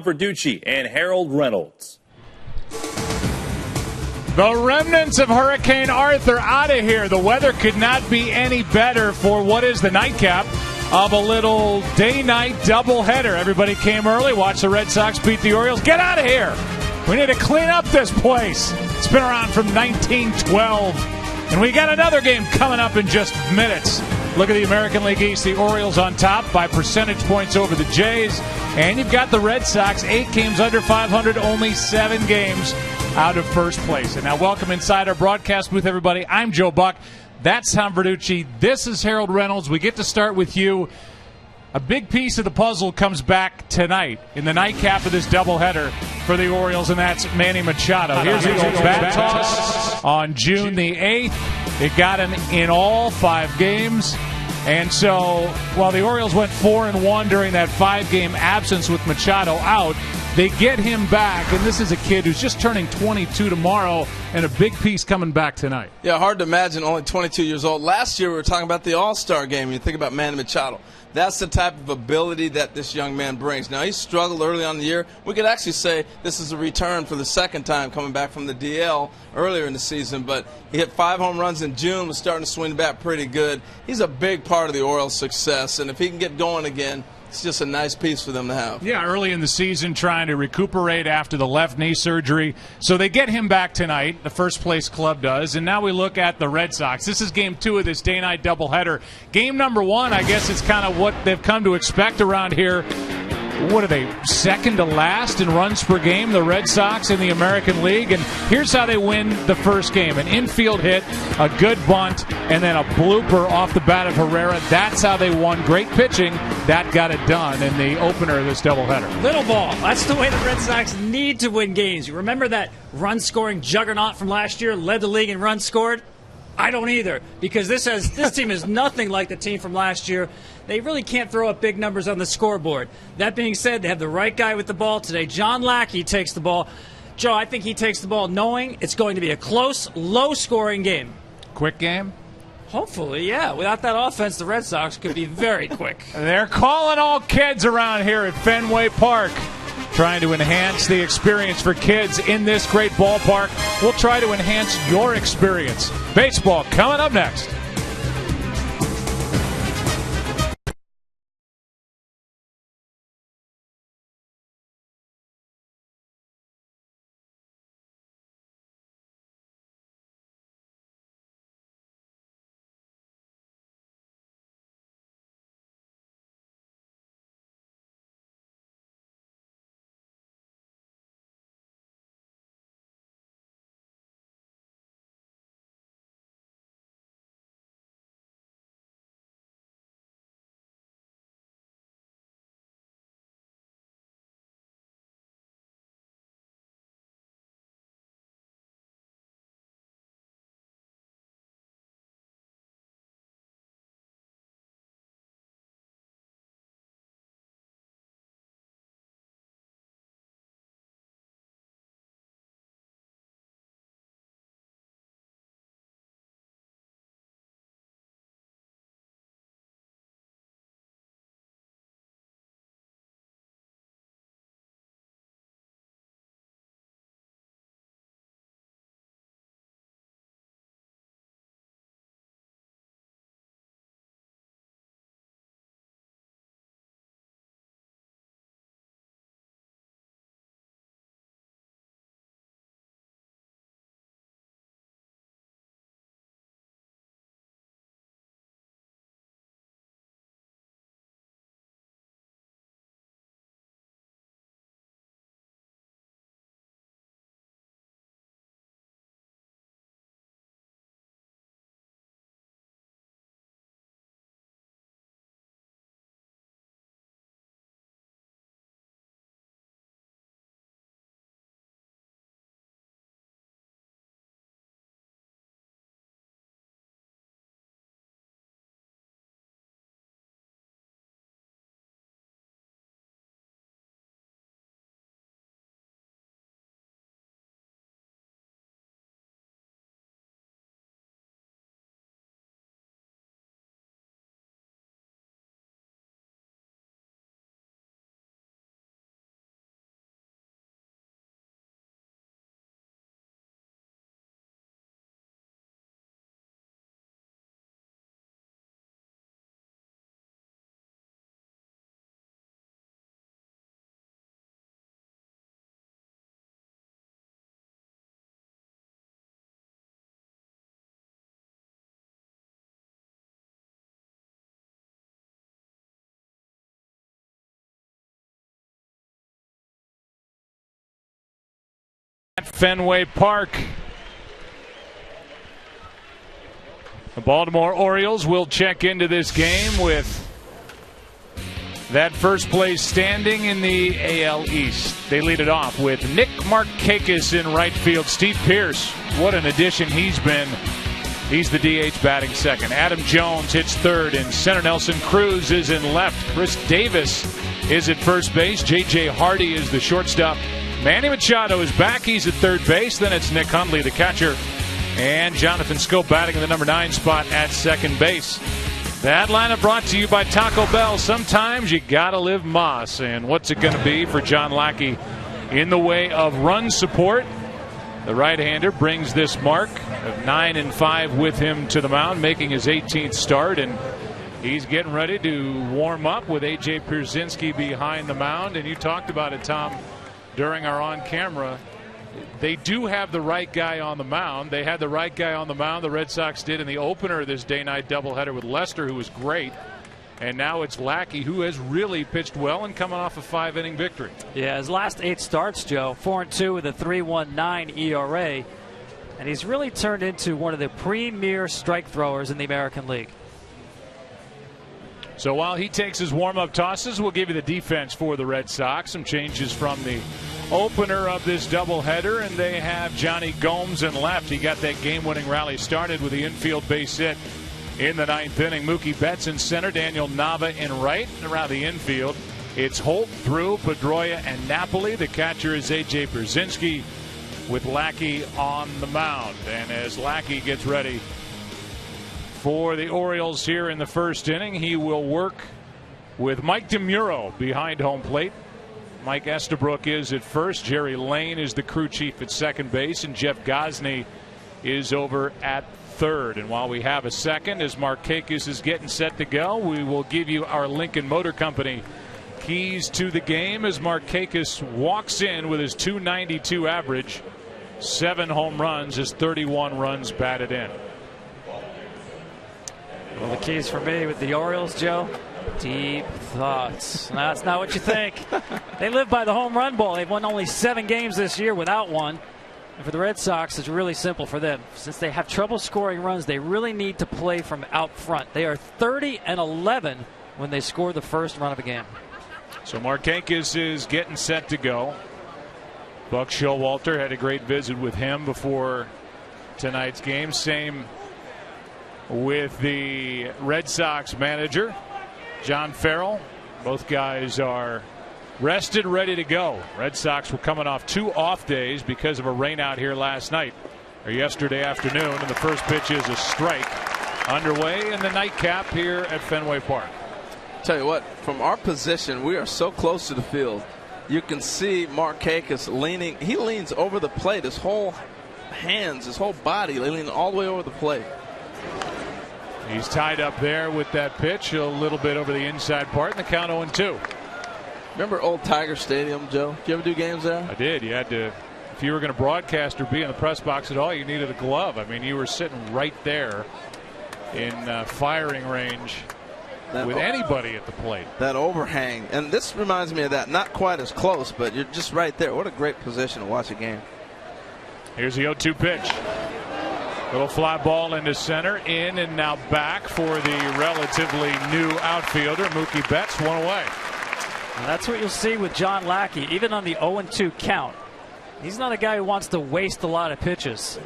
Verducci and Harold Reynolds. The remnants of Hurricane Arthur out of here. The weather could not be any better for what is the nightcap of a little day-night doubleheader. Everybody came early, watched the Red Sox beat the Orioles. Get out of here. We need to clean up this place. It's been around from 1912. And we got another game coming up in just minutes. Look at the American League East. The Orioles on top by percentage points over the Jays. And you've got the Red Sox, 8 games under 500, only 7 games out of first place. And now welcome inside our broadcast booth, everybody. I'm Joe Buck. That's Tom Verducci. This is Harold Reynolds. We get to start with you. A big piece of the puzzle comes back tonight in the nightcap of this doubleheader for the Orioles, and that's Manny Machado. Here's the old bat toss on June the 8th. It got him in all 5 games. And so while the Orioles went 4-1 during that 5-game absence with Machado out, they get him back, and this is a kid who's just turning 22 tomorrow, and a big piece coming back tonight. Yeah, hard to imagine, only 22 years old. Last year we were talking about the All-Star game. You think about Manny Machado. That's the type of ability that this young man brings. Now, he struggled early on in the year. We could actually say this is a return for the second time coming back from the DL earlier in the season, but he hit 5 home runs in June, was starting to swing the bat pretty good. He's a big part of the Orioles' success, and if he can get going again, it's just a nice piece for them to have. Yeah, early in the season trying to recuperate after the left knee surgery. So they get him back tonight, the first place club does. And now we look at the Red Sox. This is game 2 of this day-night doubleheader. Game number 1, I guess, is kind of what they've come to expect around here. What are they, second to last in runs per game, the Red Sox in the American League? And here's how they win the first game. An infield hit, a good bunt, and then a blooper off the bat of Herrera. That's how they won. Great pitching. That got it done in the opener of this doubleheader. Little ball. That's the way the Red Sox need to win games. You remember that run-scoring juggernaut from last year, led the league in runs scored? I don't either, because this team is nothing like the team from last year. They really can't throw up big numbers on the scoreboard. That being said, they have the right guy with the ball today. John Lackey takes the ball. Joe, I think he takes the ball knowing it's going to be a close, low-scoring game. Quick game? Hopefully, yeah. Without that offense, the Red Sox could be very quick. They're calling all kids around here at Fenway Park, trying to enhance the experience for kids in this great ballpark. We'll try to enhance your experience. Baseball coming up next. Fenway Park. The Baltimore Orioles will check into this game with that first place standing in the AL East. They lead it off with Nick Markakis in right field. Steve Pearce, what an addition he's been. He's the DH batting second. Adam Jones hits third in center. Nelson Cruz is in left. Chris Davis is at first base. J.J. Hardy is the shortstop. Manny Machado is back. He's at third base. Then it's Nick Hundley, the catcher. And Jonathan Scope batting in the number 9 spot at second base. That lineup brought to you by Taco Bell. Sometimes you gotta live Moss. And what's it going to be for John Lackey in the way of run support? The right-hander brings this mark of 9-5 with him to the mound, making his 18th start, and he's getting ready to warm up with A.J. Pierzynski behind the mound. And you talked about it, Tom, during our on-camera. They do have the right guy on the mound. They had the right guy on the mound. The Red Sox did in the opener of this day-night doubleheader with Lester, who was great. And now it's Lackey, who has really pitched well and coming off a 5-inning victory. Yeah, his last 8 starts, Joe, 4-2 with a 3.19 ERA. And he's really turned into one of the premier strike throwers in the American League. So while he takes his warm-up tosses, we'll give you the defense for the Red Sox. Some changes from the opener of this doubleheader, and they have Johnny Gomes in left. He got that game-winning rally started with the infield base hit in the 9th inning. Mookie Betts in center, Daniel Nava in right. And around the infield, it's Holt, Drew, Pedroia, and Napoli. The catcher is A.J. Pierzynski with Lackey on the mound. And as Lackey gets ready for the Orioles here in the first inning, he will work with Mike DeMuro behind home plate. Mike Estabrook is at first. Jerry Lane is the crew chief at second base, and Jeff Gosney is over at third. And while we have a second, as Markakis is getting set to go, we will give you our Lincoln Motor Company keys to the game as Markakis walks in with his .292 average, 7 home runs, his 31 runs batted in. Well, the keys for me with the Orioles, Joe, deep thoughts. No, that's not what you think. They live by the home run ball. They've won only 7 games this year without one. And for the Red Sox, it's really simple for them. Since they have trouble scoring runs, they really need to play from out front. They are 30-11 when they score the first run of a game. So Markakis is getting set to go. Buck Showalter had a great visit with him before tonight's game. Same with the Red Sox manager, John Farrell. Both guys are rested, ready to go. Red Sox were coming off 2 off days because of a rainout here last night or yesterday afternoon, and the first pitch is a strike underway in the nightcap here at Fenway Park. Tell you what, from our position, we are so close to the field. You can see Markakis leaning. He leans over the plate. His whole hands, his whole body leaning all the way over the plate. He's tied up there with that pitch a little bit over the inside part, and the count 0-2. Remember old Tiger Stadium, Joe? Did you ever do games there? I did. You had to, if you were going to broadcast or be in the press box at all, you needed a glove. I mean, you were sitting right there in firing range with anybody at the plate. That overhang. And this reminds me of that. Not quite as close, but you're just right there. What a great position to watch a game. Here's the 0-2 pitch. Little fly ball into center, in and now back for the relatively new outfielder, Mookie Betts, one away. And that's what you'll see with John Lackey, even on the 0-2 count. He's not a guy who wants to waste a lot of pitches.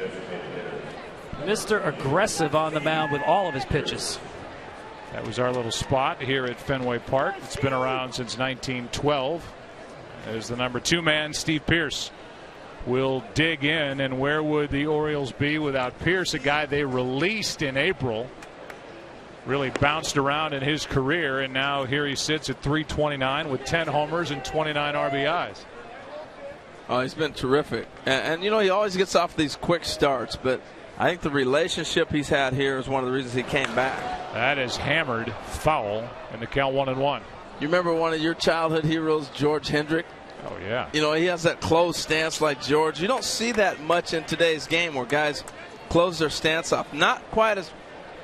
Mr. Aggressive on the mound with all of his pitches. That was our little spot here at Fenway Park. It's been around since 1912. As the number 2 man, Steve Pearce, will dig in. And where would the Orioles be without Pearce, a guy they released in April? Really bounced around in his career, and now here he sits at .329 with 10 homers and 29 RBIs. Oh, he's been terrific. And you know, he always gets off these quick starts, but I think the relationship he's had here is one of the reasons he came back. That is hammered foul, and the count 1-1. You remember one of your childhood heroes, George Hendrick? Oh, yeah. You know, he has that closed stance like George. You don't see that much in today's game where guys close their stance off. Not quite as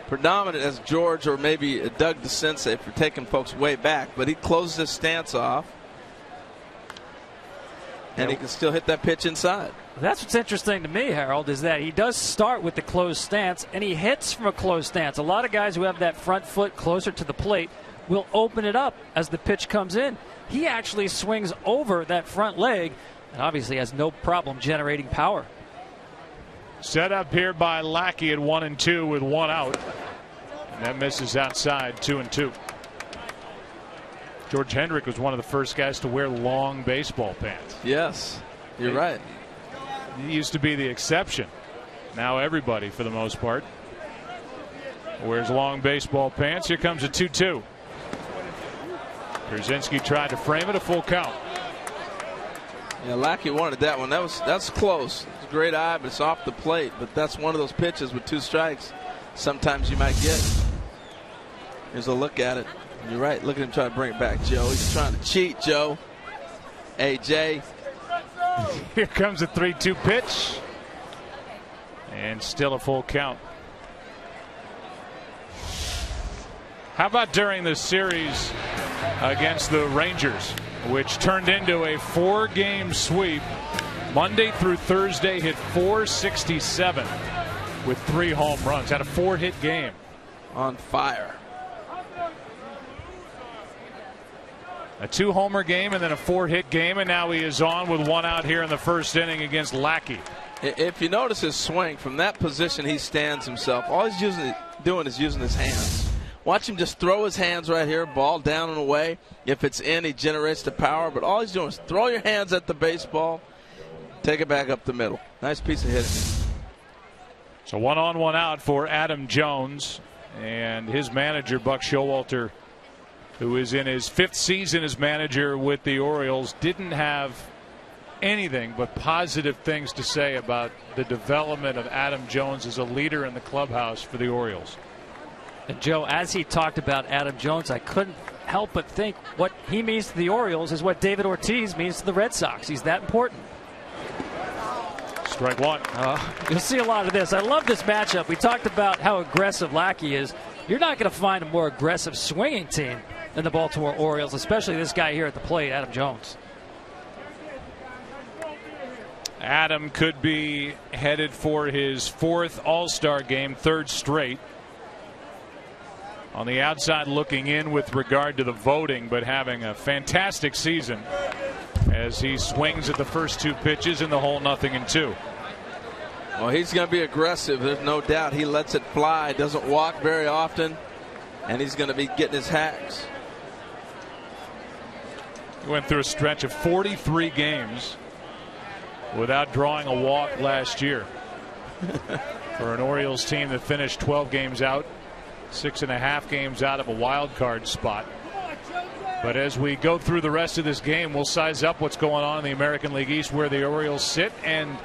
predominant as George or maybe Doug DeCinces for taking folks way back, but he closed his stance off. and he can still hit that pitch inside. That's what's interesting to me, Harold, is that he does start with the closed stance, and he hits from a closed stance. A lot of guys who have that front foot closer to the plate will open it up as the pitch comes in. He actually swings over that front leg and obviously has no problem generating power. Set up here by Lackey at 1-2 with one out. And that misses outside, 2-2. George Hendrick was one of the first guys to wear long baseball pants. Yes, you're right. He used to be the exception. Now everybody, for the most part, wears long baseball pants. Here comes a 2-2. Brzezinski tried to frame it, a full count. Yeah, Lackey wanted that one. That's close. It's a great eye, but it's off the plate. But that's one of those pitches with 2 strikes sometimes you might get. Here's a look at it. You're right. Look at him trying to bring it back, Joe. He's trying to cheat, Joe. AJ. Here comes a 3-2 pitch. And still a full count. How about during the series against the Rangers, which turned into a 4-game sweep? Monday through Thursday, hit .467 with 3 home runs. Had a 4-hit game. On fire. A 2-homer game and then a 4-hit game, and now he is on with 1 out here in the first inning against Lackey. If you notice his swing from that position, he stands himself. All he's doing is using his hands. Watch him just throw his hands right here, ball down and away. If it's in, he generates the power, but all he's doing is throw your hands at the baseball, take it back up the middle. Nice piece of hitting. So 1 on, 1 out for Adam Jones, and his manager, Buck Showalter, who is in his 5th season as manager with the Orioles, didn't have anything but positive things to say about the development of Adam Jones as a leader in the clubhouse for the Orioles. And Joe, as he talked about Adam Jones, I couldn't help but think what he means to the Orioles is what David Ortiz means to the Red Sox. He's that important. Strike 1. You'll see a lot of this. I love this matchup. We talked about how aggressive Lackey is. You're not going to find a more aggressive swinging team than the Baltimore Orioles, especially this guy here at the plate, Adam Jones. Adam could be headed for his 4th All-Star game, 3rd straight. On the outside looking in with regard to the voting, but having a fantastic season as he swings at the first 2 pitches in the hole, 0-2. Well, he's going to be aggressive. There's no doubt. He lets it fly, doesn't walk very often, and he's going to be getting his hacks. He went through a stretch of 43 games without drawing a walk last year for an Orioles team that finished 12 games out, 6.5 games out of a wild card spot. But as we go through the rest of this game, we'll size up what's going on in the American League East, where the Orioles sit, and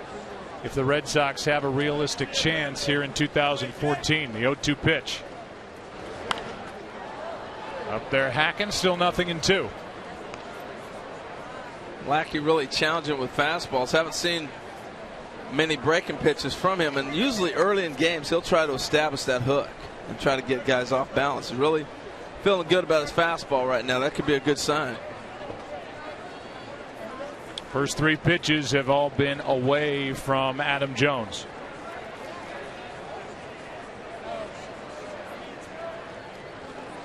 if the Red Sox have a realistic chance here in 2014. The 0-2 pitch. Up there hacking, still 0-2. Lackey really challenging with fastballs. Haven't seen many breaking pitches from him, and usually early in games he'll try to establish that hook and try to get guys off balance. He's really feeling good about his fastball right now. That could be a good sign. First 3 pitches have all been away from Adam Jones.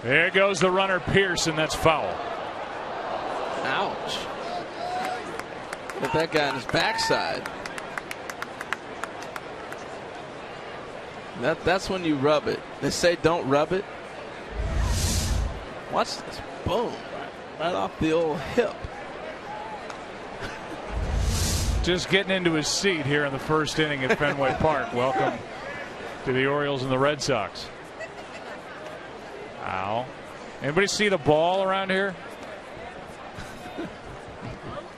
There goes the runner Pierce, and that's foul. Ouch. Get that guy on his backside. That's when you rub it. They say don't rub it. Watch this. Boom. Right off the old hip. Just getting into his seat here in the first inning at Fenway Park. Welcome to the Orioles and the Red Sox. Ow. Anybody see the ball around here?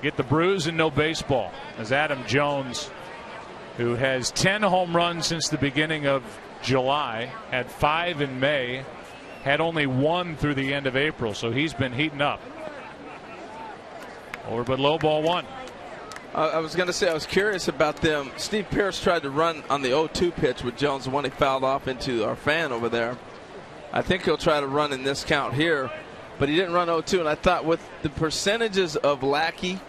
Get the bruise and no baseball, as Adam Jones, who has 10 home runs since the beginning of July, had 5 in May, had only 1 through the end of April, so he's been heating up. Over but low, ball 1. I was going to say, I was curious about them. Steve Pierce tried to run on the 0-2 pitch with Jones, the one he fouled off into our fan over there. I think he'll try to run in this count here, but he didn't run 0-2. And I thought with the percentages of Lackey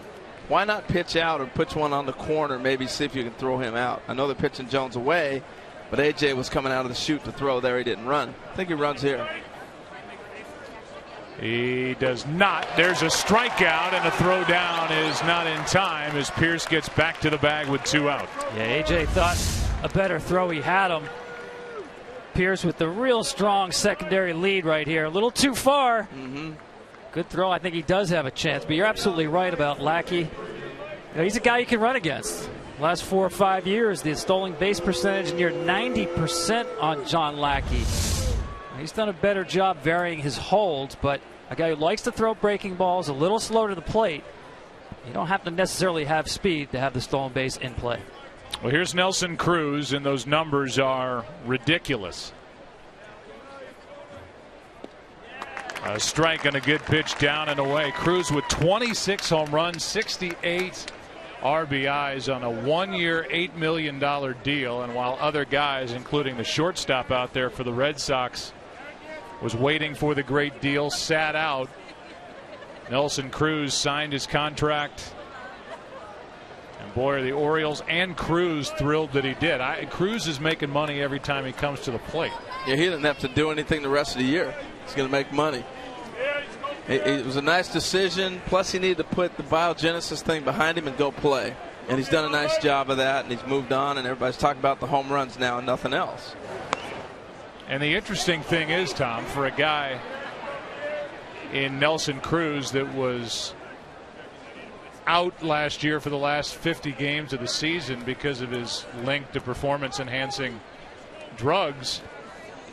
why not pitch out or put one on the corner, maybe see if you can throw him out? I know they're pitching Jones away, but A.J. was coming out of the chute to throw there. He didn't run. I think he runs here. He does not. There's a strikeout, and the throw down is not in time as Pierce gets back to the bag with 2 out. Yeah, A.J. thought a better throw. He had him. Pierce with the real strong secondary lead right here. A little too far. Good throw. I think he does have a chance. But you're absolutely right about Lackey. You know, he's a guy you can run against. Last 4 or 5 years, the stolen base percentage near 90% on John Lackey. He's done a better job varying his holds, but a guy who likes to throw breaking balls, a little slow to the plate. You don't have to necessarily have speed to have the stolen base in play. Well, here's Nelson Cruz, and those numbers are ridiculous. A strike and a good pitch down and away. Cruz with 26 home runs, 68 RBIs on a 1-year, $8 million deal. And while other guys, including the shortstop out there for the Red Sox, was waiting for the great deal, sat out, Nelson Cruz signed his contract. And boy, are the Orioles and Cruz thrilled that he did. Cruz is making money every time he comes to the plate. Yeah, he didn't have to do anything the rest of the year. He's going to make money. It was a nice decision. Plus, he needed to put the biogenesis thing behind him and go play. And he's done a nice job of that, and he's moved on, and everybody's talking about the home runs now and nothing else. And the interesting thing is, Tom, for a guy in Nelson Cruz that was out last year for the last 50 games of the season because of his link to performance-enhancing drugs,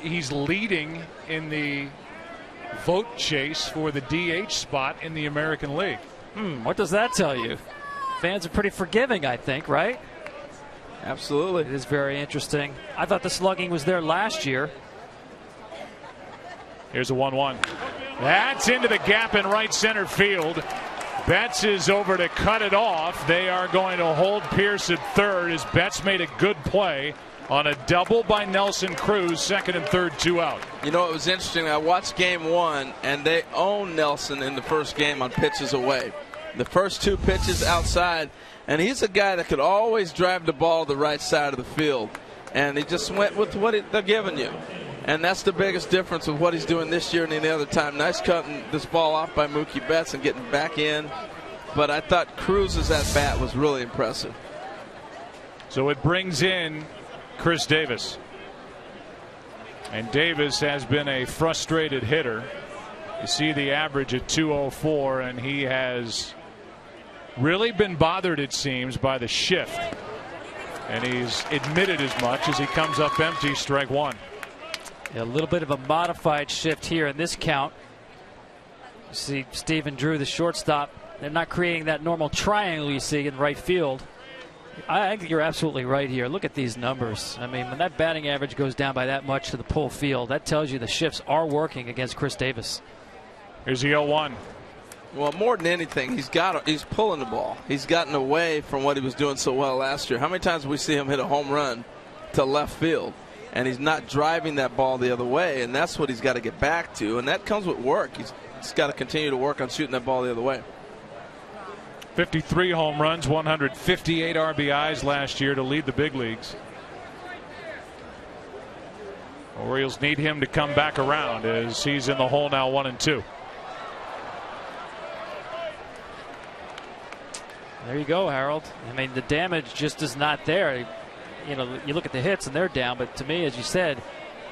he's leading in the vote chase for the DH spot in the American League. What does that tell you? Fans are pretty forgiving, I think, right? Absolutely. It is very interesting. I thought the slugging was there last year. Here's a 1-1. That's into the gap in right center field. Betts is over to cut it off. They are going to hold Pierce at third as Betts made a good play on a double by Nelson Cruz, second and third, 2 out. You know, it was interesting. I watched game 1, and they owned Nelson in the first game on pitches away. The first 2 pitches outside, and he's a guy that could always drive the ball to the right side of the field. And he just went with what they're giving you. And that's the biggest difference with what he's doing this year and any other time. Nice cutting this ball off by Mookie Betts and getting back in. But I thought Cruz's at bat was really impressive. So it brings in Chris Davis. And Davis has been a frustrated hitter. You see the average at 204, and he has really been bothered, it seems, by the shift. And he's admitted as much as he comes up empty, strike 1. A little bit of a modified shift here in this count. You see Stephen Drew, the shortstop. They're not creating that normal triangle you see in right field. I think you're absolutely right here. Look at these numbers. I mean, when that batting average goes down by that much to the pull field, that tells you the shifts are working against Chris Davis. Here's the 0-1. Well, more than anything, he's pulling the ball. He's gotten away from what he was doing so well last year. How many times have we see him hit a home run to left field? And he's not driving that ball the other way, and that's what he's got to get back to. And that comes with work. He's got to continue to work on shooting that ball the other way. 53 home runs, 158 RBIs last year to lead the big leagues. Orioles need him to come back around as he's in the hole now, 1-2. There you go, Harold. I mean, the damage just is not there. You know, you look at the hits and they're down, but to me, as you said,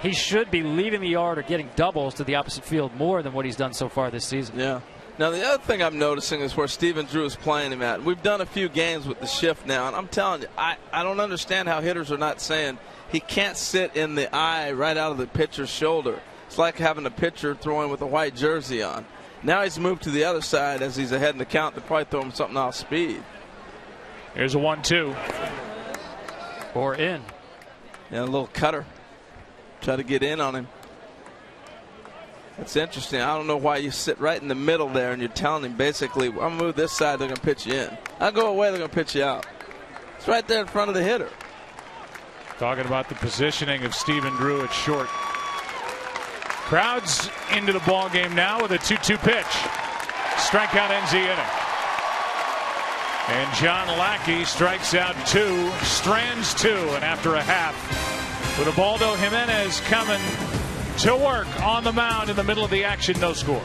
he should be leaving the yard or getting doubles to the opposite field more than what he's done so far this season. Yeah. Now, the other thing I'm noticing is where Stephen Drew is playing him at. We've done a few games with the shift now, and I'm telling you, I don't understand how hitters are not saying he can't sit in the eye right out of the pitcher's shoulder. It's like having a pitcher throwing with a white jersey on. Now he's moved to the other side as he's ahead in the count to probably throw him something off speed. Here's a 1-2. Or in. Yeah, a little cutter. Try to get in on him. That's interesting. I don't know why you sit right in the middle there and you're telling him basically, I'm going to move this side, they're going to pitch you in. I'll go away, they're going to pitch you out. It's right there in front of the hitter. Talking about the positioning of Stephen Drew at short. Crowd's into the ball game now with a 2-2 pitch. Strikeout ends the inning. And John Lackey strikes out 2, strands 2, and after a half, with Ubaldo Jimenez coming to work on the mound in the middle of the action, no score.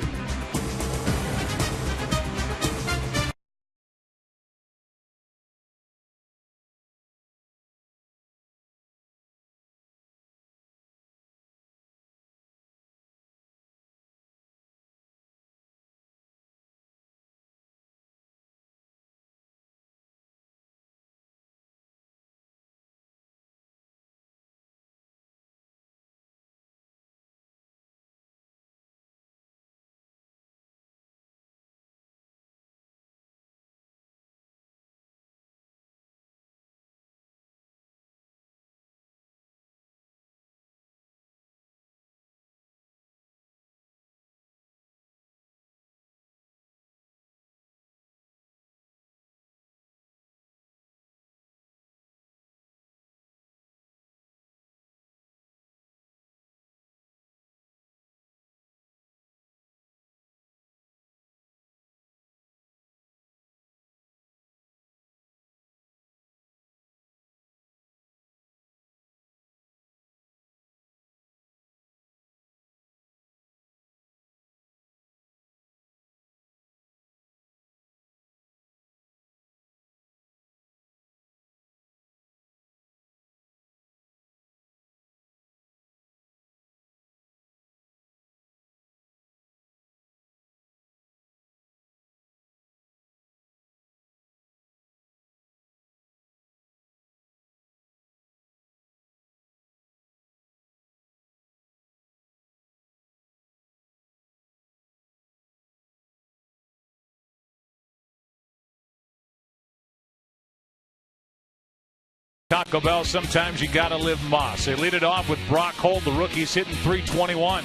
Taco Bell, sometimes you gotta live Moss. They lead it off with Brock Holt, the rookie's hitting .321.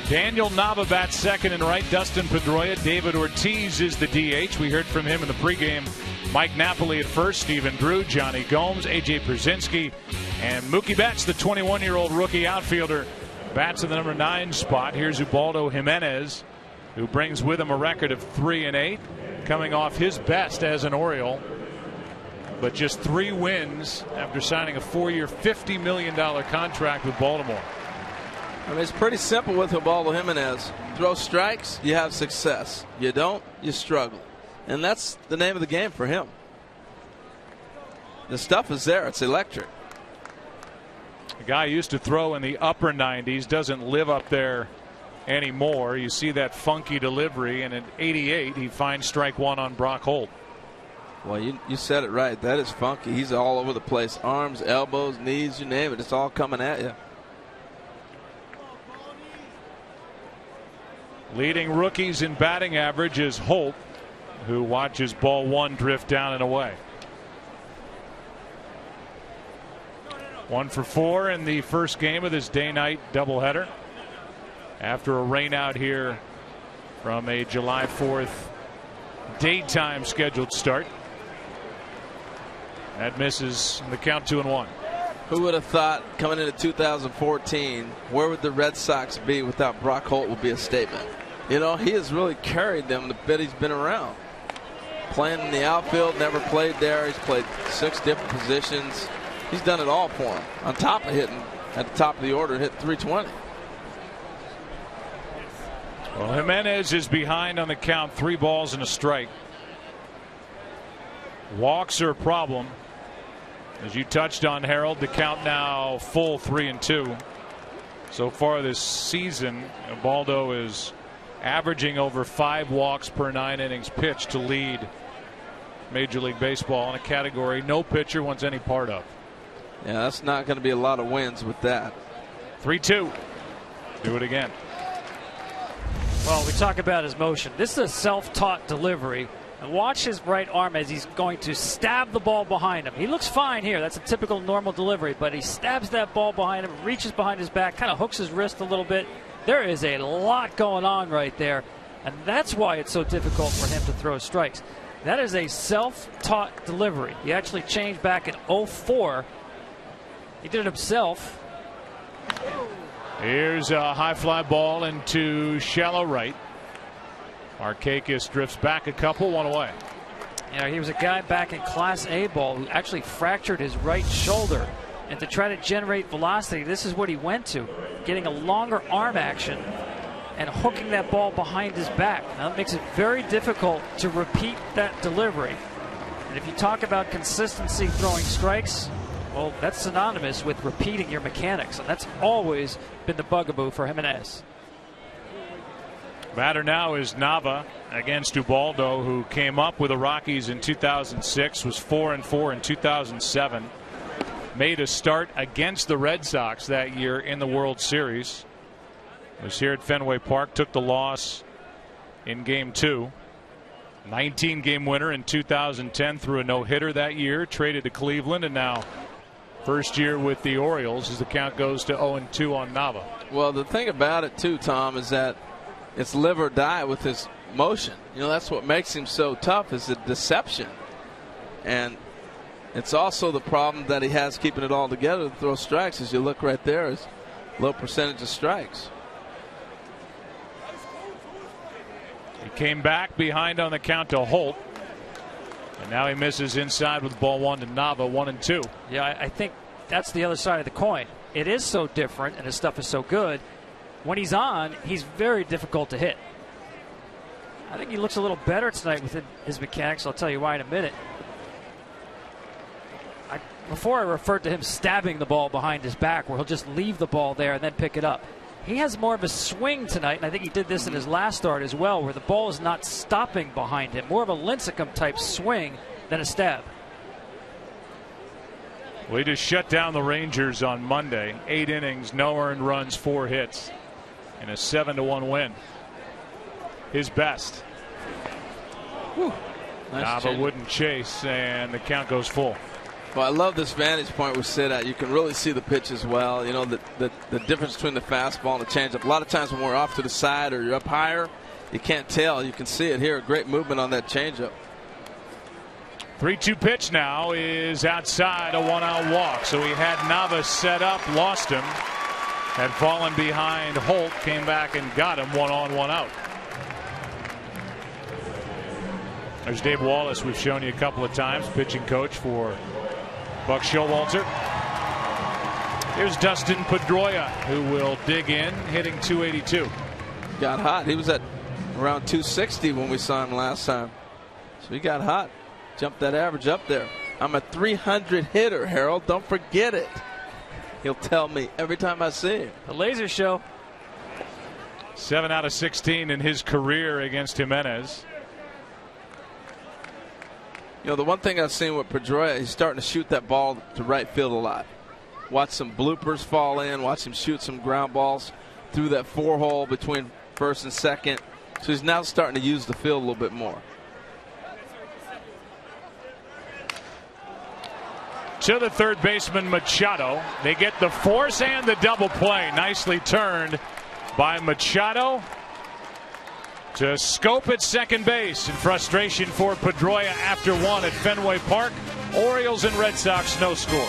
Daniel Nava bats second and right. Dustin Pedroia. David Ortiz is the DH. We heard from him in the pregame. Mike Napoli at first. Stephen Drew, Johnny Gomes, A.J. Pierzynski, and Mookie Betts, the 21-year-old rookie outfielder, bats in the number 9 spot. Here's Ubaldo Jimenez, who brings with him a record of 3-8, coming off his best as an Oriole, but just 3 wins after signing a 4-year, $50 million contract with Baltimore. I mean, it's pretty simple with Ubaldo Jimenez. Throw strikes, you have success. You don't, you struggle. And that's the name of the game for him. The stuff is there. It's electric. The guy used to throw in the upper 90s, doesn't live up there anymore. You see that funky delivery, and at 88, he finds strike 1 on Brock Holt. Well, you said it right. That is funky. He's all over the place. Arms, elbows, knees, you name it. It's all coming at you. Leading rookies in batting average is Holt, who watches ball 1 drift down and away. 1 for 4 in the first game of this day-night doubleheader. After a rainout here from a July 4th daytime scheduled start. That misses the count 2-1. Who would have thought coming into 2014, where would the Red Sox be without Brock Holt would be a statement. You know, he has really carried them the bit he's been around. Playing in the outfield, never played there. He's played 6 different positions. He's done it all for him. On top of hitting at the top of the order, hit .320. Well, Jimenez is behind on the count, 3 balls and a strike. Walks are a problem. As you touched on, Harold, the count now full 3-2. So far this season, Ubaldo is averaging over 5 walks per 9 innings pitched to lead Major League Baseball in a category no pitcher wants any part of. Yeah, that's not going to be a lot of wins with that. 3-2. Do it again. Well, we talk about his motion. This is a self-taught delivery. And watch his right arm as he's going to stab the ball behind him. He looks fine here. That's a typical normal delivery, but he stabs that ball behind him, reaches behind his back, kind of hooks his wrist a little bit. There is a lot going on right there, and that's why it's so difficult for him to throw strikes. That is a self-taught delivery. He actually changed back in 04. He did it himself. Here's a high fly ball into shallow right. Markakis drifts back a couple, 1 away. You know, he was a guy back in Class A ball who actually fractured his right shoulder. And to try to generate velocity, this is what he went to, getting a longer arm action and hooking that ball behind his back. Now, that makes it very difficult to repeat that delivery. And if you talk about consistency throwing strikes, well, that's synonymous with repeating your mechanics. And that's always been the bugaboo for Jimenez. Batter now is Nava against Ubaldo, who came up with the Rockies in 2006, was 4-4 in 2007. Made a start against the Red Sox that year in the World Series. Was here at Fenway Park, took the loss in Game 2. 19-game winner in 2010, threw a no-hitter that year, traded to Cleveland, and now first year with the Orioles as the count goes to 0-2 on Nava. Well, the thing about it, too, Tom, is that it's live or die with his motion. You know, that's what makes him so tough, is the deception. And it's also the problem that he has keeping it all together to throw strikes. As you look right there, is low percentage of strikes. He came back behind on the count to Holt. And now he misses inside with ball 1 to Nava, 1-2. Yeah, I think that's the other side of the coin. It is so different and his stuff is so good. When he's on, he's very difficult to hit. I think he looks a little better tonight with his mechanics. I'll tell you why in a minute. Before I referred to him stabbing the ball behind his back, where he'll just leave the ball there and then pick it up. He has more of a swing tonight, and I think he did this in his last start as well, where the ball is not stopping behind him. More of a Lincecum type swing than a stab. We just shut down the Rangers on Monday. 8 innings, no earned runs, 4 hits, and a 7-1 win. His best. Whew. Nice Nava change. wouldn't chase, and the count goes full. Well, I love this vantage point we sit at. You can really see the pitch as well. You know, the difference between the fastball and the changeup. A lot of times when we're off to the side or you're up higher, you can't tell. You can see it here. Great movement on that changeup. 3-2 pitch now is outside, a 1-out walk. So he had Nava set up, lost him, had fallen behind Holt, came back and got him, 1 on, 1 out. There's Dave Wallace, we've shown you a couple of times, pitching coach for Buck Showalter. Here's Dustin Pedroia, who will dig in, hitting .282. Got hot. He was at around 260 when we saw him last time. So he got hot. Jumped that average up there. I'm a 300 hitter, Harold. Don't forget it. He'll tell me every time I see him. The laser show. 7 out of 16 in his career against Jimenez. You know, the one thing I've seen with Pedroia, he's starting to shoot that ball to right field a lot. Watch some bloopers fall in. Watch him shoot some ground balls through that 4-hole between first and second. So he's now starting to use the field a little bit more. To the third baseman, Machado. They get the force and the double play. Nicely turned by Machado to scope at second base. In frustration for Pedroia after 1 at Fenway Park. Orioles and Red Sox, no score.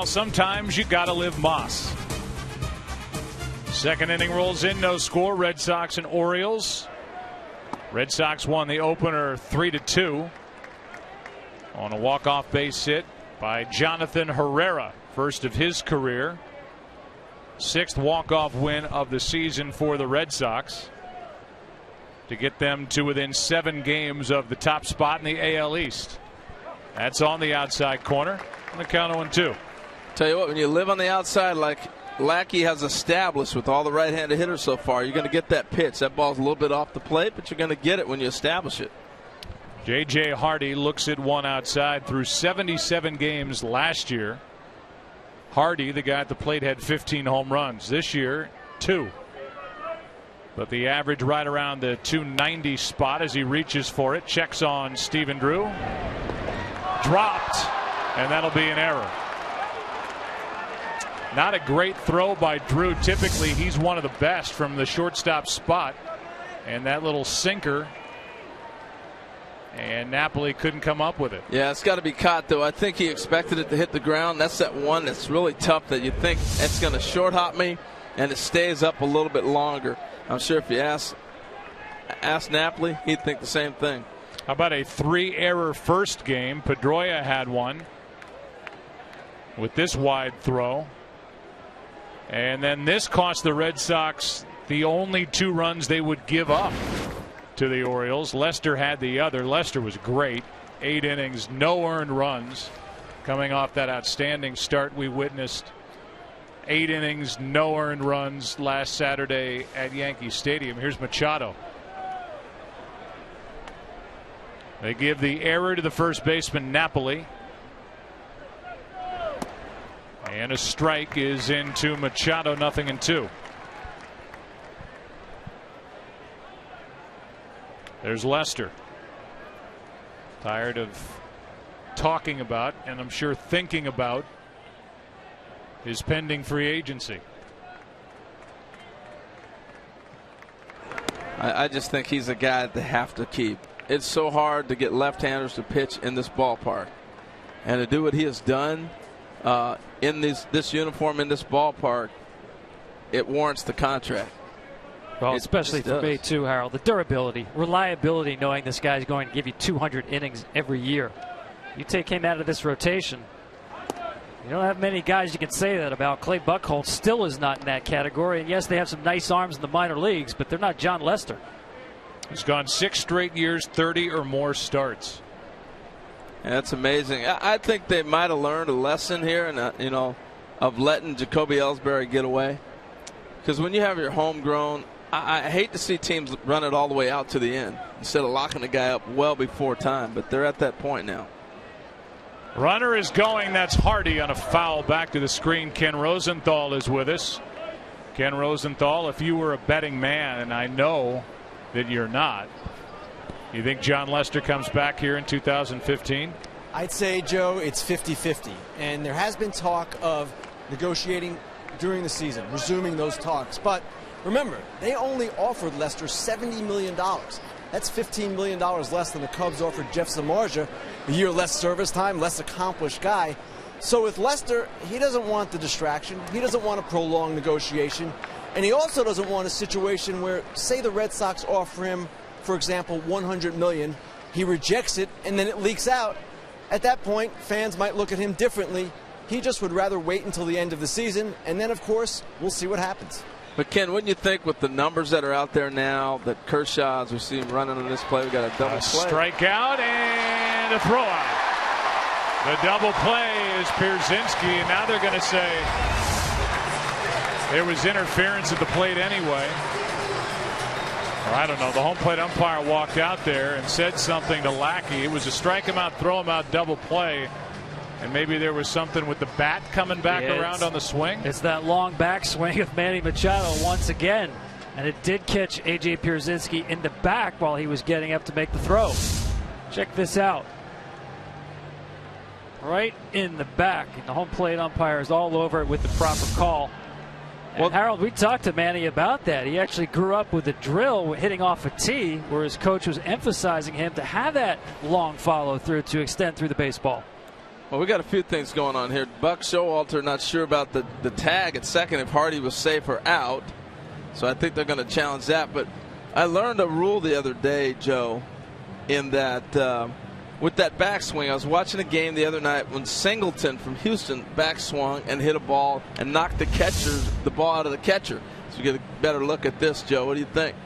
Sometimes you gotta live Moss. Second inning rolls in, no score. Red Sox and Orioles. Red Sox won the opener 3-2 on a walk-off base hit by Jonathan Herrera, first of his career. Sixth walk-off win of the season for the Red Sox to get them to within 7 games of the top spot in the AL East. That's on the outside corner. And the count 0-2. Tell you what, when you live on the outside like Lackey has established with all the right-handed hitters so far, you're going to get that pitch. That ball's a little bit off the plate, but you're going to get it when you establish it. J.J. Hardy looks at one outside through 77 games last year. Hardy, the guy at the plate, had 15 home runs. This year, 2. But the average right around the 290 spot as he reaches for it. Checks on Stephen Drew. Dropped, and that'll be an error. Not a great throw by Drew. Typically, he's one of the best from the shortstop spot. And that little sinker, and Napoli couldn't come up with it. Yeah, it's got to be caught, though. I think he expected it to hit the ground. That's that one that's really tough that you think it's going to short hop me, and it stays up a little bit longer. I'm sure if you ask Napoli, he'd think the same thing. How about a 3-error first game? Pedroia had one with this wide throw. And then this cost the Red Sox the only 2 runs they would give up to the Orioles. Lester had the other. Lester was great. 8 innings, no earned runs. Coming off that outstanding start we witnessed. 8 innings, no earned runs last Saturday at Yankee Stadium. Here's Machado. They give the error to the first baseman, Napoli. And a strike is into Machado, 0-2. There's Lester. Tired of talking about, and I'm sure thinking about, his pending free agency. I just think he's a guy that they have to keep. It's so hard to get left-handers to pitch in this ballpark. And to do what he has done in this uniform, in this ballpark, it warrants the contract. Well, especially for me, too, Harold. The durability, reliability, knowing this guy's going to give you 200 innings every year. You take him out of this rotation, you don't have many guys you can say that about. Clay Buchholz still is not in that category. And, yes, they have some nice arms in the minor leagues, but they're not John Lester. He's gone 6 straight years, 30 or more starts. Yeah, that's amazing. I think they might have learned a lesson here, and of letting Jacoby Ellsbury get away. Because when you have your homegrown, I hate to see teams run it all the way out to the end instead of locking the guy up well before time. But they're at that point now. Runner is going. That's Hardy on a foul. Back to the screen. Ken Rosenthal is with us. Ken Rosenthal, if you were a betting man, and I know that you're not, you think John Lester comes back here in 2015? I'd say, Joe, it's 50-50. And there has been talk of negotiating during the season, resuming those talks. But remember, they only offered Lester $70 million. That's $15 million less than the Cubs offered Jeff Samardzija. A year less service time, less accomplished guy. So with Lester, he doesn't want the distraction. He doesn't want a prolonged negotiation. And he also doesn't want a situation where, say the Red Sox offer him, for example, $100 million. He rejects it, and then it leaks out. At that point, fans might look at him differently. He just would rather wait until the end of the season, and then, of course, we'll see what happens. But, Ken, wouldn't you think with the numbers that are out there now that Kershaw, as we see him running on this play, we got a double play. Strikeout and a throw out. The double play is Pierzynski, and now they're going to say there was interference at the plate anyway. Or I don't know. The home plate umpire walked out there and said something to Lackey. It was a strike him out, throw him out double play. And maybe there was something with the bat coming back around on the swing. It's that long backswing of Manny Machado once again. And it did catch A.J. Pierzynski in the back while he was getting up to make the throw. Check this out. Right in the back. And the home plate umpire is all over it with the proper call. And well, Harold, we talked to Manny about that. He actually grew up with a drill hitting off a tee where his coach was emphasizing him to have that long follow through to extend through the baseball. Well, we got a few things going on here. Buck Showalter not sure about the tag at second if Hardy was safe or out. So I think they're going to challenge that. But I learned a rule the other day, Joe, in that with that backswing. I was watching a game the other night when Singleton from Houston backswung and hit a ball and knocked the ball out of the catcher. So you get a better look at this, Joe. What do you think?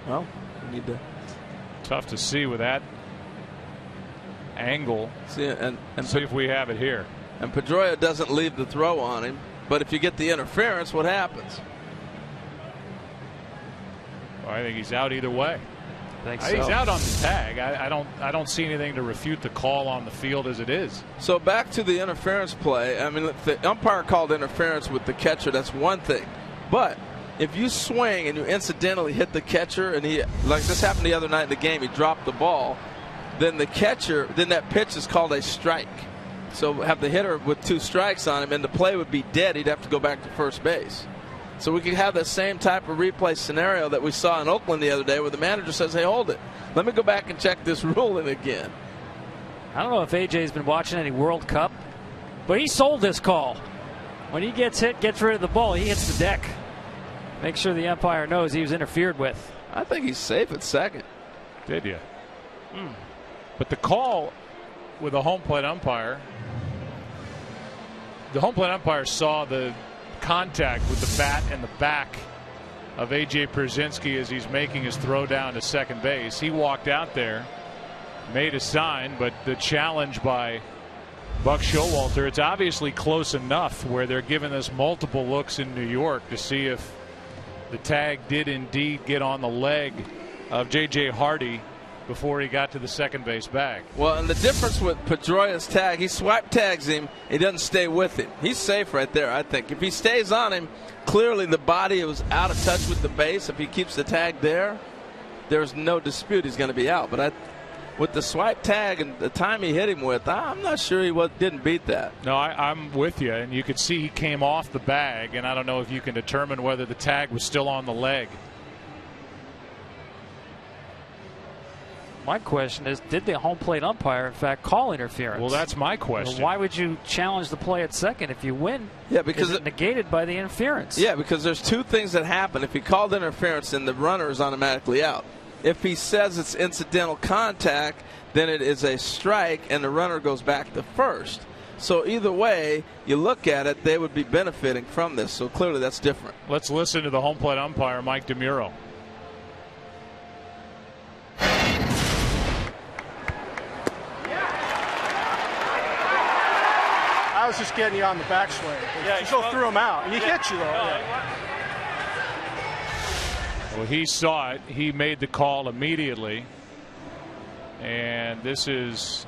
Well, we need to. Tough to see with that angle. See, and see if we have it here. And Pedroia doesn't leave the throw on him, but if you get the interference, what happens? Well, I think he's out either way. I think so. He's out on the tag. I don't see anything to refute the call on the field as it is. So back to the interference play. I mean, if the umpire called interference with the catcher, that's one thing. But if you swing and you incidentally hit the catcher, and he, like this happened the other night in the game, he dropped the ball, then the catcher, then that pitch is called a strike. So have the hitter with 2 strikes on him, and the play would be dead. He'd have to go back to first base. So we could have the same type of replay scenario that we saw in Oakland the other day, where the manager says, "Hey, hold it. Let me go back and check this ruling again." I don't know if AJ's been watching any World Cup, but he sold this call. When he gets hit, gets rid of the ball, he hits the deck. Make sure the umpire knows he was interfered with. I think he's safe at second. Did you? But the call with the home plate umpire, saw the contact with the bat and the back of A.J. Pierzynski as he's making his throw down to second base. He walked out there, made a sign, but the challenge by Buck Showalter, it's obviously close enough where they're giving us multiple looks in New York to see if the tag did indeed get on the leg of J.J. Hardy before he got to the second base bag. Well, and the difference with Pedroia's tag, he swipe tags him, he doesn't stay with him. He's safe right there, I think. If he stays on him, clearly the body was out of touch with the base. If he keeps the tag there, there's no dispute he's going to be out. But with the swipe tag and the time he hit him with, I'm not sure he didn't beat that. No, I'm with you. And you could see he came off the bag, and I don't know if you can determine whether the tag was still on the leg. My question is, did the home plate umpire, in fact, call interference? Well, that's my question. Well, why would you challenge the play at second if you win? Yeah, because it's negated by the interference. Yeah, because there's 2 things that happen. If he called interference, then the runner is automatically out. If he says it's incidental contact, then it is a strike, and the runner goes back to first. So either way you look at it, they would be benefiting from this. So clearly that's different. Let's listen to the home plate umpire, Mike DeMuro. I was just getting you on the backswing. Yeah, you go through him out. He hit you, though. Well, he saw it. He made the call immediately. And this is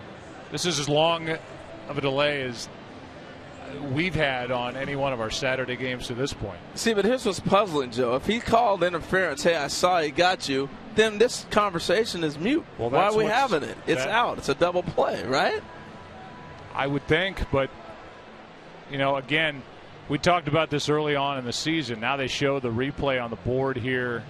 as long of a delay as we've had on any one of our Saturday games to this point. See, but here's what's puzzling, Joe. If he called interference, hey, I saw he got you, then this conversation is mute. Well, why are we having it? It's out. It's a double play, right? I would think, but you know, again, we talked about this early on in the season. Now they show the replay on the board here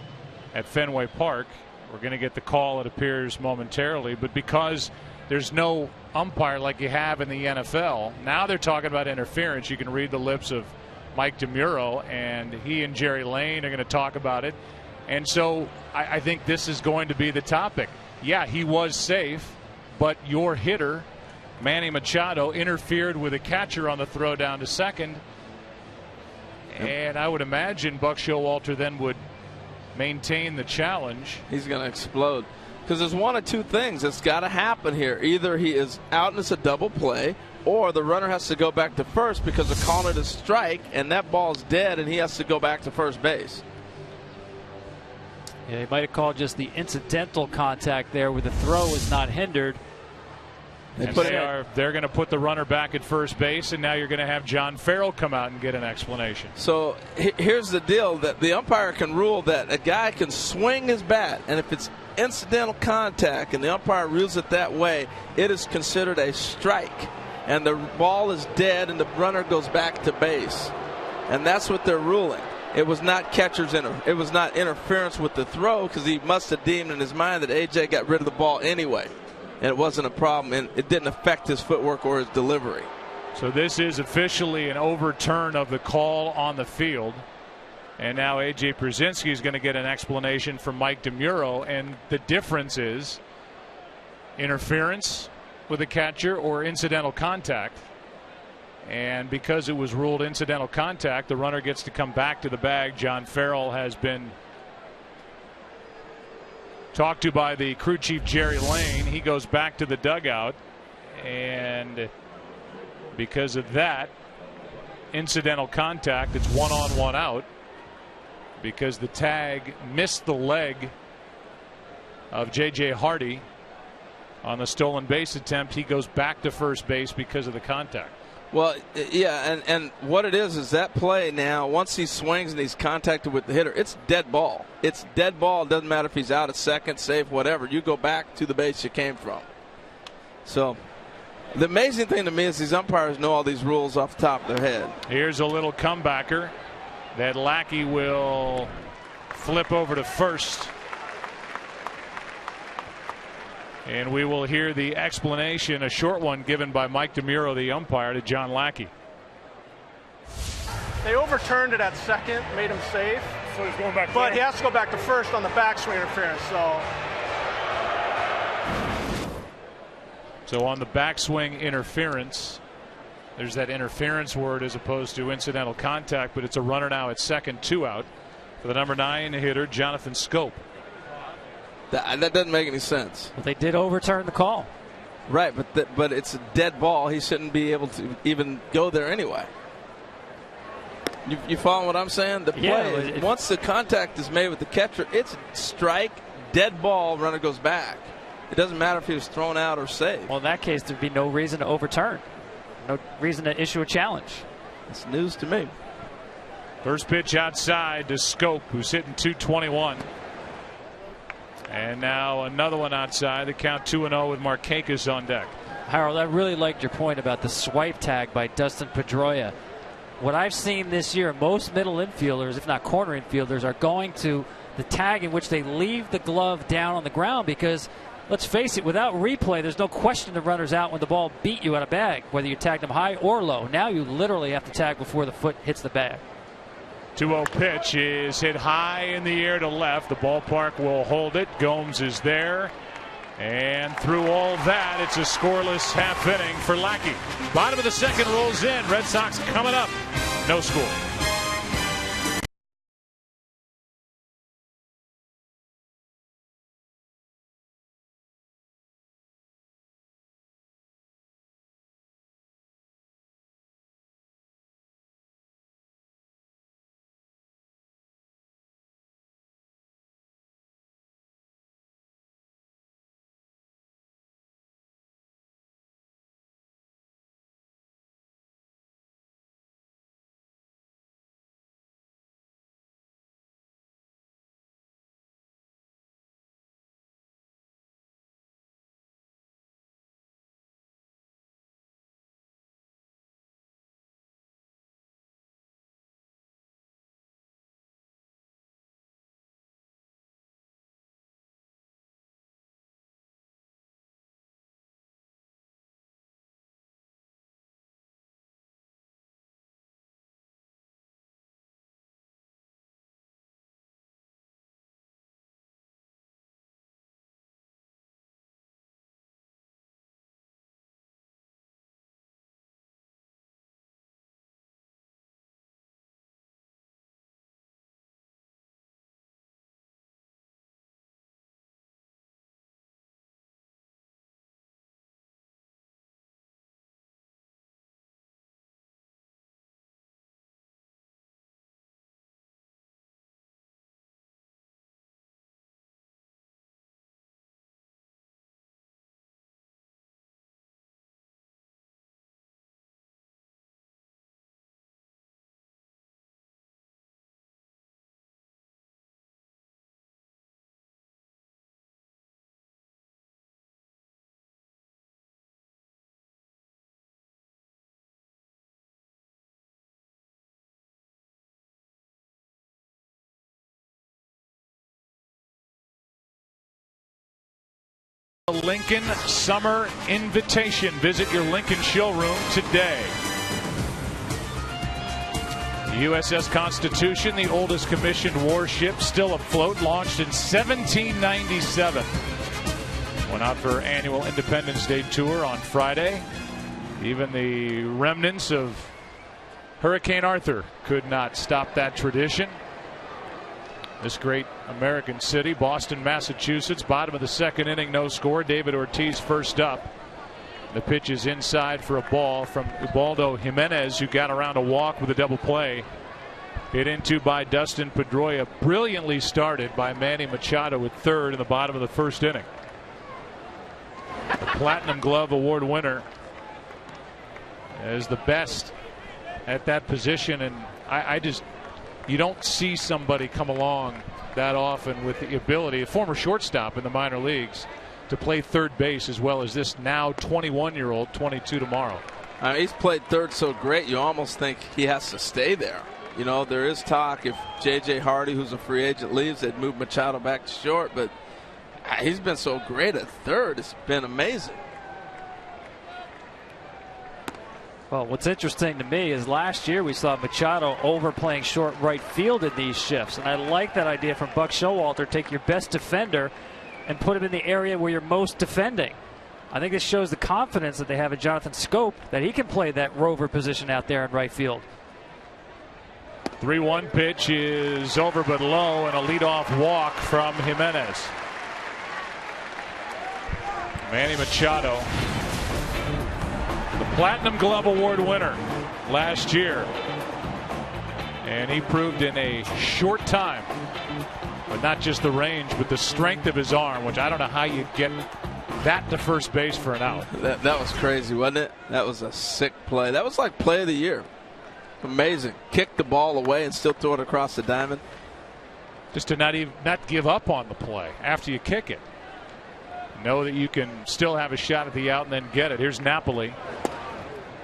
at Fenway Park. We're going to get the call, it appears, momentarily. But because there's no umpire like you have in the NFL, now they're talking about interference. You can read the lips of Mike DeMuro, and he and Jerry Lane are going to talk about it. And so I think this is going to be the topic. Yeah, he was safe, but your hitter, Manny Machado, interfered with a catcher on the throw down to second. And I would imagine Buck Showalter then would maintain the challenge. He's going to explode. Because there's one of 2 things that's got to happen here. Either he is out and it's a double play, or the runner has to go back to first because they're calling it a strike, and that ball's dead, and he has to go back to first base. Yeah, he might have called just the incidental contact there where the throw was not hindered. And they're going to put the runner back at first base, and now you're going to have John Farrell come out and get an explanation. So here's the deal, that the umpire can rule that a guy can swing his bat, and if it's incidental contact and the umpire rules it that way, it is considered a strike, and the ball is dead and the runner goes back to base. And that's what they're ruling. It was not it was not interference with the throw, because he must have deemed in his mind that AJ got rid of the ball anyway. and it wasn't a problem, and it didn't affect his footwork or his delivery. So this is officially an overturn of the call on the field. And now A.J. Pierzynski is going to get an explanation from Mike DeMuro. And the difference is interference with a catcher or incidental contact. And because it was ruled incidental contact, the runner gets to come back to the bag. John Farrell has been talked to by the crew chief, Jerry Lane. He goes back to the dugout. And because of that incidental contact, it's 1 on 1 out. Because the tag missed the leg of J.J. Hardy on the stolen base attempt. He goes back to first base because of the contact. Well, yeah, and what it is that play now, once he swings and he's contacted with the hitter, it's dead ball. It's dead ball. It doesn't matter if he's out at second, safe, whatever. You go back to the base you came from. So the amazing thing to me is these umpires know all these rules off the top of their head. Here's a little comebacker that Lackey will flip over to first. And we will hear the explanation, a short one given by Mike DeMuro, the umpire, to John Lackey. They overturned it at second, made him safe. So he's going back But there. he has to go back to first on the backswing interference. So on the backswing interference, there's that interference word as opposed to incidental contact, but it's a runner now at second, 2 out for the number 9 hitter, Jonathan Scope. That doesn't make any sense. Well, they did overturn the call. Right, but it's a dead ball. He shouldn't be able to even go there anyway. You follow what I'm saying? The play, once the contact is made with the catcher, it's strike, dead ball, runner goes back. It doesn't matter if he was thrown out or saved. Well, in that case, there'd be no reason to overturn. No reason to issue a challenge. It's news to me. First pitch outside to Scope, who's hitting .221. And now another one outside. The count 2-0 with Markakis on deck. Harold, I really liked your point about the swipe tag by Dustin Pedroia. What I've seen this year, most middle infielders, if not corner infielders, are going to the tag in which they leave the glove down on the ground because, let's face it, without replay, there's no question the runner's out when the ball beat you out of bag, whether you tagged them high or low. Now you literally have to tag before the foot hits the bag. 2-0 pitch is hit high in the air to left. The ballpark will hold it. Gomes is there. And through all that, it's a scoreless half inning for Lackey. Bottom of the second rolls in. Red Sox coming up. No score. Lincoln Summer Invitation. Visit your Lincoln showroom today. USS Constitution, the oldest commissioned warship still afloat, launched in 1797. Went out for annual Independence Day tour on Friday. Even the remnants of Hurricane Arthur could not stop that tradition. This great American city, Boston, Massachusetts, bottom of the second inning, no score. David Ortiz first up. The pitch is inside for a ball from Ubaldo Jimenez, who got around a walk with a double play. Hit into by Dustin Pedroia. Brilliantly started by Manny Machado at third in the bottom of the first inning. The Platinum Glove Award winner is the best at that position, and you don't see somebody come along that often with the ability, a former shortstop in the minor leagues, to play third base as well as this now 21-year-old, 22 tomorrow. He's played third so great you almost think he has to stay there. You know, there is talk if J.J. Hardy, who's a free agent, leaves, they'd move Machado back to short, but he's been so great at third. It's been amazing. Well, what's interesting to me is last year we saw Machado overplaying short right field in these shifts, and I like that idea from Buck Showalter. Take your best defender and put him in the area where you're most defending. I think this shows the confidence that they have in Jonathan Scope that he can play that rover position out there in right field. 3-1 pitch is over but low, and a leadoff walk from Jimenez. Manny Machado, the Platinum Glove Award winner last year, and he proved in a short time, but not just the range, but the strength of his arm, which I don't know how you get that to first base for an out. That was crazy, wasn't it? That was a sick play. That was like play of the year. Amazing. Kick the ball away and still throw it across the diamond. Just to not give up on the play after you kick it. Know that you can still have a shot at the out and then get it. Here's Napoli.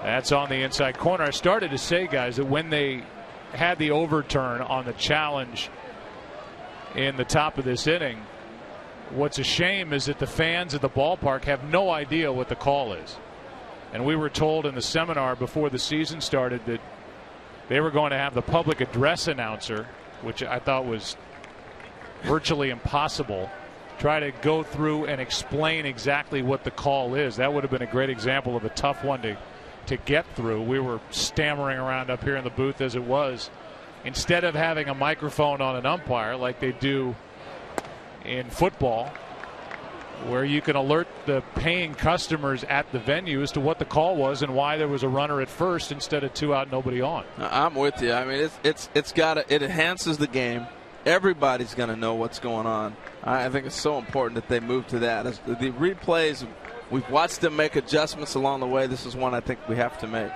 That's on the inside corner. I started to say, guys, that when they had the overturn on the challenge in the top of this inning, what's a shame is that the fans at the ballpark have no idea what the call is. And we were told in the seminar before the season started that they were going to have the public address announcer, which I thought was virtually impossible, try to go through and explain exactly what the call is. That would have been a great example of a tough one to get through. We were stammering around up here in the booth as it was. Instead of having a microphone on an umpire like they do in football, where you can alert the paying customers at the venue as to what the call was and why there was a runner at first instead of 2 out, nobody on. I'm with you. I mean, it enhances the game. Everybody's going to know what's going on. I think it's so important that they move to that. The replays, we've watched them make adjustments along the way. This is one I think we have to make.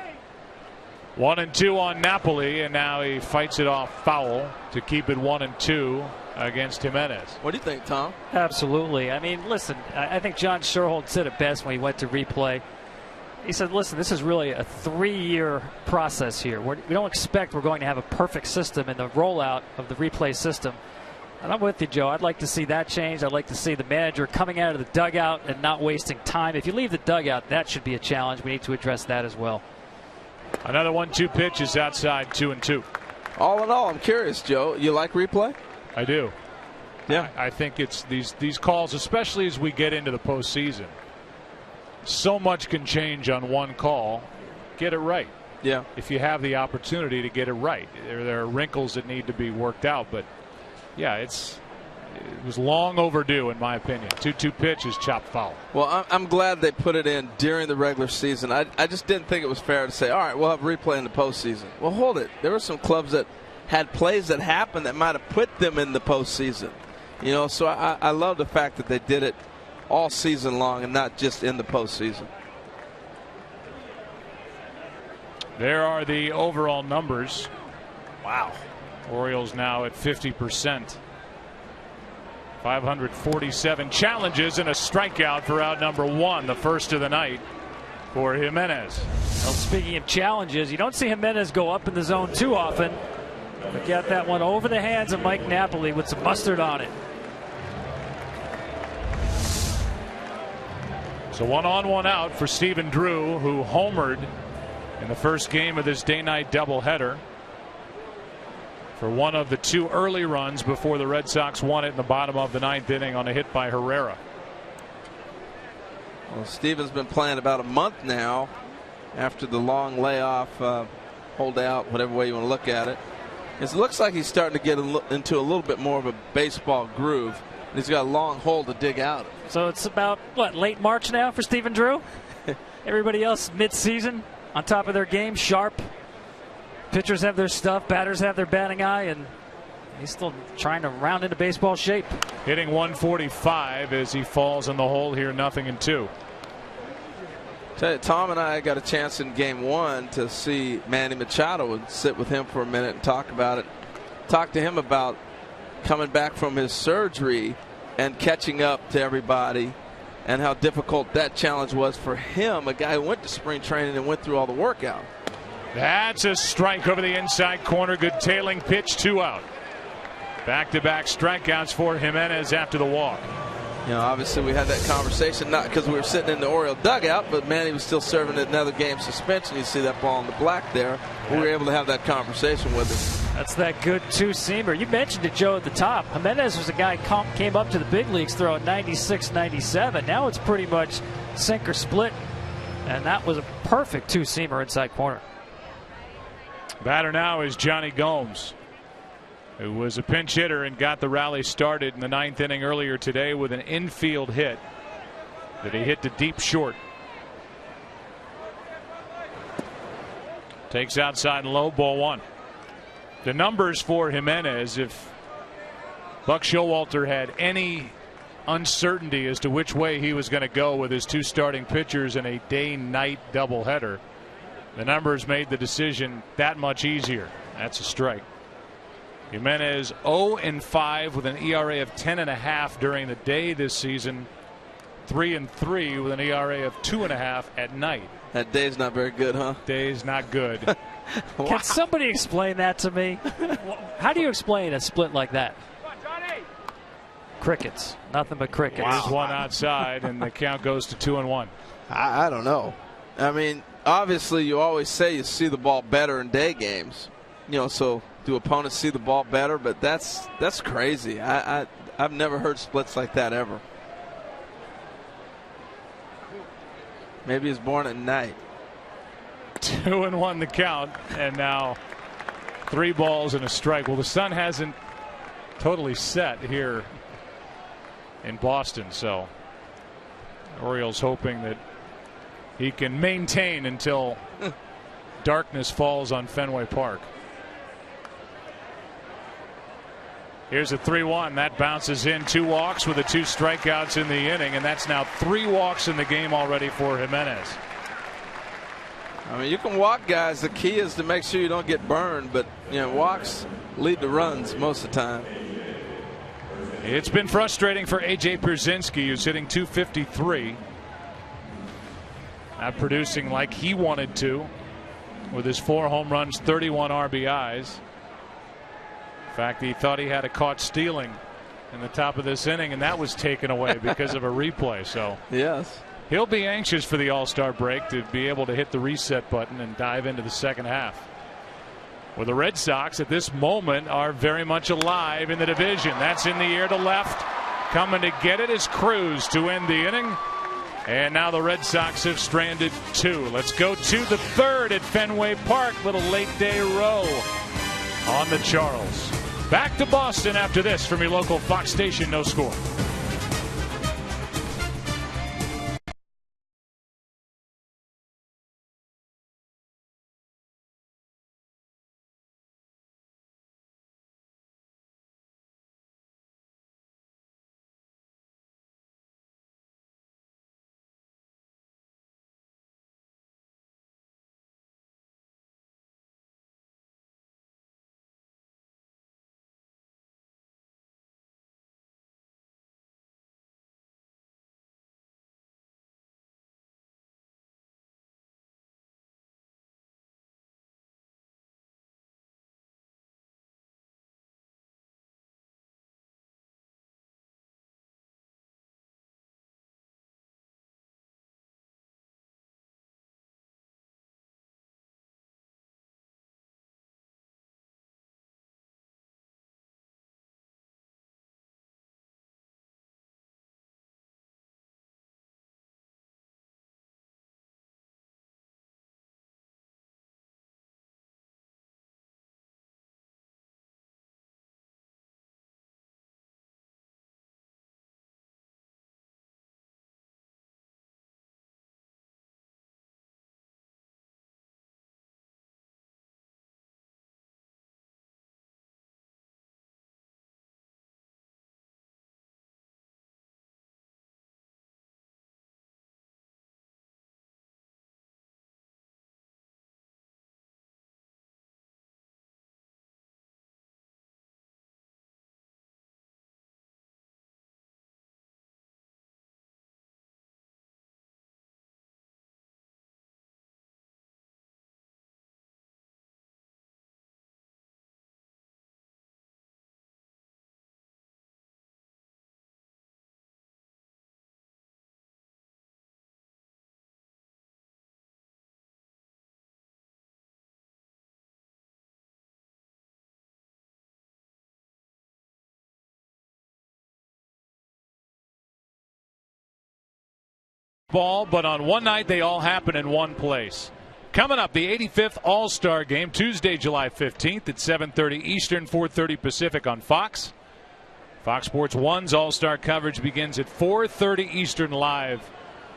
1-2 on Napoli, and now he fights it off foul to keep it 1-2 against Jimenez. What do you think, Tom? Absolutely. I mean, listen, I think John Sherholdt said it best when he went to replay. He said, listen, this is really a 3-year process here. We don't expect we're going to have a perfect system in the rollout of the replay system. And I'm with you, Joe. I'd like to see that change. I'd like to see the manager coming out of the dugout and not wasting time. If you leave the dugout, that should be a challenge. We need to address that as well. Another 1-2 pitch is outside, 2-2. All in all, I'm curious, Joe. You like replay? I do. Yeah. I think it's these calls, especially as we get into the postseason. So much can change on one call. Get it right. Yeah. If you have the opportunity to get it right. There are wrinkles that need to be worked out, but yeah, it was long overdue in my opinion. 2-2 pitch is chopped foul. Well, I'm glad they put it in during the regular season. I just didn't think it was fair to say, all right, we'll have replay in the postseason. Well, hold it. There were some clubs that had plays that happened that might have put them in the postseason. You know, so I love the fact that they did it all season long and not just in the postseason. There are the overall numbers. Wow. Orioles now at 50%. 547 challenges and a strikeout for out number 1, the first of the night for Jimenez. Well, speaking of challenges, you don't see Jimenez go up in the zone too often. But got that one over the hands of Mike Napoli with some mustard on it. So 1 on, 1 out for Stephen Drew, who homered in the first game of this day-night doubleheader for one of the 2 early runs before the Red Sox won it in the bottom of the 9th inning on a hit by Herrera. Well, Stephen's been playing about a month now after the long layoff, holdout, whatever way you want to look at it. It looks like he's starting to get into a little bit more of a baseball groove. He's got a long hole to dig out of. So it's about, what, late March now for Stephen Drew? Everybody else mid-season on top of their game, sharp. Pitchers have their stuff, batters have their batting eye, and he's still trying to round into baseball shape. Hitting 145 as he falls in the hole here, 0-2. Tell you, Tom and I got a chance in game 1 to see Manny Machado and sit with him for a minute and talk about it. Talk to him about coming back from his surgery and catching up to everybody and how difficult that challenge was for him, a guy who went to spring training and went through all the workout. That's a strike over the inside corner. Good tailing pitch, 2 out. Back-to-back strikeouts for Jimenez after the walk. You know, obviously we had that conversation, not because we were sitting in the Oriole dugout, but Manny was still serving another game suspension. You see that ball in the black there. We were able to have that conversation with him. That's that good two-seamer. You mentioned it, Joe, at the top. Jimenez was a guy came up to the big leagues throwing 96, 97. Now it's pretty much sink or split, and that was a perfect two-seamer inside corner. Batter now is Johnny Gomes, who was a pinch hitter and got the rally started in the 9th inning earlier today with an infield hit that he hit to deep short. Takes outside and low, ball 1. The numbers for Jimenez, if Buck Showalter had any uncertainty as to which way he was going to go with his 2 starting pitchers in a day-night doubleheader, the numbers made the decision that much easier. That's a strike. Jimenez 0-5 with an ERA of 10.5 during the day this season. 3-3 with an ERA of 2.5 at night. That day's not very good, huh? Day's not good. Wow. Can somebody explain that to me? How do you explain a split like that? Crickets. Nothing but crickets. Wow. There's one outside, and the count goes to 2-1. I don't know. I mean, obviously you always say you see the ball better in day games. You know, so do opponents see the ball better? But that's crazy. I've never heard splits like that ever. Maybe he's born at night. 2-1 the count, and now 3 balls and a strike. Well, the sun hasn't totally set here in Boston, so Orioles hoping that he can maintain until darkness falls on Fenway Park. Here's a 3-1 that bounces in. 2 walks with the 2 strikeouts in the inning, and that's now 3 walks in the game already for Jimenez. I mean, you can walk guys. The key is to make sure you don't get burned, but you know, walks lead to runs most of the time. It's been frustrating for A.J. Pierzynski, who's hitting .253. Not producing like he wanted to with his 4 home runs, 31 RBIs. In fact, he thought he had a caught stealing in the top of this inning, and that was taken away because of a replay. So yes, he'll be anxious for the All-Star break to be able to hit the reset button and dive into the second half. Well, the Red Sox at this moment are very much alive in the division. That's in the air to left. Coming to get it is Cruz to end the inning. And now the Red Sox have stranded 2. Let's go to the 3rd at Fenway Park. Little late day row on the Charles. Back to Boston after this from your local Fox station. No Score. Ball, but on one night they all happen in one place. Coming up, the 85th All-Star Game, Tuesday, July 15th at 7:30 Eastern, 4:30 Pacific on Fox. Fox Sports 1's All-Star coverage begins at 4:30 Eastern live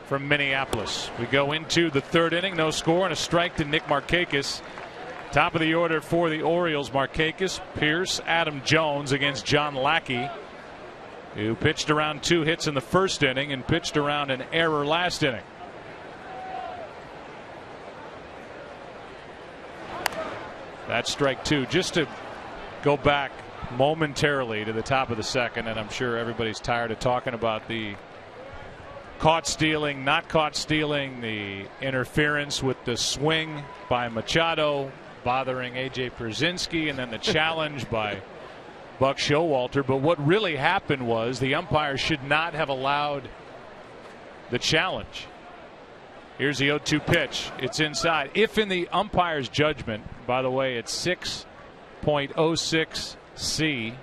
from Minneapolis. We go into the third inning, no score and a strike to Nick Markakis. Top of the order for the Orioles, Markakis, Pierce, Adam Jones against John Lackey, who pitched around 2 hits in the first inning and pitched around an error last inning. That's strike 2. Just to go back momentarily to the top of the second, and I'm sure everybody's tired of talking about the caught stealing, not caught stealing, the interference with the swing by Machado bothering A.J. Pierzynski, and then the challenge by Buck Showalter. But what really happened was the umpire should not have allowed the challenge. Here's the 0-2 pitch. It's inside. If in the umpire's judgment, by the way, it's 6.06 C,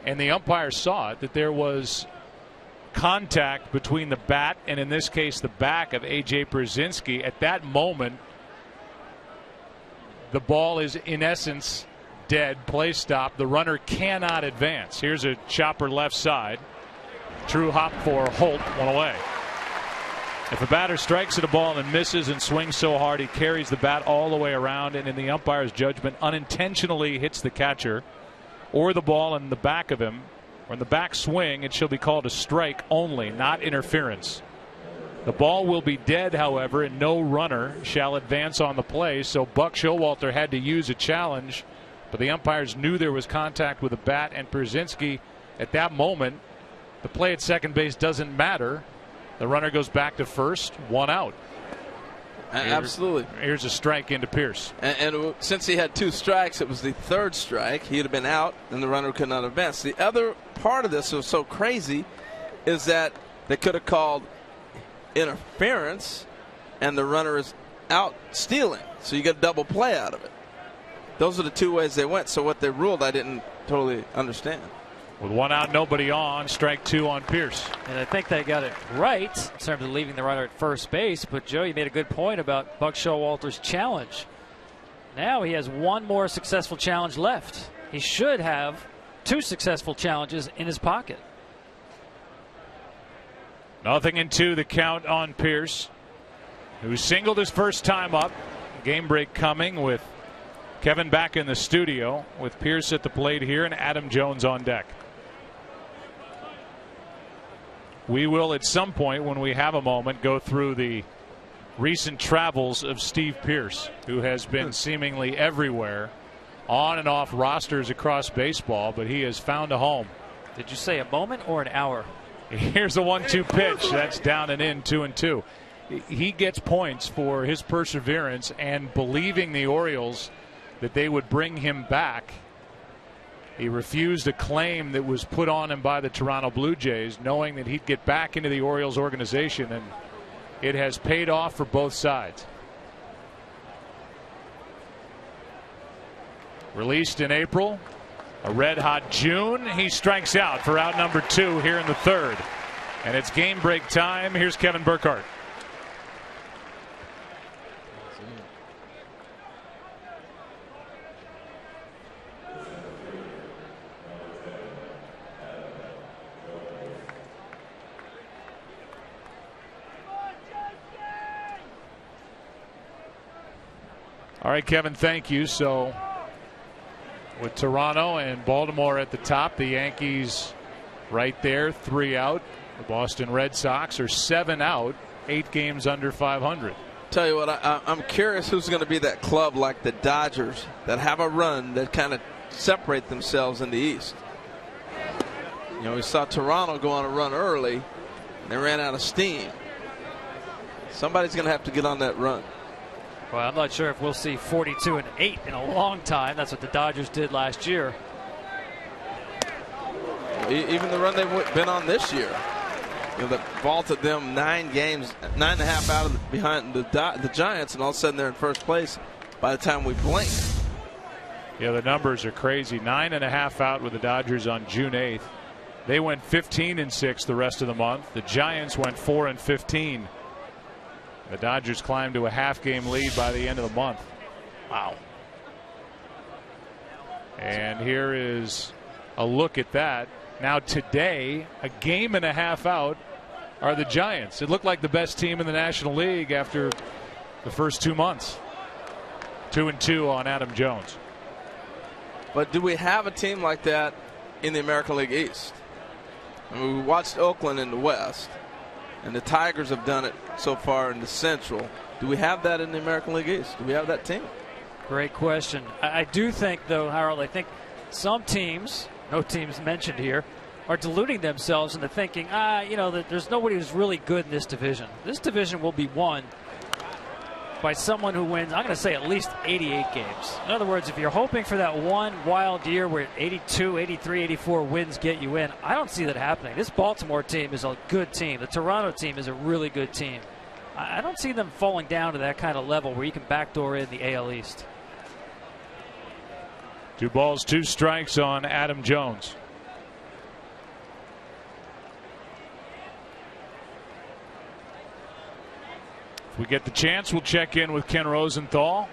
and the umpire saw it, that there was contact between the bat and in this case the back of A.J. Pierzynski, at that moment the ball is in essence dead, play stop. The runner cannot advance. Here's a chopper left side. True hop for Holt, one away. If a batter strikes at a ball and misses and swings so hard he carries the bat all the way around and in the umpire's judgment unintentionally hits the catcher or the ball in the back of him or in the back swing, it shall be called a strike only, not interference. The ball will be dead, however, and no runner shall advance on the play. So Buck Showalter had to use a challenge, but the umpires knew there was contact with the bat and Pierzynski. At that moment, the play at second base doesn't matter. The runner goes back to first, 1 out. Absolutely. Here's a strike into Pierce. And since he had 2 strikes, it was the third strike. He'd have been out, and the runner could not advance. The other part of this that was so crazy is that they could have called interference, and the runner is out stealing. So you get a double play out of it. Those are the 2 ways they went. So what they ruled, I didn't totally understand. With 1 out, nobody on, strike 2 on Pierce. And I think they got it right in terms of leaving the runner at first base. But Joe, you made a good point about Buck Showalter's challenge. Now he has 1 more successful challenge left. He should have 2 successful challenges in his pocket. 0-2 the count on Pierce, who singled his first time up. Game break coming with Kevin back in the studio with Pierce at the plate here and Adam Jones on deck. We will at some point, when we have a moment, go through the recent travels of Steve Pierce, who has been seemingly everywhere on and off rosters across baseball, but he has found a home. Did you say a moment or an hour? Here's the 1-2 pitch. That's down and in, 2-2. He gets points for his perseverance and believing the Orioles that they would bring him back. He refused a claim that was put on him by the Toronto Blue Jays, knowing that he'd get back into the Orioles organization, and it has paid off for both sides. Released in April, a red-hot June. He strikes out for out number 2 here in the third. And it's game break time. Here's Kevin Burkhardt. All right, Kevin, thank you. So with Toronto and Baltimore at the top, the Yankees right there, 3 out. The Boston Red Sox are 7 out, 8 games under 500. Tell you what, I'm curious who's going to be that club like the Dodgers that have a run that kind of separate themselves in the East. You know, we saw Toronto go on a run early, and they ran out of steam. Somebody's going to have to get on that run. Well, I'm not sure if we'll see 42-8 in a long time. That's what the Dodgers did last year. Even the run they've been on this year, you know, that vaulted them 9 games, 9.5 out of behind the Giants, and all of a sudden they're in first place by the time we blink. Yeah, the numbers are crazy. 9.5 out with the Dodgers on June 8th. They went 15-6 the rest of the month. The Giants went 4-15. The Dodgers climbed to a half-game lead by the end of the month. Wow. And here is a look at that. Now today, a game and a half out are the Giants. It looked like the best team in the National League after the first 2 months. 2-2 on Adam Jones. But do we have a team like that in the American League East? I mean, we watched Oakland in the West, and the Tigers have done it so far in the Central. Do we have that in the American League East? Do we have that team? Great question. I do think, though, Harold, I think some teams, no teams mentioned here, are deluding themselves into thinking, that there's nobody who's really good in this division. This division will be won by someone who wins, I'm going to say, at least 88 games. In other words, if you're hoping for that one wild year where 82, 83, 84 wins get you in, I don't see that happening. This Baltimore team is a good team. The Toronto team is a really good team. I don't see them falling down to that kind of level where you can backdoor in the AL East. 2 balls, 2 strikes on Adam Jones. If we get the chance, we'll check in with Ken Rosenthal.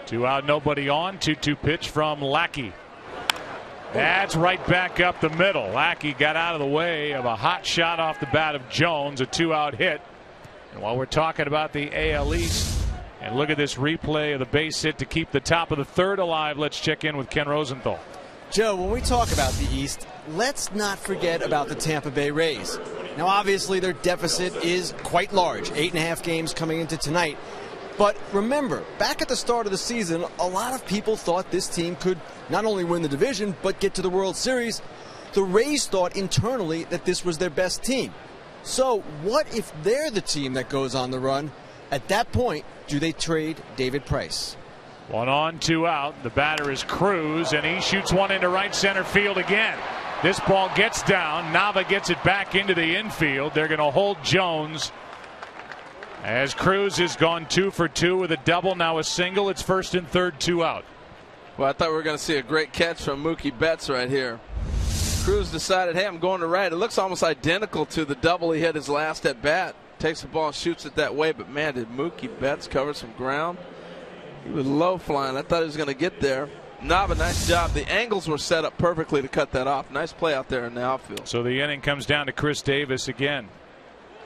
2 out, nobody on. 2-2 pitch from Lackey. That's right back up the middle. Lackey got out of the way of a hot shot off the bat of Jones, a 2-out hit. And while we're talking about the AL East, and look at this replay of the base hit to keep the top of the 3rd alive, let's check in with Ken Rosenthal. Joe, when we talk about the East, let's not forget about the Tampa Bay Rays. Now, obviously, their deficit is quite large, 8.5 games coming into tonight. But remember, back at the start of the season, a lot of people thought this team could not only win the division, but get to the World Series. The Rays thought internally that this was their best team. So what if they're the team that goes on the run? At that point, do they trade David Price? 1 on, 2 out. The batter is Cruz, and he shoots one into right center field again. This ball gets down. Nava gets it back into the infield. They're going to hold Jones as Cruz has gone 2 for 2 with a double, now a single. It's 1st and 3rd, 2 out. Well, I thought we were going to see a great catch from Mookie Betts right here. Cruz decided, hey, I'm going to right. It looks almost identical to the double he hit his last at bat. Takes the ball and shoots it that way, but man, did Mookie Betts cover some ground. He was low flying. I thought he was going to get there. Nava, nice job. The angles were set up perfectly to cut that off. Nice play out there in the outfield. So the inning comes down to Chris Davis again.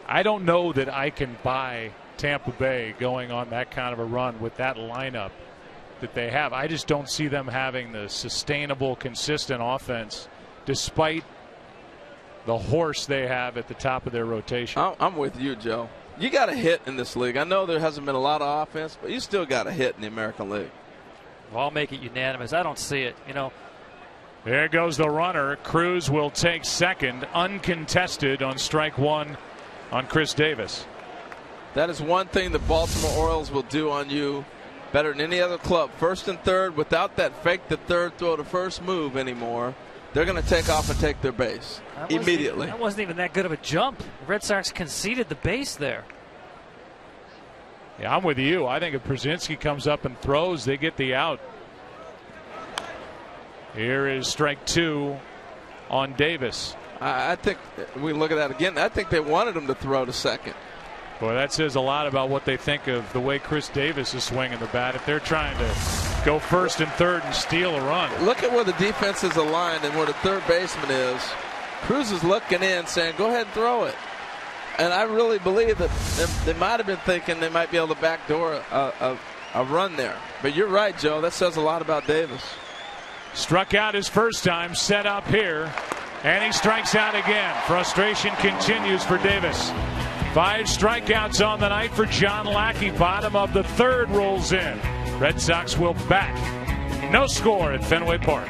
I don't know that I can buy Tampa Bay going on that kind of a run with that lineup that they have. I just don't see them having the sustainable, consistent offense despite the horse they have at the top of their rotation. I'm with you, Joe. You got to hit in this league. I know there hasn't been a lot of offense, but you still got to hit in the American League. Well, I'll make it unanimous. I don't see it. There goes the runner. Cruz will take second, uncontested on strike 1 on Chris Davis. That is one thing the Baltimore Orioles will do on you better than any other club. 1st and 3rd, without that fake the 3rd throw to 1st move anymore. They're going to take off and take their base immediately. That wasn't even that good of a jump. The Red Sox conceded the base there. Yeah, I'm with you. I think if Brzezinski comes up and throws, they get the out. Here is strike 2 on Davis. I think we look at that again. I think they wanted him to throw to second. Boy, that says a lot about what they think of the way Chris Davis is swinging the bat. If they're trying to go 1st and 3rd and steal a run. Look at where the defense is aligned and where the third baseman is. Cruz is looking in saying, go ahead and throw it. And I really believe that they might have been thinking they might be able to backdoor a run there. But you're right, Joe. That says a lot about Davis. Struck out his first time, set up here, and he strikes out again. Frustration continues for Davis. 5 strikeouts on the night for John Lackey. Bottom of the 3rd rolls in. Red Sox will bat. No score at Fenway Park.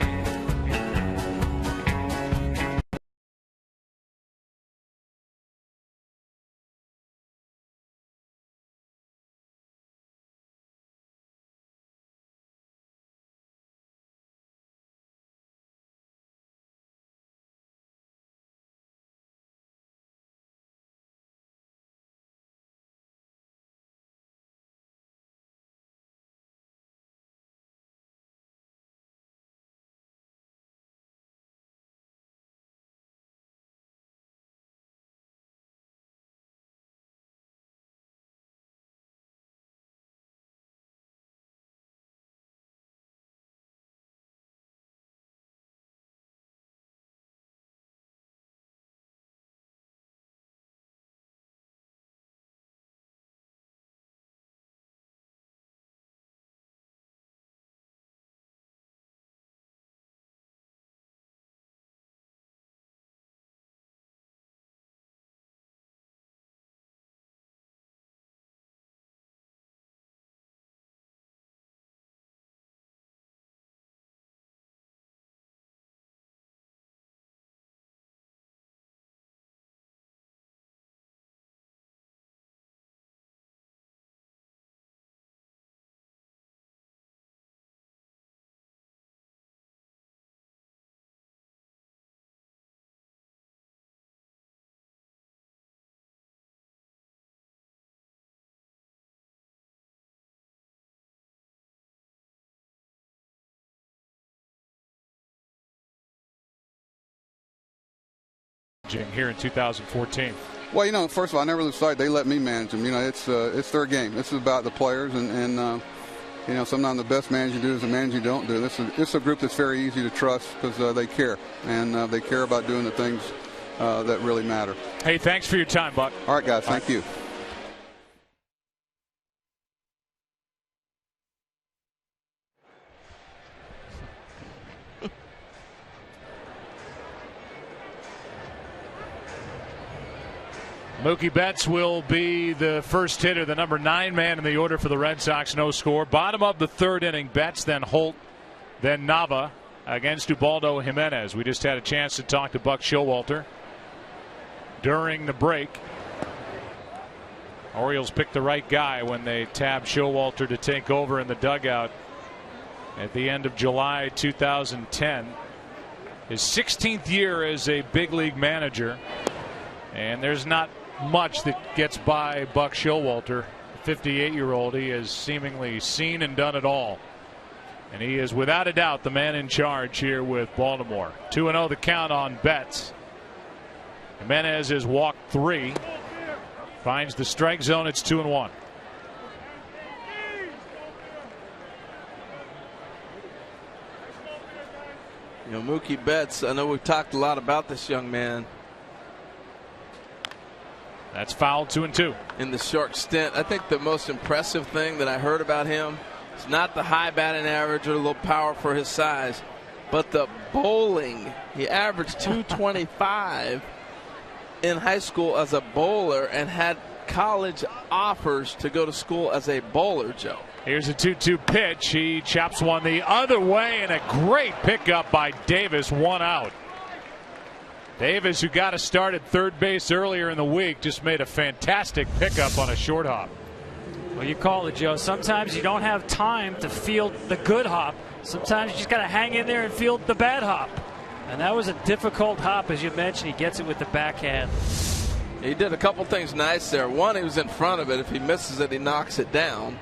here in 2014. Well, first of all, I never lose sight. They let me manage them. It's their game. This is about the players, and sometimes the best managing you do is the managing you don't do. This is a group that's very easy to trust because they care, and they care about doing the things that really matter. Hey, thanks for your time, Buck. All right, guys. Thank you. Mookie Betts will be the first hitter, the number 9 man in the order for the Red Sox. No score. Bottom of the 3rd inning, Betts, then Holt, then Nava against Ubaldo Jimenez. We just had a chance to talk to Buck Showalter during the break. Orioles picked the right guy when they tabbed Showalter to take over in the dugout at the end of July 2010. His 16th year as a big league manager, and there's not much that gets by Buck Showalter. 58-year-old, he has seemingly seen and done it all, and he is without a doubt the man in charge here with Baltimore. 2-0 the count on Betts. Jimenez has walked 3, finds the strike zone. It's 2-1. Mookie Betts, I know we've talked a lot about this young man. That's foul. 2-2 in the short stint. I think the most impressive thing that I heard about him is not the high batting average or a little power for his size, but the bowling. He averaged 225 in high school as a bowler and had college offers to go to school as a bowler, Joe. Here's a 2-2 pitch. He chops one the other way, and a great pickup by Davis. 1 out. Davis, who got a start at third base earlier in the week, just made a fantastic pickup on a short hop. Well, you call it, Joe. Sometimes you don't have time to field the good hop. Sometimes you just got to hang in there and field the bad hop. And that was a difficult hop, as you mentioned. He gets it with the backhand. He did a couple things nice there. One, he was in front of it. If he misses it, he knocks it down.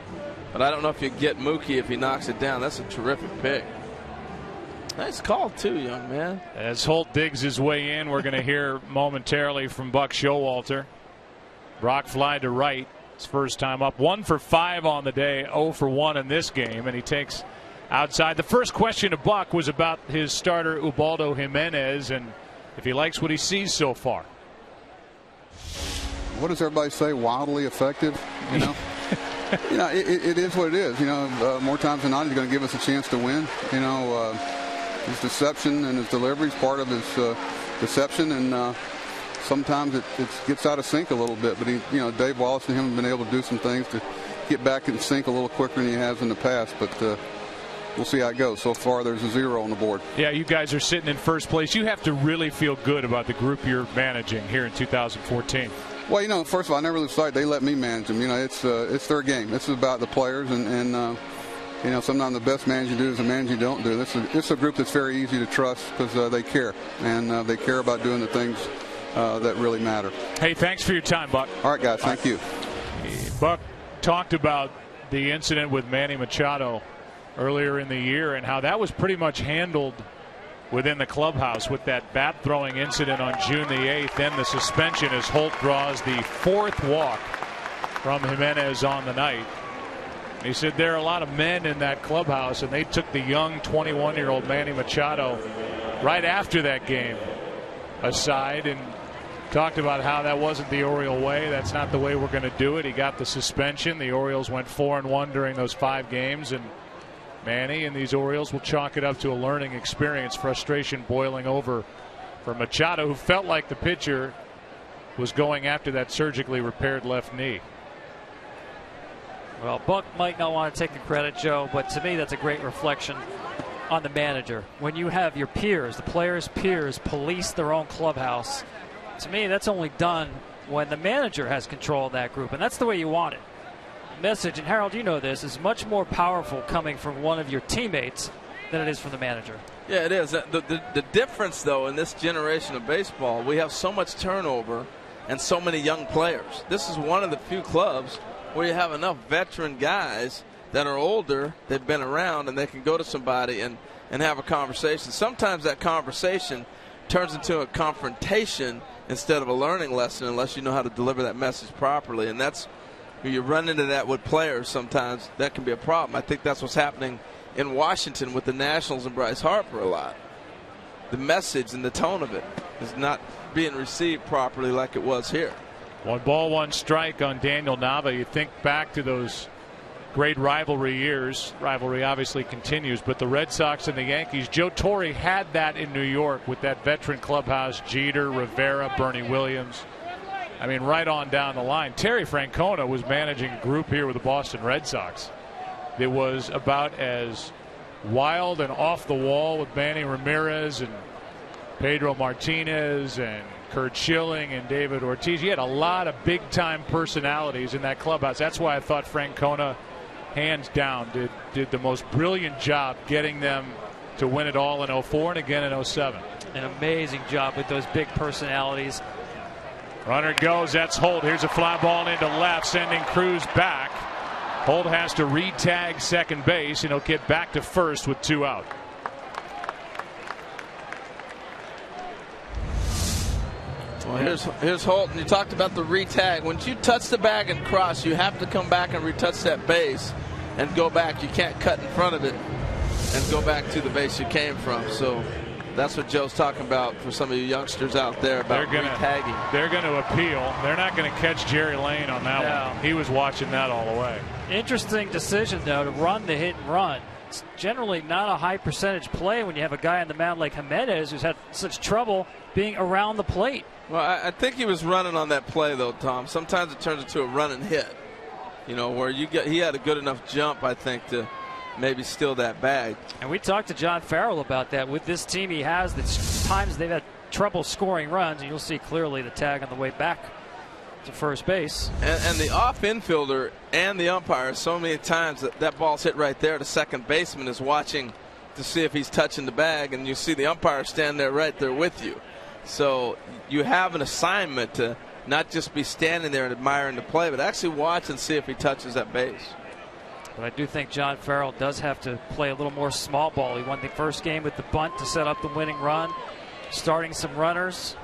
But I don't know if you get Mookie if he knocks it down. That's a terrific pick. Nice call, too, young man. As Holt digs his way in, we're going to hear momentarily from Buck Showalter. Brock fly to right. His first time up. 1 for 5 on the day. 0 for 1 in this game. And he takes outside. The first question to Buck was about his starter, Ubaldo Jimenez, and if he likes what he sees so far. What does everybody say? Wildly effective? It is what it is. More times than not, he's going to give us a chance to win. His deception and his delivery is part of his deception, and sometimes it gets out of sync a little bit. But Dave Wallace and him have been able to do some things to get back in sync a little quicker than he has in the past. But we'll see how it goes. So far, there's a 0 on the board. Yeah, you guys are sitting in first place. You have to really feel good about the group you're managing here in 2014. Well, first of all, I never lose sight. They let me manage them. It's their game. This is about the players, and sometimes the best managing you do is the managing you don't do. This is a group that's very easy to trust because they care, and they care about doing the things that really matter. Hey, thanks for your time, Buck. All right, guys. Thank you. Buck talked about the incident with Manny Machado earlier in the year and how that was pretty much handled within the clubhouse with that bat throwing incident on June the 8th. Then the suspension as Holt draws the 4th walk from Jimenez on the night. He said there are a lot of men in that clubhouse, and they took the young 21-year-old Manny Machado right after that game aside and talked about how that wasn't the Oriole way. That's not the way we're going to do it. He got the suspension. The Orioles went 4-1 during those 5 games, and Manny and these Orioles will chalk it up to a learning experience. Frustration boiling over for Machado, who felt like the pitcher was going after that surgically repaired left knee. Well, Buck might not want to take the credit, Joe, but to me that's a great reflection on the manager. When you have your peers, the players' peers, police their own clubhouse, to me that's only done when the manager has control of that group, and that's the way you want it. Message, and Harold, you know this, is much more powerful coming from one of your teammates than it is from the manager. Yeah, it is. The difference, though, in this generation of baseball, we have so much turnover and so many young players. This is one of the few clubs where you have enough veteran guys that are older, they've been around, and they can go to somebody and have a conversation. Sometimes that conversation turns into a confrontation instead of a learning lesson unless you know how to deliver that message properly. And that's, you run into that with players sometimes. That can be a problem. I think that's what's happening in Washington with the Nationals and Bryce Harper a lot. The message and the tone of it is not being received properly like it was here. 1 ball, 1 strike on Daniel Nava. You think back to those great rivalry years. Rivalry obviously continues, but the Red Sox and the Yankees, Joe Torre had that in New York with that veteran clubhouse, Jeter, Rivera, Bernie Williams. I mean, right on down the line. Terry Francona was managing a group here with the Boston Red Sox. It was about as wild and off the wall with Manny Ramirez and Pedro Martinez and Curt Schilling and David Ortiz. He had a lot of big-time personalities in that clubhouse. That's why I thought Francona, hands down, did the most brilliant job getting them to win it all in 04 and again in 07. An amazing job with those big personalities. Runner goes. That's Holt. Here's a fly ball into left, sending Cruz back. Holt has to re-tag second base, and he'll get back to first with 2 out. Well, here's Holt, and you talked about the re-tag. When you touch the bag and cross, you have to come back and retouch that base and go back. You can't cut in front of it and go back to the base you came from. So that's what Joe's talking about for some of you youngsters out there about re-tagging. They're going to appeal. They're not going to catch Jerry Lane on that one. He was watching that all the way. Interesting decision, though, to run the hit and run. It's generally not a high percentage play when you have a guy on the mound like Jimenez who's had such trouble being around the plate. Well, I think he was running on that play, though, Tom. Sometimes it turns into a run and hit, you know, where he had a good enough jump, I think, to maybe steal that bag. And we talked to John Farrell about that. With this team he has, the times they've had trouble scoring runs, and you'll see clearly the tag on the way back to first base. And the off infielder and the umpire, so many times that ball's hit right there, the second baseman is watching to see if he's touching the bag, and you see the umpire stand there right there with you. So you have an assignment to not just be standing there and admiring the play, but actually watch and see if he touches that base. But I do think John Farrell does have to play a little more small ball. He won the first game with the bunt to set up the winning run, starting some runners.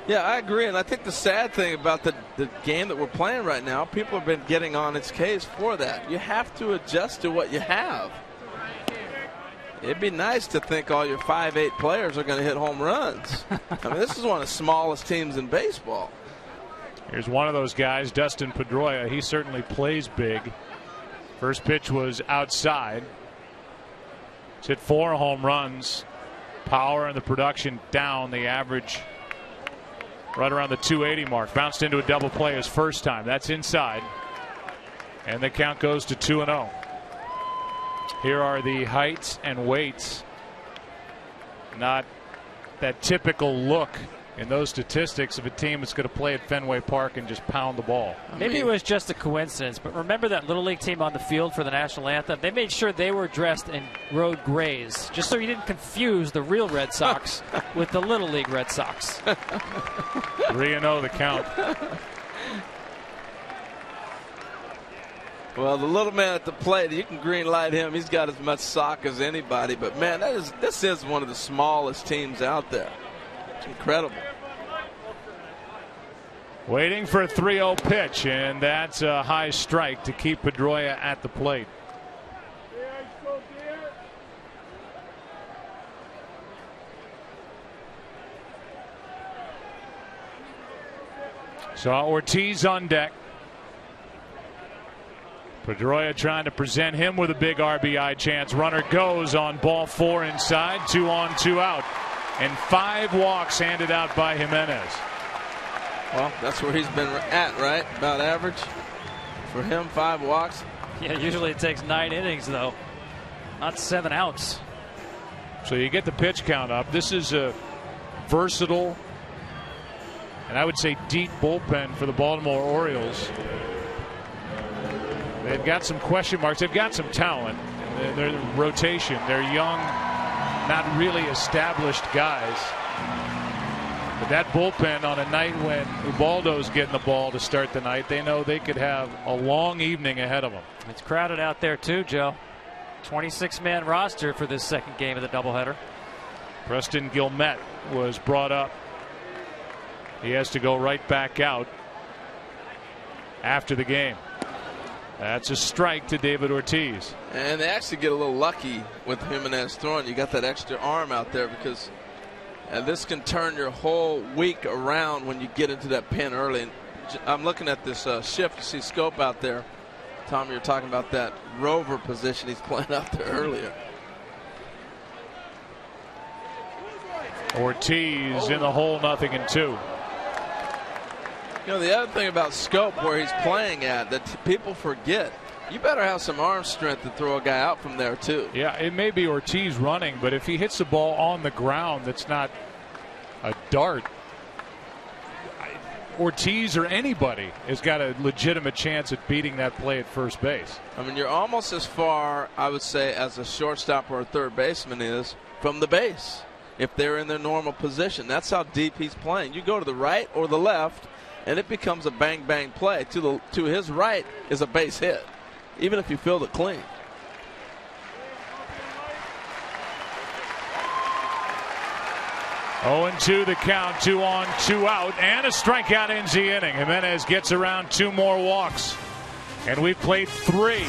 Yeah, I agree, and I think the sad thing about the game that we're playing right now, people have been getting on its case for that. You have to adjust to what you have. It'd be nice to think all your 5'8" players are going to hit home runs. I mean, this is one of the smallest teams in baseball. Here's one of those guys, Dustin Pedroia. He certainly plays big. First pitch was outside. He's hit 4 home runs. Power and the production down. The average right around the 280 mark. Bounced into a double play his first time. That's inside. And the count goes to 2-0. Here are the heights and weights. Not that typical look in those statistics of a team that's going to play at Fenway Park and just pound the ball. Maybe it was just a coincidence, but remember that Little League team on the field for the national anthem? They made sure they were dressed in road grays, just so you didn't confuse the real Red Sox with the Little League Red Sox. 3-0 the count. Well, the little man at the plate, you can green light him. He's got as much sock as anybody. But, man, this is one of the smallest teams out there. It's incredible. Waiting for a 3-0 pitch, and that's a high strike to keep Pedroia at the plate. So Ortiz on deck. Pedroia trying to present him with a big RBI chance. Runner goes on ball 4 inside. 2 on, 2 out. And 5 walks handed out by Jimenez. Well, that's where he's been at, right? About average for him, 5 walks. Yeah, usually it takes 9 innings, though. Not 7 outs. So you get the pitch count up. This is a versatile and I would say deep bullpen for the Baltimore Orioles. They've got some question marks. They've got some talent. Their rotation. They're young, not really established guys. But that bullpen on a night when Ubaldo's getting the ball to start the night, they know they could have a long evening ahead of them. It's crowded out there too, Joe. 26-man roster for this second game of the doubleheader. Preston Guillemette was brought up He has to go right back out after the game. That's a strike to David Ortiz. And they actually get a little lucky with Jimenez throwing. You got that extra arm out there because this can turn your whole week around when you get into that pin early. And I'm looking at this shift. You see Scope out there. Tom, you're talking about that rover position he's playing out there earlier. Ortiz in the hole, 0-2. You know, the other thing about Scope, where he's playing at, that people forget, you better have some arm strength to throw a guy out from there, too. Yeah, it may be Ortiz running, but if he hits the ball on the ground that's not a dart, Ortiz or anybody has got a legitimate chance at beating that play at first base. I mean, you're almost as far, I would say, as a shortstop or a third baseman is from the base if they're in their normal position. That's how deep he's playing. You go to the right or the left, and it becomes a bang-bang play. To his right is a base hit, even if you field it clean. Oh, 2 the count, 2 on, 2 out, and a strikeout ends the inning. Jimenez gets around 2 more walks, and we've played 3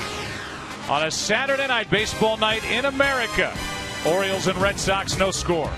on a Saturday night baseball night in America. Orioles and Red Sox, no score.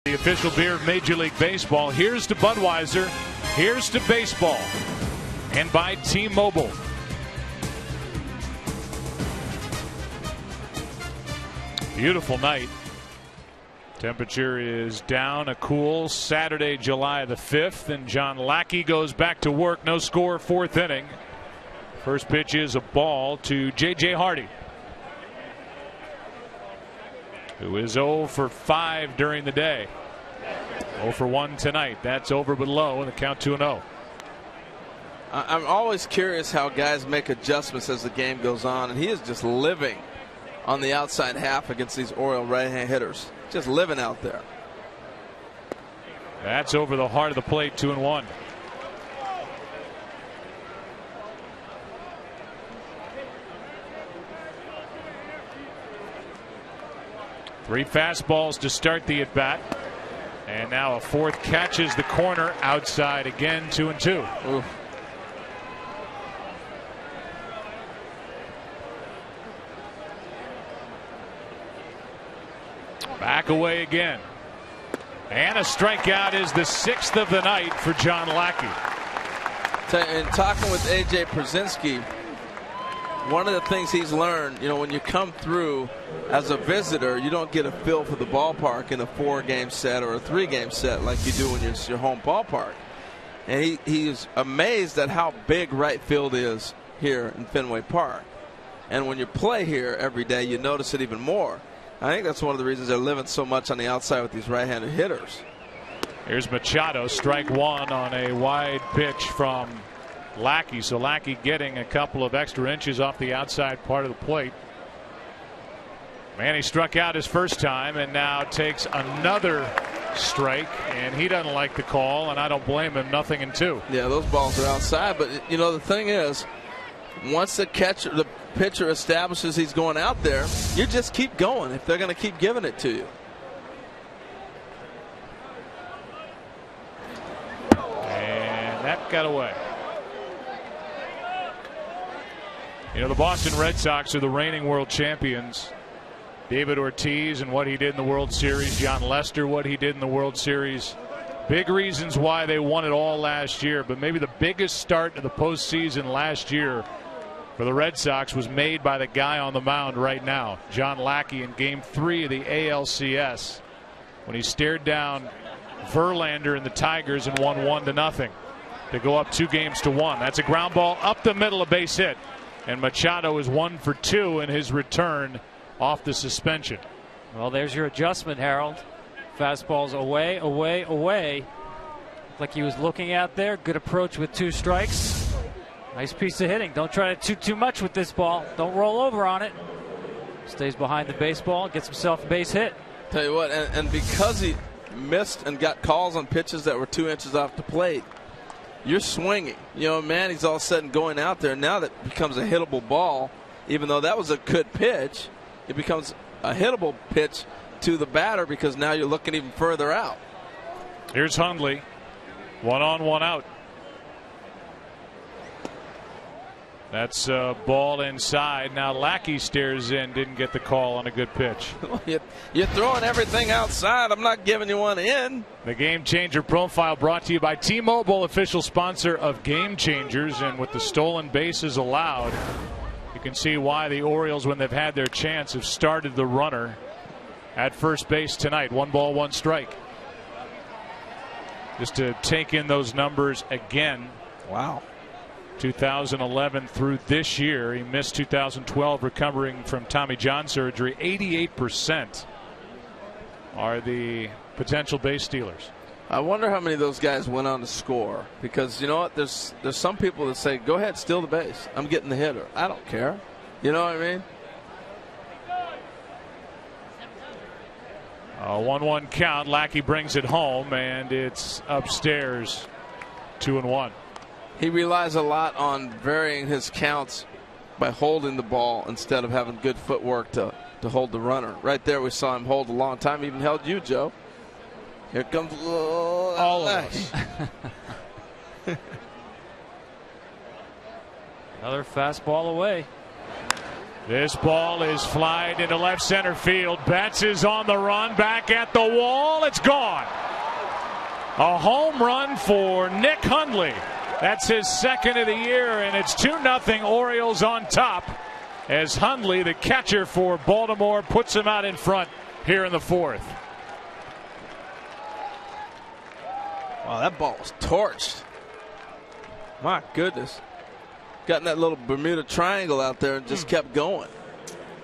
The official beer of Major League Baseball. Here's to Budweiser. Here's to baseball. And by T-Mobile. Beautiful night. Temperature is down, a cool Saturday, July the 5th. And John Lackey goes back to work. No score, 4th inning. First pitch is a ball to J.J. Hardy, who is 0 for 5 during the day. 0 for 1 tonight. That's over but low, and the count 2-0. I'm always curious how guys make adjustments as the game goes on, and he is just living on the outside half against these Orioles right-hand hitters. Just living out there. That's over the heart of the plate, 2-1. Three fastballs to start the at-bat. And now a 4th catches the corner outside again, 2-2. Oof. Back away again. And a strikeout is the 6th of the night for John Lackey. And talking with A.J. Przinsky, one of the things he's learned, when you come through as a visitor, you don't get a feel for the ballpark in a 4-game set or a 3-game set like you do when it's your home ballpark. And he is amazed at how big right field is here in Fenway Park. And when you play here every day, you notice it even more. I think that's one of the reasons they're living so much on the outside with these right-handed hitters. Here's Machado, strike one on a wide pitch from Lackey. So Lackey getting a couple of extra inches off the outside part of the plate. Manny struck out his first time and now takes another strike, and he doesn't like the call, and I don't blame him. 0-2. Yeah, those balls are outside, but the thing is, once the pitcher establishes he's going out there, you just keep going if they're going to keep giving it to you. And that got away. The Boston Red Sox are the reigning world champions. David Ortiz and what he did in the World Series, John Lester, what he did in the World Series. Big reasons why they won it all last year, but maybe the biggest start of the postseason last year for the Red Sox was made by the guy on the mound right now, John Lackey, in Game 3 of the ALCS when he stared down Verlander and the Tigers and won 1-0 to go up 2-1. That's a ground ball up the middle, a base hit. And Machado is 1 for 2 in his return off the suspension. Well, there's your adjustment, Harold. Fastballs away, away, away. Like he was looking out there. Good approach with 2 strikes. Nice piece of hitting. Don't try to do too much with this ball. Don't roll over on it. Stays behind the baseball, gets himself a base hit. Tell you what, and because he missed and got calls on pitches that were 2 inches off the plate, you're swinging. Manny's all of a sudden going out there. Now that becomes a hittable ball. Even though that was a good pitch, it becomes a hittable pitch to the batter because now you're looking even further out. Here's Hundley. 1 on, 1 out. That's a ball inside. Now Lackey stares in. Didn't get the call on a good pitch. You're throwing everything outside. I'm not giving you one in. The Game Changer profile brought to you by T-Mobile, official sponsor of Game Changers. And with the stolen bases allowed, you can see why the Orioles, when they've had their chance, have started the runner at first base tonight. 1 ball, 1 strike. Just to take in those numbers again. Wow. 2011 through this year. He missed 2012 recovering from Tommy John surgery. 88% are the potential base stealers. I wonder how many of those guys went on to score, because you know what, there's some people that say, go ahead, steal the base, I'm getting the hitter, I don't care. You know what I mean? A 1-1 count. Lackey brings it home, and it's upstairs. 2-1. He relies a lot on varying his counts by holding the ball instead of having good footwork to hold the runner. Right there we saw him hold a long time. Even held you, Joe. Here comes all of us. Another fastball away. This ball is flied into left center field. Betts is on the run, back at the wall. It's gone. A home run for Nick Hundley. That's his second of the year, and it's 2-0 Orioles on top as Hundley, the catcher for Baltimore, puts him out in front here in the 4th. Wow, that ball was torched. My goodness. Got in that little Bermuda Triangle out there and just kept going.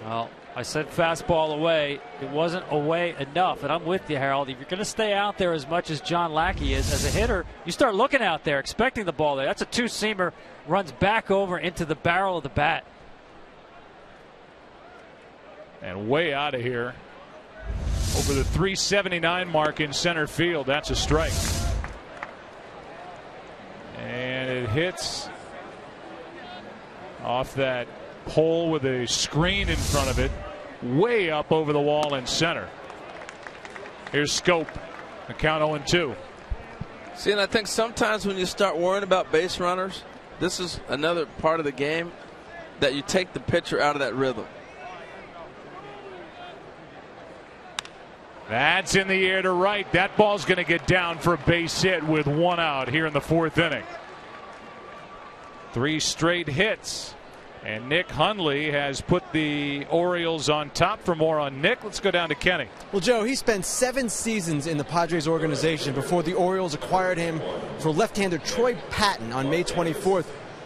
Well, I said fastball away. It wasn't away enough, and I'm with you, Harold. If you're going to stay out there as much as John Lackey is as a hitter, you start looking out there, expecting the ball there. That's a 2-seamer, runs back over into the barrel of the bat. And way out of here, over the 379 mark in center field. That's a strike. And it hits off that pole with a screen in front of it, way up over the wall in center. Here's Scope. The count 0-2. See, and I think sometimes when you start worrying about base runners, this is another part of the game that you take the pitcher out of that rhythm. That's in the air to right. That ball's going to get down for a base hit with 1 out here in the 4th inning. 3 straight hits And Nick Hundley has put the Orioles on top. For more on Nick, let's go down to Kenny. Well, Joe, he spent 7 seasons in the Padres organization before the Orioles acquired him for left-hander Troy Patton on May 24th.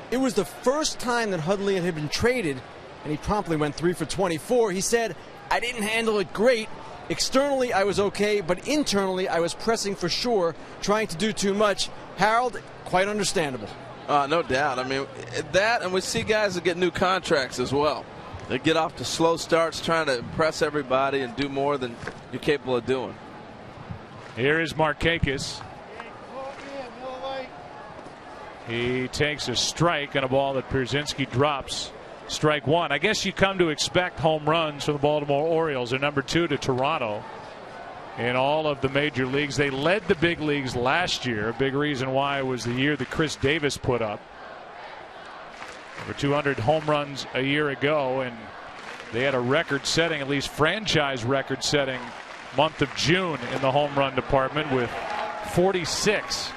It was the first time that Hundley had been traded, and he promptly went 3 for 24. He said, "I didn't handle it great. Externally, I was okay, but internally, I was pressing for sure, trying to do too much." Harold, quite understandable. No doubt. I mean, that, and we see guys that get new contracts as well. They get off to slow starts trying to impress everybody and do more than you're capable of doing. Here is Markakis. He takes a strike on a ball that Pierzynski drops. Strike one. I guess you come to expect home runs from the Baltimore Orioles. They're number 2 to Toronto in all of the major leagues. They led the big leagues last year. A big reason why was the year that Chris Davis put up. Over 200 home runs a year ago, and they had a record-setting, at least franchise record-setting, month of June in the home run department with 46.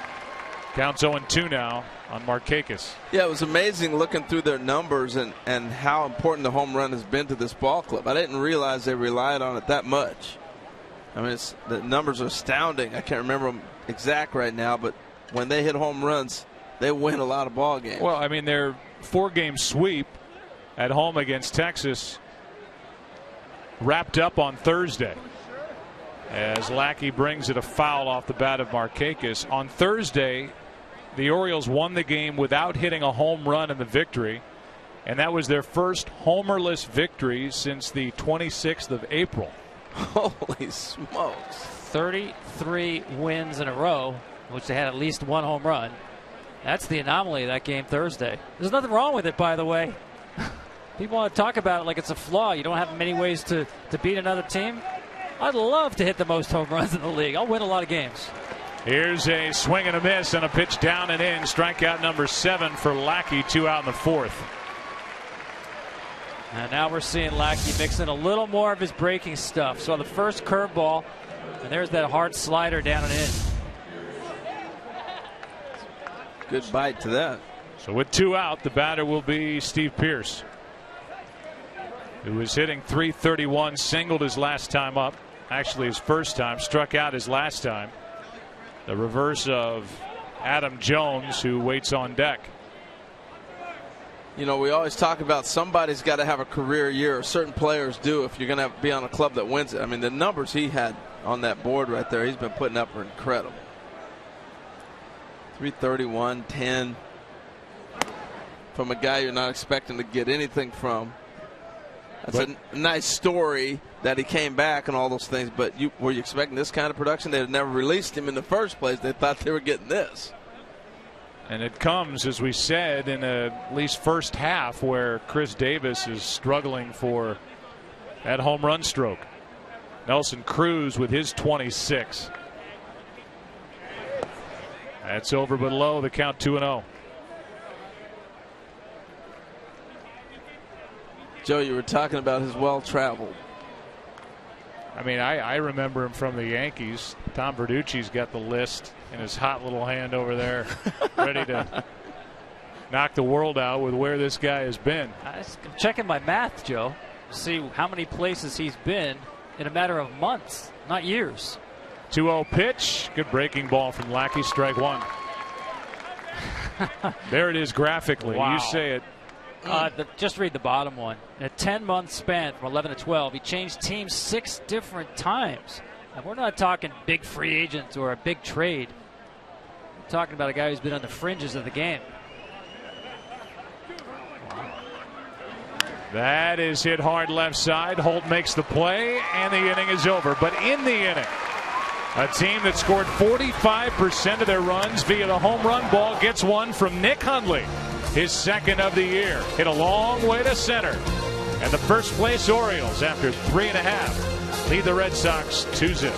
Counts 0-2 now on Markakis. Yeah, it was amazing looking through their numbers and how important the home run has been to this ball club. I didn't realize they relied on it that much. I mean, the numbers are astounding. I can't remember them exact right now, but when they hit home runs, they win a lot of ball games. Well, I mean, their 4-game sweep at home against Texas wrapped up on Thursday as Lackey brings it a foul off the bat of Markakis. On Thursday, the Orioles won the game without hitting a home run in the victory, and that was their first homerless victory since the 26th of April. Holy smokes. 33 wins in a row, which they had at least one home run. That's the anomaly of that game Thursday. There's nothing wrong with it, by the way. People want to talk about it like it's a flaw. You don't have many ways to beat another team. I'd love to hit the most home runs in the league. I'll win a lot of games. Here's a swing and a miss and a pitch down and in. Strikeout number 7 for Lackey. 2 out in the 4th. And now we're seeing Lackey mix in a little more of his breaking stuff. So the first curveball, and there's that hard slider down and in. Good bite to that. So with 2 out, the batter will be Steve Pearce, who was hitting .331, singled his last time up. Actually his first time, struck out his last time. The reverse of Adam Jones, who waits on deck. You know, we always talk about somebody's got to have a career year, or certain players do, if you're going to be on a club that wins it. I mean, the numbers he had on that board right there, he's been putting up are incredible. 331, 10 from a guy you're not expecting to get anything from. That's a nice story that he came back and all those things, but were you expecting this kind of production? They had never released him in the first place. They thought they were getting this. And it comes, as we said, in at least first half where Chris Davis is struggling for that home run stroke. Nelson Cruz with his 26. That's over but low. The count 2-0. Joe, you were talking about his well-traveled. I mean, I remember him from the Yankees. Tom Verducci's got the list in his hot little hand over there, ready to knock the world out with where this guy has been. I'm checking my math, Joe, to see how many places he's been in a matter of months, not years. 2-0 pitch. Good breaking ball from Lackey. Strike 1. There it is graphically. Wow. You say it. Just read the bottom one. In a 10-month span from 11 to 12, he changed teams 6 different times. And we're not talking big free agents or a big trade. We're talking about a guy who's been on the fringes of the game. That is hit hard left side. Holt makes the play, and the inning is over. But in the inning, a team that scored 45% of their runs via the home run ball gets one from Nick Hundley. His second of the year. Hit a long way to center. And the first place Orioles, after 3.5, lead the Red Sox 2-0.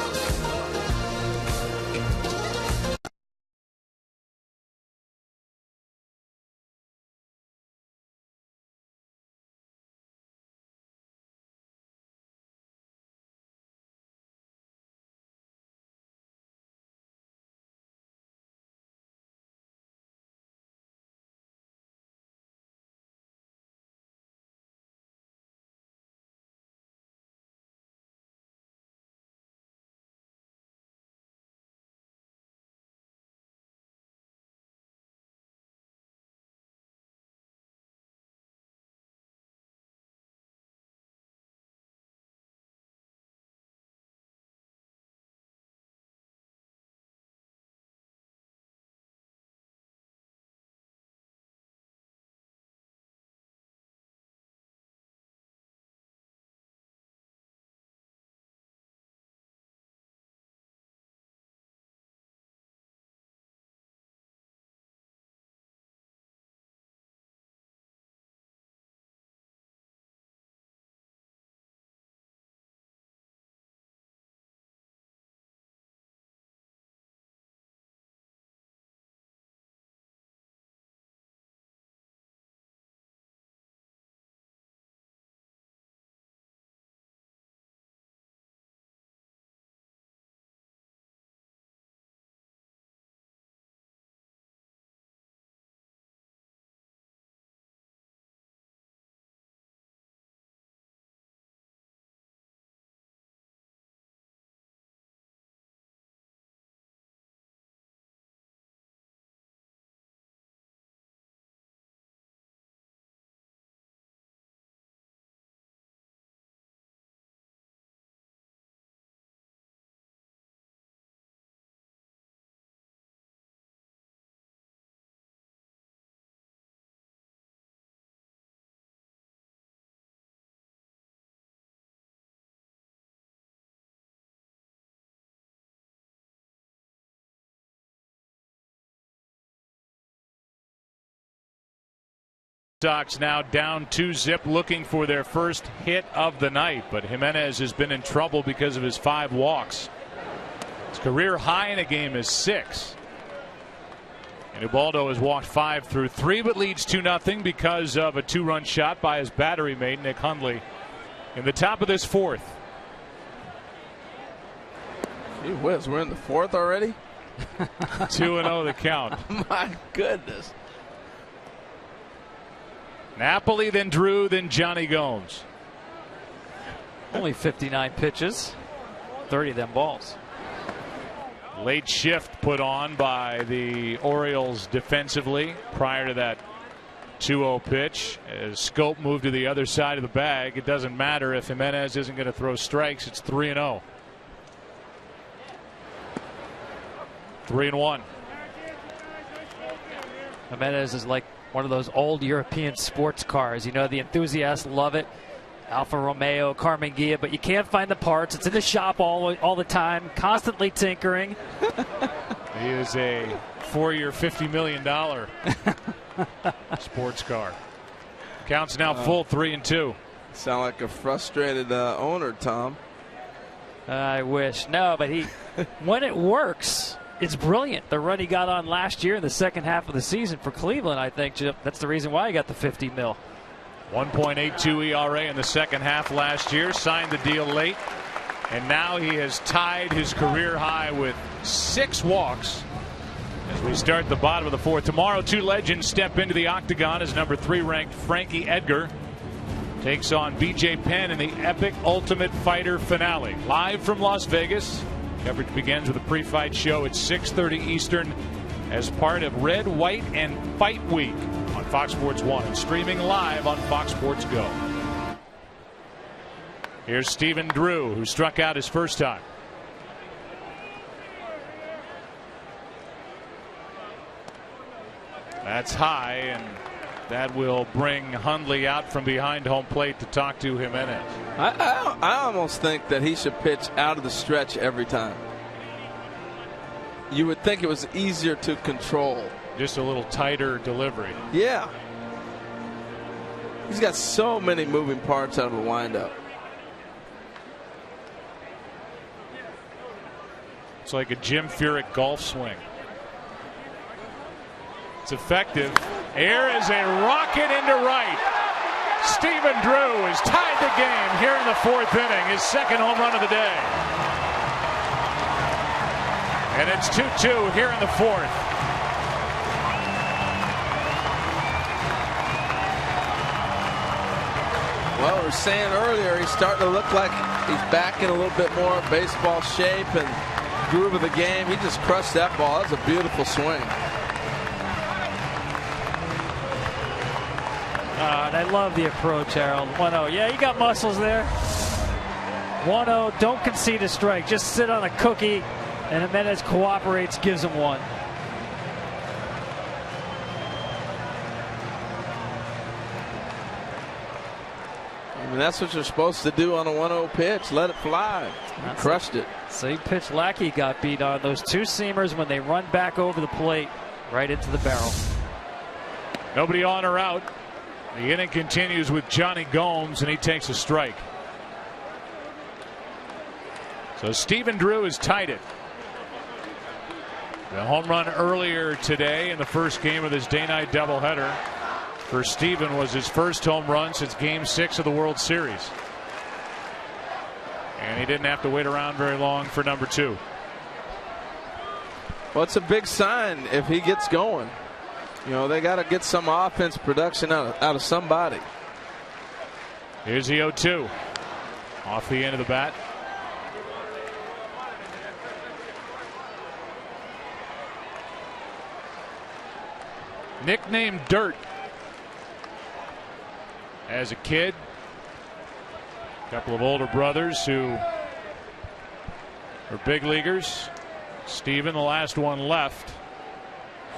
Sox now down 2-0, looking for their first hit of the night. But Jimenez has been in trouble because of his 5 walks. His career high in a game is 6. And Ubaldo has walked 5 through 3, but leads 2-0 because of a 2-run shot by his battery mate, Nick Hundley, in the top of this 4th. Gee whiz, we're in the 4th already? 2-0 the count. My goodness. Napoli, then Drew, then Johnny Gomes. Only 59 pitches, 30 of them balls. Late shift put on by the Orioles defensively prior to that 2-0 pitch. As Scope moved to the other side of the bag, it doesn't matter if Jimenez isn't going to throw strikes. It's 3-0. 3-1. Jimenez is like one of those old European sports cars. You know, the enthusiasts love it. Alfa Romeo, Carmen Ghia, but you can't find the parts. It's in the shop all the time, constantly tinkering. He is a 4-year, $50 million sports car. Counts now full, 3-2. Sound like a frustrated owner, Tom. I wish. No, but when it works, it's brilliant. The run he got on last year in the second half of the season for Cleveland, I think, that's the reason why he got the $50 million. 1.82 ERA in the second half last year. Signed the deal late. And now he has tied his career high with 6 walks as we start the bottom of the 4th. Tomorrow, 2 legends step into the octagon as number 3 ranked Frankie Edgar takes on BJ Penn in the epic Ultimate Fighter finale. Live from Las Vegas. Coverage begins with a pre-fight show at 6:30 Eastern as part of Red, White, and Fight Week on Fox Sports 1 and streaming live on Fox Sports Go. Here's Stephen Drew, who struck out his first time. That's high, and that will bring Hundley out from behind home plate to talk to Jimenez. I almost think that he should pitch out of the stretch every time. You would think it was easier to control. Just a little tighter delivery. Yeah. He's got so many moving parts out of the windup. It's like a Jim Furyk golf swing. It's effective. Air is a rocket into right. Stephen Drew has tied the game here in the 4th inning. His second home run of the day. And it's 2-2 here in the 4th. Well, we were saying earlier, he's starting to look like he's back in a little bit more baseball shape and groove of the game. He just crushed that ball. That was a beautiful swing. And I love the approach, Harold. 1-0. Yeah, you got muscles there. 1-0. Don't concede a strike. Just sit on a cookie. And Jimenez cooperates, gives him 1. I mean, that's what you're supposed to do on a 1-0 pitch. Let it fly. He crushed it. Same pitch Lackey got beat on. Those 2 seamers, when they run back over the plate, right into the barrel. Nobody on or out. The inning continues with Johnny Gomes, and he takes a strike. So Stephen Drew has tied it. The home run earlier today in the first game of this day-night doubleheader for Stephen was his first home run since Game 6 of the World Series. And he didn't have to wait around very long for number 2. Well, it's a big sign if he gets going. You know, they got to get some offense production out of somebody. Here's the 0-2. Off the end of the bat. Nicknamed Dirt as a kid. A couple of older brothers who are big leaguers. Steven, the last one left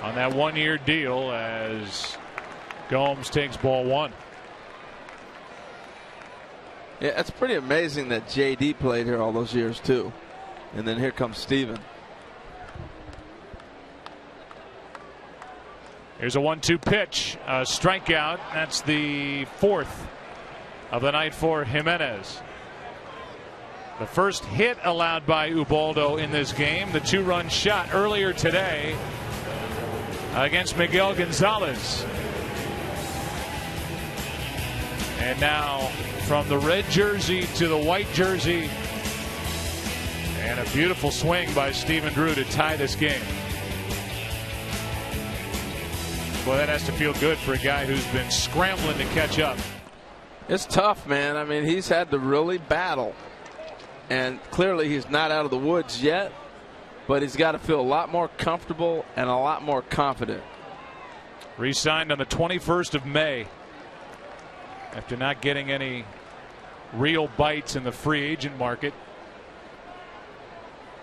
on that 1-year deal as Gomes takes ball 1. Yeah, it's pretty amazing that JD played here all those years too. And then here comes Steven. Here's a 1-2 pitch, a strikeout. That's the 4th of the night for Jimenez. The first hit allowed by Ubaldo in this game, the 2-run shot earlier today against Miguel Gonzalez. And now from the red jersey to the white jersey, and a beautiful swing by Stephen Drew to tie this game. Well, that has to feel good for a guy who's been scrambling to catch up. It's tough, man. I mean, he's had to really battle. And clearly he's not out of the woods yet, but he's got to feel a lot more comfortable and a lot more confident. Re-signed on the 21st of May after not getting any real bites in the free agent market.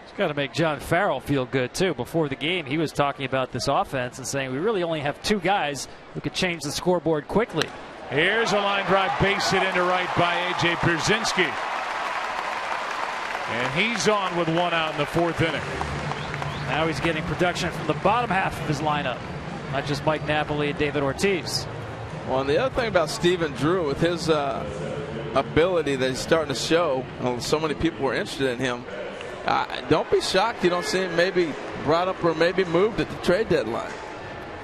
It's got to make John Farrell feel good, too. Before the game, he was talking about this offense and saying we really only have 2 guys who could change the scoreboard quickly. Here's a line drive, base hit into right by A.J. Pierzynski. And he's on with 1 out in the 4th inning. Now he's getting production from the bottom half of his lineup, not just Mike Napoli and David Ortiz. Well, and the other thing about Stephen Drew, with his ability that he's starting to show, so many people were interested in him. Don't be shocked you don't see him maybe brought up or maybe moved at the trade deadline.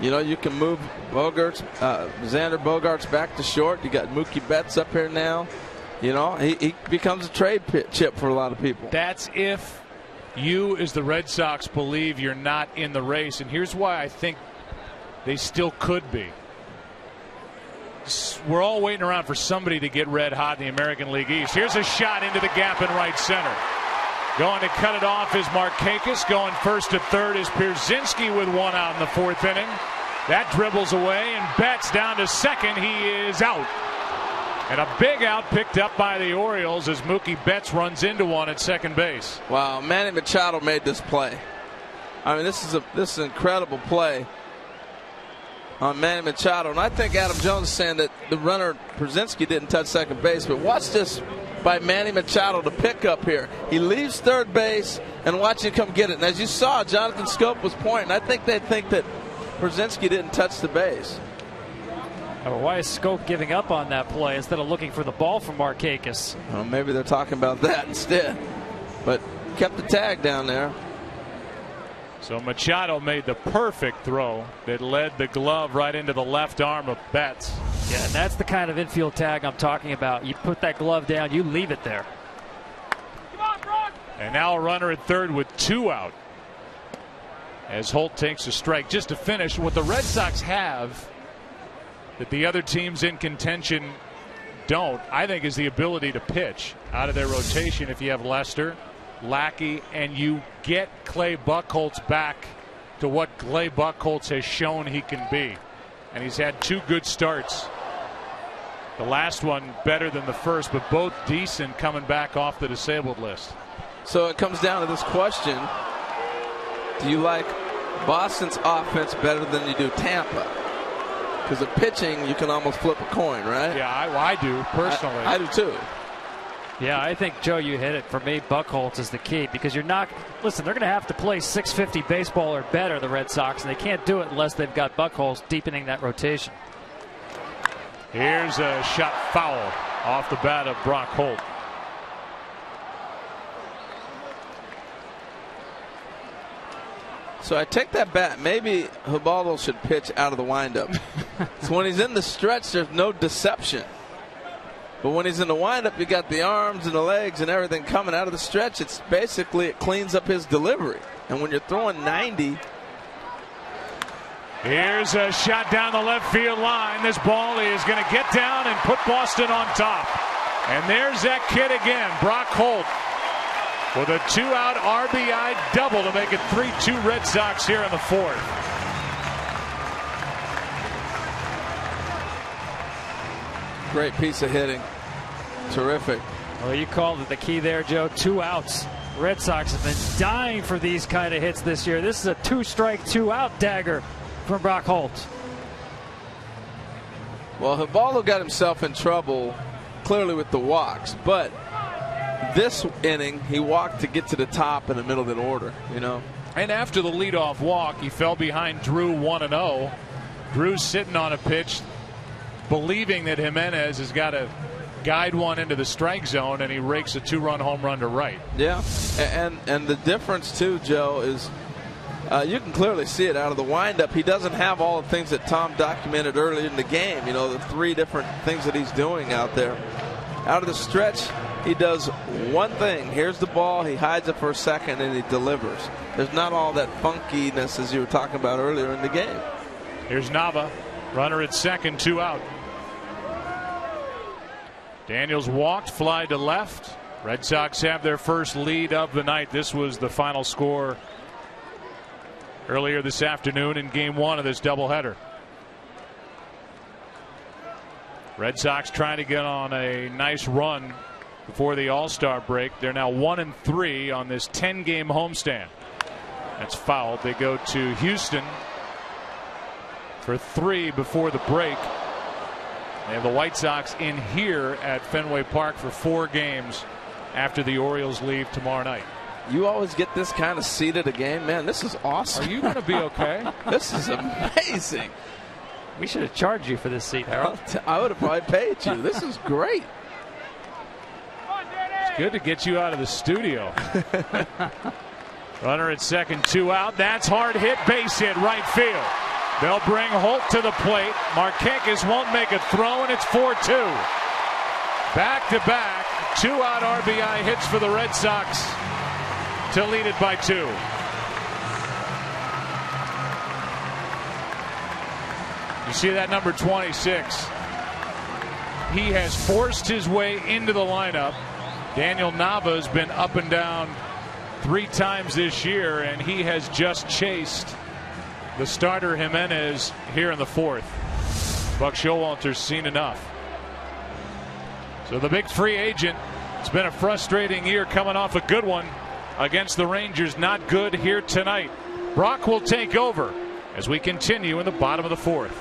You know, you can move Xander Bogaerts back to short. You got Mookie Betts up here now. You know, he becomes a trade chip for a lot of people. That's if you, as the Red Sox, believe you're not in the race. And here's why I think they still could be. We're all waiting around for somebody to get red hot in the American League East. Here's a shot into the gap in right center. Going to cut it off is Markakis. Going first to third is Pierzynski with 1 out in the 4th inning. That dribbles away, and Betts down to second. He is out. And a big out picked up by the Orioles as Mookie Betts runs into one at second base. Wow, Manny Machado made this play. I mean, this is an incredible play on Manny Machado. And I think Adam Jones is saying that the runner Pierzynski didn't touch second base, but watch this by Manny Machado to pick up here. He leaves third base and watch him come get it. And as you saw, Jonathan Scope was pointing. I think they think that Pierzynski didn't touch the base. Well, why is Scope giving up on that play instead of looking for the ball from Markakis? Well, maybe they're talking about that instead. But kept the tag down there. So Machado made the perfect throw that led the glove right into the left arm of Betts. Yeah, and that's the kind of infield tag I'm talking about. You put that glove down, you leave it there. Come on, Brock. And now a runner at third with 2 out as Holt takes a strike. Just to finish, what the Red Sox have that the other teams in contention don't, I think, is the ability to pitch out of their rotation. If you have Lester, Lackey, and you get Clay Buchholz back to what Clay Buchholz has shown he can be. And he's had 2 good starts. The last one better than the first, but both decent coming back off the disabled list. So it comes down to this question. Do you like Boston's offense better than you do Tampa? Because the pitching, you can almost flip a coin, right? Yeah, I do, personally. I do, too. Yeah, I think, Joe, you hit it. For me, Buchholz is the key because you're not – listen, they're going to have to play .650 baseball or better, the Red Sox, and they can't do it unless they've got Buchholz deepening that rotation. Here's a shot foul off the bat of Brock Holt. So I take that back. Maybe Ubaldo should pitch out of the windup. So when he's in the stretch, there's no deception. But when he's in the windup, you got the arms and the legs and everything coming out of the stretch. It's basically, it cleans up his delivery. And when you're throwing 90. Here's a shot down the left field line. This ball is going to get down and put Boston on top. And there's that kid again, Brock Holt, with a 2-out RBI double to make it 3-2 Red Sox here in the 4th. Great piece of hitting. Terrific. Well, you called it the key there, Joe. 2 outs. Red Sox have been dying for these kind of hits this year. This is a 2-strike, 2-out dagger from Brock Holt. Well, Ubaldo got himself in trouble clearly with the walks, but this inning he walked to get to the top in the middle of the order, you know. And after the leadoff walk, he fell behind Drew 1-0. Cruz sitting on a pitch, believing that Jimenez has got to guide one into the strike zone, and he rakes a 2-run home run to right. Yeah, and the difference too, Joe, is you can clearly see it out of the windup. He doesn't have all the things that Tom documented early in the game. You know, the 3 different things that he's doing out there. Out of the stretch, he does one thing. Here's the ball. He hides it for a second, and he delivers. There's not all that funkiness as you were talking about earlier in the game. Here's Nava, runner at second, 2 out. Daniels walked, fly to left. Red Sox have their first lead of the night. This was the final score earlier this afternoon in Game 1 of this doubleheader. Red Sox trying to get on a nice run before the All-Star break. They're now 1-3 on this 10-game homestand. That's fouled. They go to Houston for 3 before the break. They have the White Sox in here at Fenway Park for 4 games after the Orioles leave tomorrow night. You always get this kind of seat at a game, man. This is awesome. Are you going to be okay? This is amazing. We should have charged you for this seat, Harold. I would have probably paid you. This is great. It's good to get you out of the studio. Runner at second, 2 out. That's hard hit, base hit, right field. They'll bring Holt to the plate. Markakis won't make a throw, and it's 4-2. Back-to-back, 2-out RBI hits for the Red Sox to lead it by 2. You see that number 26. He has forced his way into the lineup. Daniel Nava has been up and down 3 times this year, and he has just chased the starter Jimenez here in the 4th. Buck Showalter's seen enough. So the big free agent, it's been a frustrating year coming off a good one against the Rangers. Not good here tonight. Brock will take over as we continue in the bottom of the 4th.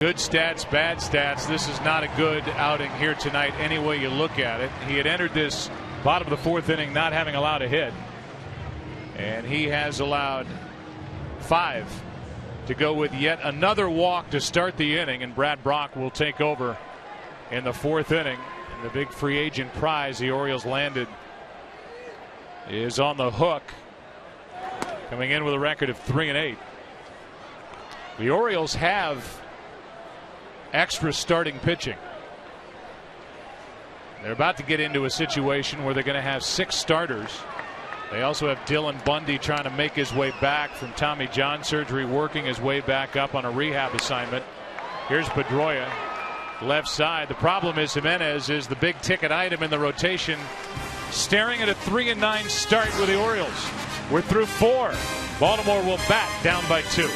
Good stats, bad stats. This is not a good outing here tonight any way you look at it. He had entered this bottom of the 4th inning not having allowed a hit, and he has allowed 5 to go with yet another walk to start the inning, and Brad Brock will take over in the 4th inning. And the big free agent prize the Orioles landed is on the hook, coming in with a record of 3-8. The Orioles have extra starting pitching. They're about to get into a situation where they're going to have 6 starters. They also have Dylan Bundy trying to make his way back from Tommy John surgery, working his way back up on a rehab assignment. Here's Pedroia, left side. The problem is Jimenez is the big ticket item in the rotation, staring at a 3-9 start with the Orioles. We're through 4. Baltimore will bat down by 2.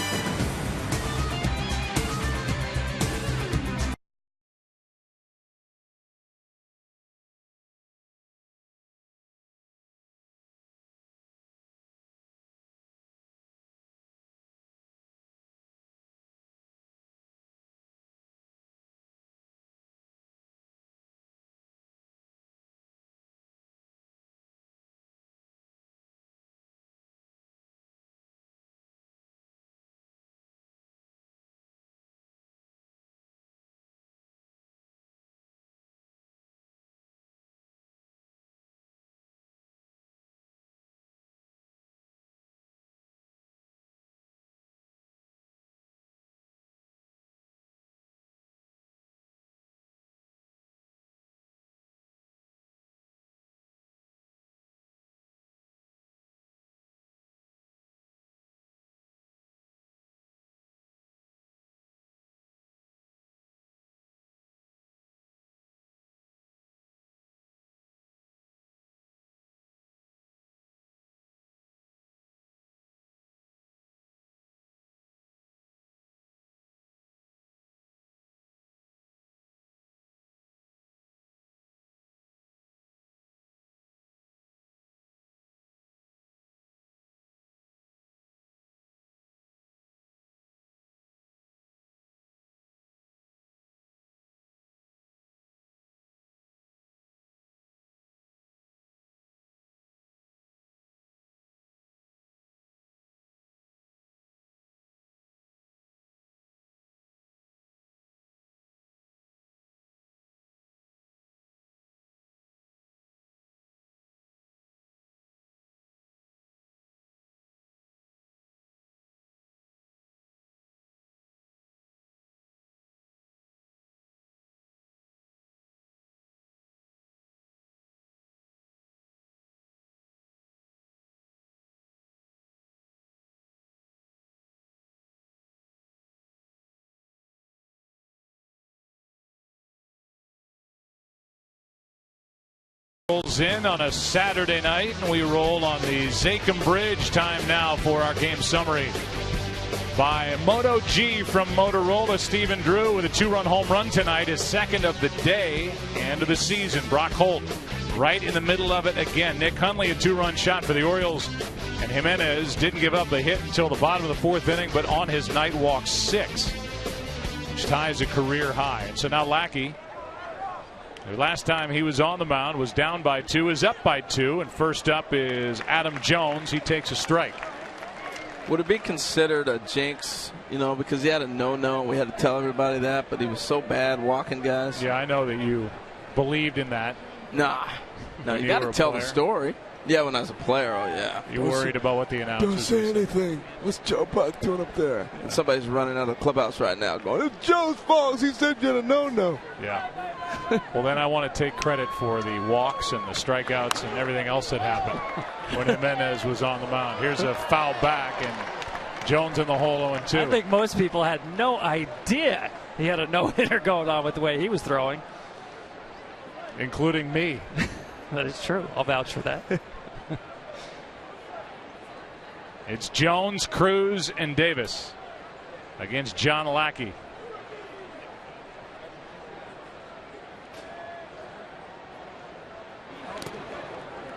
Rolls in on a Saturday night, and we roll on the Zachem Bridge. Time now for our game summary by Moto G from Motorola. Stephen Drew with a 2-run home run tonight, his 2nd of the day and of the season. Brock Holt right in the middle of it again. Nick Hundley, a 2-run shot for the Orioles, and Jimenez didn't give up a hit until the bottom of the 4th inning, but on his night walk 6, which ties a career high. And so now Lackey, the last time he was on the mound, was down by 2, is up by 2, and first up is Adam Jones. He takes a strike. Would it be considered a jinx, you know, because he had a no-no, and we had to tell everybody that, but he was so bad walking guys? Yeah, I know that you believed in that. Nah, you got to tell the story. Yeah, when I was a player, oh yeah. You worried about what the announcers Don't say anything. What's Joe Buck doing up there? And somebody's running out of the clubhouse right now going, it's Joe's fault. He said you had a no-no. Yeah. Well, then I want to take credit for the walks and the strikeouts and everything else that happened when Jimenez was on the mound. Here's a foul back, and Jones in the hole 0-2. I think most people had no idea he had a no-hitter going on with the way he was throwing. Including me. That is true. I'll vouch for that. It's Jones, Cruz, and Davis against John Lackey.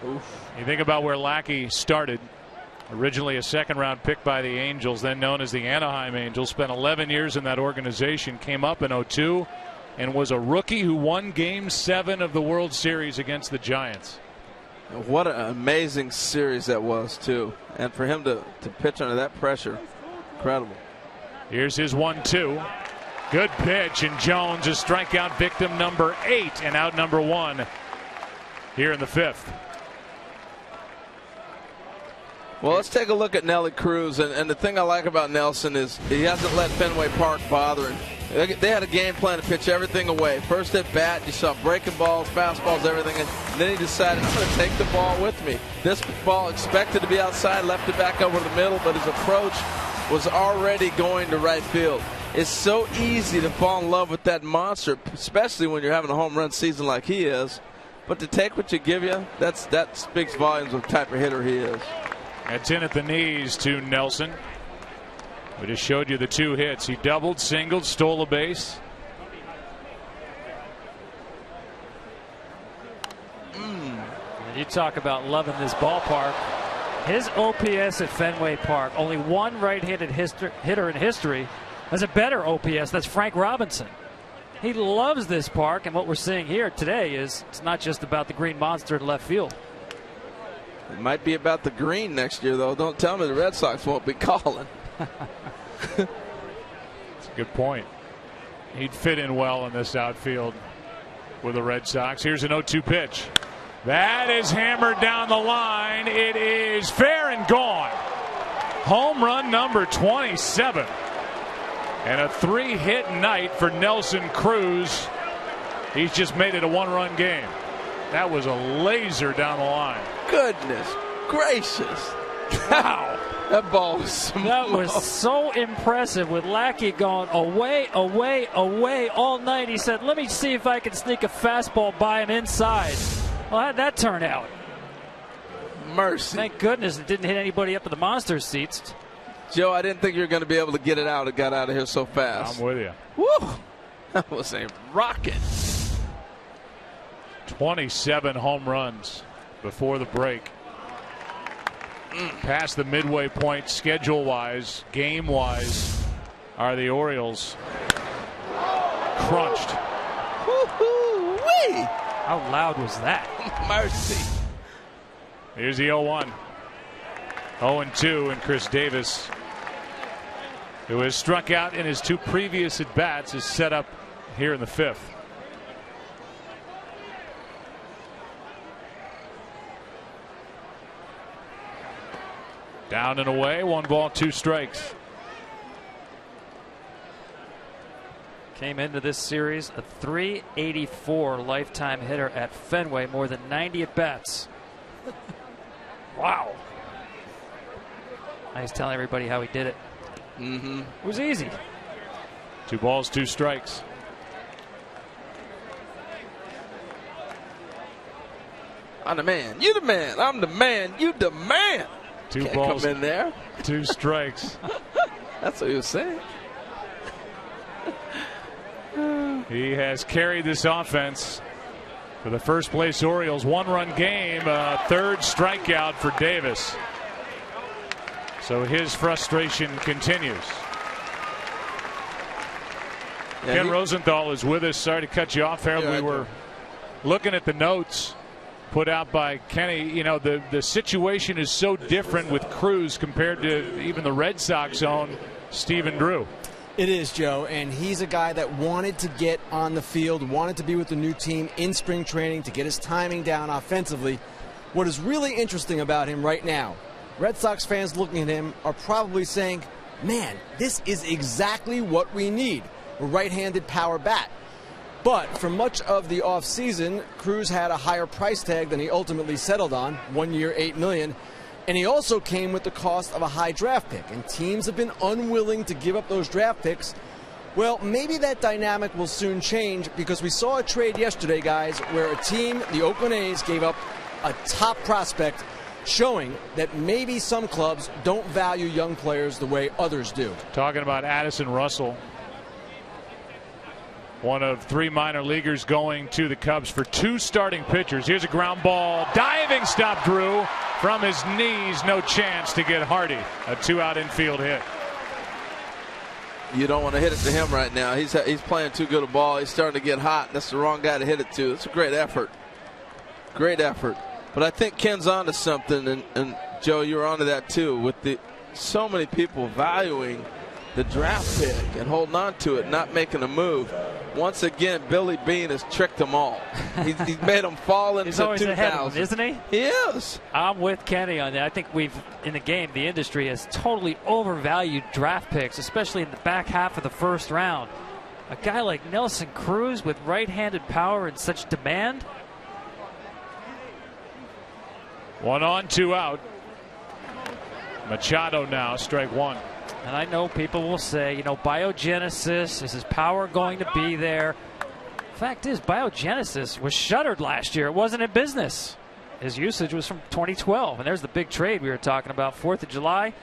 Oof. You think about where Lackey started. Originally a 2nd-round pick by the Angels, then known as the Anaheim Angels. Spent 11 years in that organization. Came up in 2002 and was a rookie who won Game 7 of the World Series against the Giants. What an amazing series that was, too. And for him to pitch under that pressure, incredible. Here's his 1-2. Good pitch, and Jones is strikeout victim number 8 and out number 1 here in the 5th. Well, let's take a look at Nelly Cruz. And the thing I like about Nelson is he hasn't let Fenway Park bother him. They had a game plan to pitch everything away. First at bat, you saw breaking balls, fastballs, everything. And then he decided, I'm going to take the ball with me. This ball expected to be outside, left it back over the middle, but his approach was already going to right field. It's so easy to fall in love with that monster, especially when you're having a home run season like he is. But to take what you give you, that speaks volumes of the type of hitter he is. That's in at the knees to Nelson. We just showed you the 2 hits. He doubled, singled, stole a base. You talk about loving this ballpark. His OPS at Fenway Park, only one right-handed hitter in history has a better OPS. That's Frank Robinson. He loves this park, and what we're seeing here today is it's not just about the green monster in left field. It might be about the green next year, though. Don't tell me the Red Sox won't be calling. That's a good point. He'd fit in well in this outfield with the Red Sox. Here's an 0-2 pitch. That is hammered down the line. It is fair and gone. Home run number 27. And a 3-hit night for Nelson Cruz. He's just made it a 1-run game. That was a laser down the line. Goodness gracious. Wow. That ball was small. That was so impressive with Lackey going away, away, away all night. He said, let me see if I can sneak a fastball by him inside. Well, how'd that turn out? Mercy. Thank goodness it didn't hit anybody up in the monster seats. Joe, I didn't think you were going to be able to get it out. It got out of here so fast. I'm with you. Woo! That was a rocket. 27 home runs before the break. Past the midway point schedule-wise, game-wise, are the Orioles. Crunched. Woo-hoo-wee! How loud was that? Mercy. Here's the 0-1. 0-2, and Chris Davis, who has struck out in his 2 previous at-bats, is set up here in the 5th. Down and away, 1 ball, 2 strikes. Came into this series a .384 lifetime hitter at Fenway, more than 90 at-bats. Wow. He's telling everybody how he did it. Mm-hmm. It was easy. 2 balls, 2 strikes. I'm the man. You the man. I'm the man. You the man. 2 Can't balls, come in there. 2 strikes. That's what he was saying. He has carried this offense for the first place Orioles. 1-run game, 3rd strikeout for Davis. So his frustration continues. Yeah, Ken Rosenthal is with us. Sorry to cut you off, Harold. Yeah, we were looking at the notes put out by Kenny. You know, the situation is so different with Cruz compared to even the Red Sox own Stephen Drew. It is, Joe, and he's a guy that wanted to get on the field, wanted to be with the new team in spring training to get his timing down offensively. What is really interesting about him right now, Red Sox fans looking at him are probably saying, man, this is exactly what we need, a right-handed power bat. But for much of the offseason, Cruz had a higher price tag than he ultimately settled on, 1 year, $8 million. And he also came with the cost of a high draft pick, and teams have been unwilling to give up those draft picks. Well, maybe that dynamic will soon change, because we saw a trade yesterday, guys, where a team, the Oakland A's, gave up a top prospect, showing that maybe some clubs don't value young players the way others do. Talking about Addison Russell, one of 3 minor leaguers going to the Cubs for 2 starting pitchers. Here's a ground ball. Diving stop, Drew. From his knees, no chance to get Hardy. A 2-out infield hit. You don't want to hit it to him right now. He's playing too good a ball. He's starting to get hot. That's the wrong guy to hit it to. It's a great effort. Great effort. But I think Ken's onto something, and Joe, you're onto that too, with so many people valuing the draft pick and holding on to it, not making a move. Once again, Billy Beane has tricked them all. He's made them fall into 2000. He's always ahead of them, isn't he? He is. I'm with Kenny on that. I think in the game, the industry has totally overvalued draft picks, especially in the back half of the first round. A guy like Nelson Cruz with right-handed power and such demand. 1 on, 2 out. Machado now, strike 1. And I know people will say, biogenesis, is his power going to be there? Fact is, biogenesis was shuttered last year. It wasn't in business. His usage was from 2012. And there's the big trade we were talking about, 4th of July.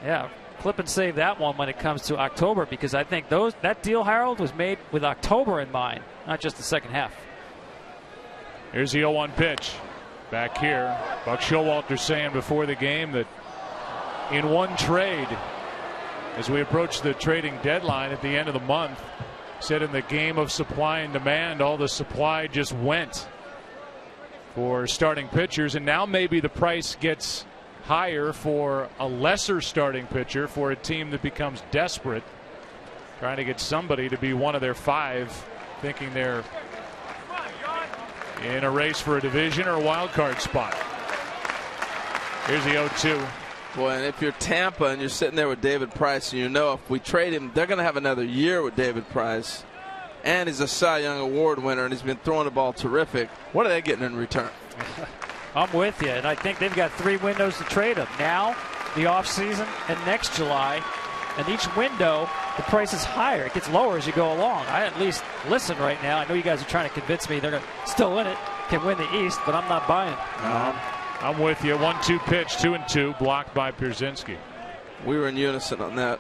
Yeah, clip and save that one when it comes to October, because I think that deal, Harold, was made with October in mind, not just the second half. Here's the 0-1 pitch. Back here, Buck Showalter saying before the game that in one trade, as we approach the trading deadline at the end of the month, said in the game of supply and demand, all the supply just went for starting pitchers, and now maybe the price gets higher for a lesser starting pitcher for a team that becomes desperate, trying to get somebody to be one of their 5, thinking they're in a race for a division or a wild card spot. Here's the 0-2. Boy, and if you're Tampa and you're sitting there with David Price, and if we trade him, they're going to have another year with David Price. And he's a Cy Young Award winner, and he's been throwing the ball terrific. What are they getting in return? I'm with you, and I think they've got 3 windows to trade him. Now, the offseason, and next July. And each window, the price is higher. It gets lower as you go along. I at least listen right now. I know you guys are trying to convince me they're still in it, can win the East, but I'm not buying. I'm with you. 1-2 pitch, 2-2, blocked by Pierzynski. We were in unison on that.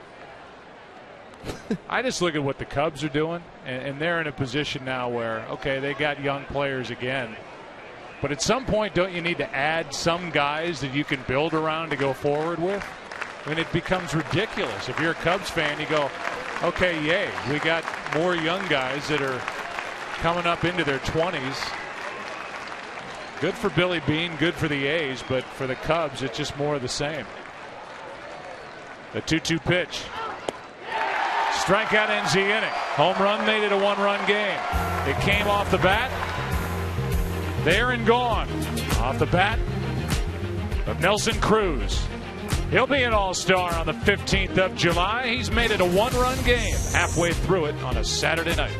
I just look at what the Cubs are doing, and they're in a position now where, okay, they got young players again. But at some point, don't you need to add some guys that you can build around to go forward with? I mean, it becomes ridiculous. If you're a Cubs fan, you go, okay, yay, we got more young guys that are coming up into their 20s. Good for Billy Beane, good for the A's, but for the Cubs, it's just more of the same. The 2-2 pitch. Strikeout ends the inning. Home run made it a 1-run game. It came off the bat. There and gone. Off the bat of Nelson Cruz. He'll be an all-star on the 15th of July. He's made it a 1-run game halfway through it on a Saturday night.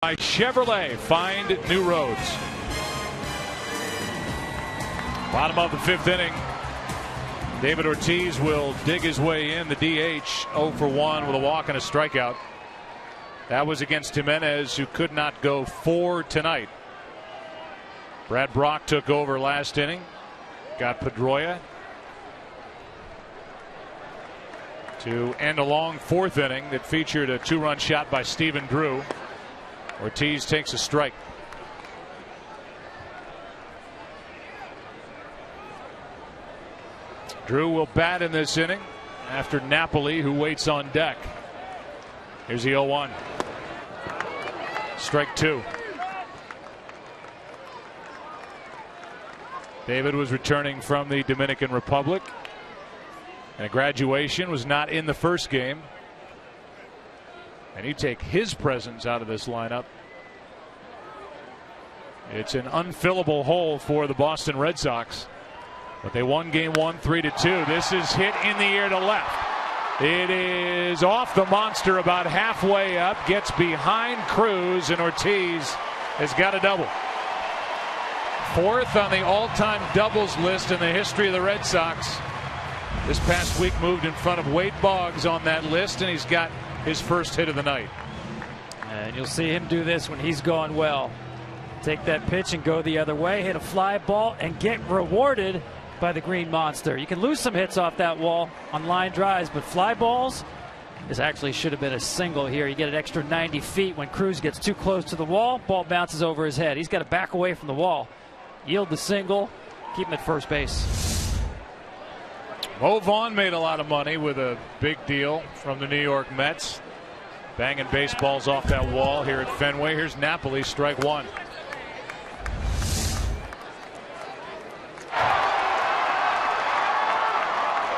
By Chevrolet, find new roads. Bottom of the 5th inning. David Ortiz will dig his way in, the DH, 0 for 1 with a walk and a strikeout. That was against Jimenez, who could not go 4 tonight. Brad Brock took over last inning. Got Pedroia to end a long 4th inning that featured a 2-run shot by Stephen Drew. Ortiz takes a strike. Drew will bat in this inning after Napoli, who waits on deck. Here's the 0-1. Strike 2. David was returning from the Dominican Republic, and a graduation, was not in the first game. And you take his presence out of this lineup, it's an unfillable hole for the Boston Red Sox. But they won game 1 3-2. This is hit in the air to left. It is off the monster about halfway up, gets behind Cruz, and Ortiz has got a double. 4th on the all-time doubles list in the history of the Red Sox. This past week moved in front of Wade Boggs on that list, and he's got his first hit of the night. And you'll see him do this when he's going well. Take that pitch and go the other way, hit a fly ball, and get rewarded by the Green Monster. You can lose some hits off that wall on line drives, but fly balls, this actually should have been a single here. You get an extra 90 feet when Cruz gets too close to the wall. Ball bounces over his head. He's got to back away from the wall. Yield the single, keep him at first base. Mo Vaughn made a lot of money with a big deal from the New York Mets. Banging baseballs off that wall here at Fenway. Here's Napoli, strike 1.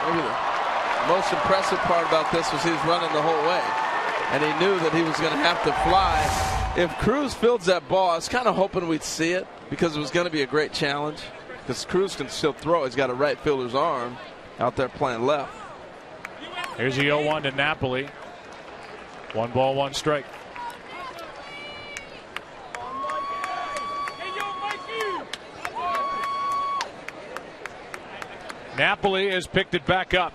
Maybe the most impressive part about this was he was running the whole way, and he knew that he was going to have to fly. If Cruz fields that ball, I was kind of hoping we'd see it, because it was going to be a great challenge, because Cruz can still throw. He's got a right fielder's arm out there playing left. Here's the 0-1 to Napoli. 1 ball, 1 strike. Napoli has picked it back up.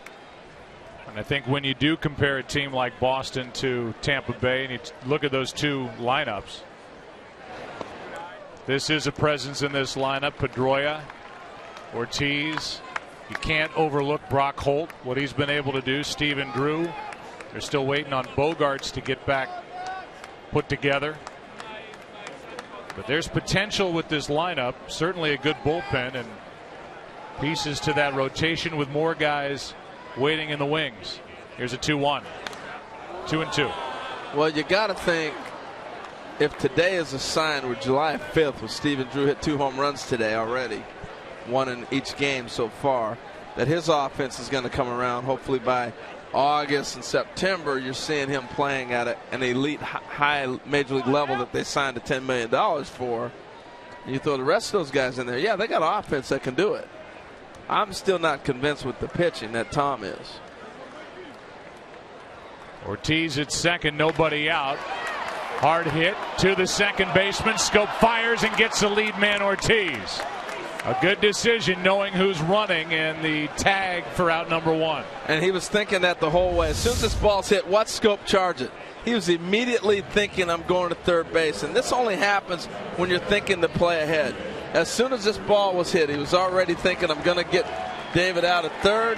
And I think when you do compare a team like Boston to Tampa Bay, and you look at those two lineups, this is a presence in this lineup. Pedroia, Ortiz. You can't overlook Brock Holt, what he's been able to do. Stephen Drew. They're still waiting on Bogarts to get back put together. But there's potential with this lineup. Certainly a good bullpen and pieces to that rotation with more guys waiting in the wings. Here's a 2-1. 2-2. Well, you got to think, if today is a sign, we're July 5th with Stephen Drew hit 2 home runs today already, 1 in each game so far, that his offense is going to come around. Hopefully by August and September, you're seeing him playing at an elite high major league level that they signed a $10 million for. And you throw the rest of those guys in there, yeah, they got offense that can do it. I'm still not convinced with the pitching that Tom is. Ortiz at second, nobody out. Hard hit to the second baseman. Scope fires and gets the lead man Ortiz. A good decision knowing who's running and the tag for out number 1. And he was thinking that the whole way. As soon as this ball's hit, what Scope charge it? He was immediately thinking, I'm going to third base. And this only happens when you're thinking to play ahead. As soon as this ball was hit, he was already thinking, I'm going to get David out at third,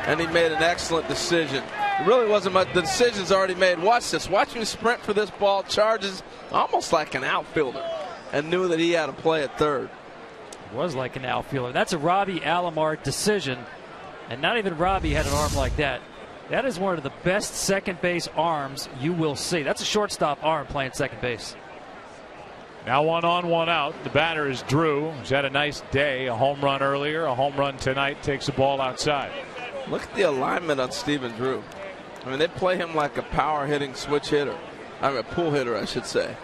and he made an excellent decision. It really wasn't much. The decision's already made. Watch this. Watch him sprint for this ball, charges almost like an outfielder, and knew that he had to play at third. It was like an outfielder. That's a Robbie Alomar decision, and not even Robbie had an arm like that. That is one of the best second base arms you will see. That's a shortstop arm playing second base. Now 1 on, 1 out. The batter is Drew, who's had a nice day. A home run earlier, a home run tonight. Takes the ball outside. Look at the alignment on Stephen Drew. I mean, they play him like a power hitting switch hitter. I mean, a pull hitter, I should say.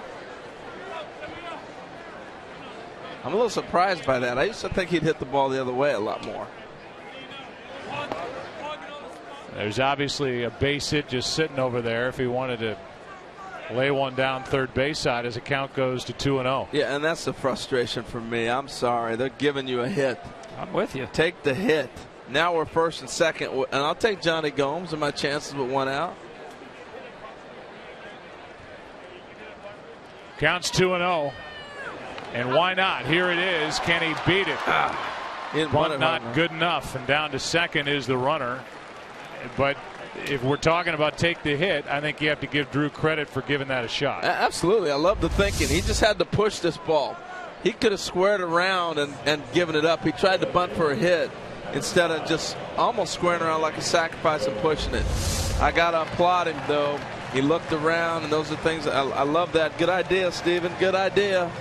I'm a little surprised by that. I used to think he'd hit the ball the other way a lot more. There's obviously a base hit just sitting over there if he wanted to lay one down third base side as the count goes to 2-0. Yeah, and that's the frustration for me. I'm sorry. They're giving you a hit. I'm with you. Take the hit. Now we're first and second, and I'll take Johnny Gomes and my chances with 1 out. Counts 2-0. And why not? Here it is. Can he beat it? Bunt not good enough. And down to second is the runner. But if we're talking about take the hit, I think you have to give Drew credit for giving that a shot. Absolutely. I love the thinking. He just had to push this ball. He could have squared around and given it up. He tried to bunt for a hit instead of just almost squaring around like a sacrifice and pushing it. I got to applaud him, though. He looked around, and those are things I love that. Good idea, Steven. Good idea.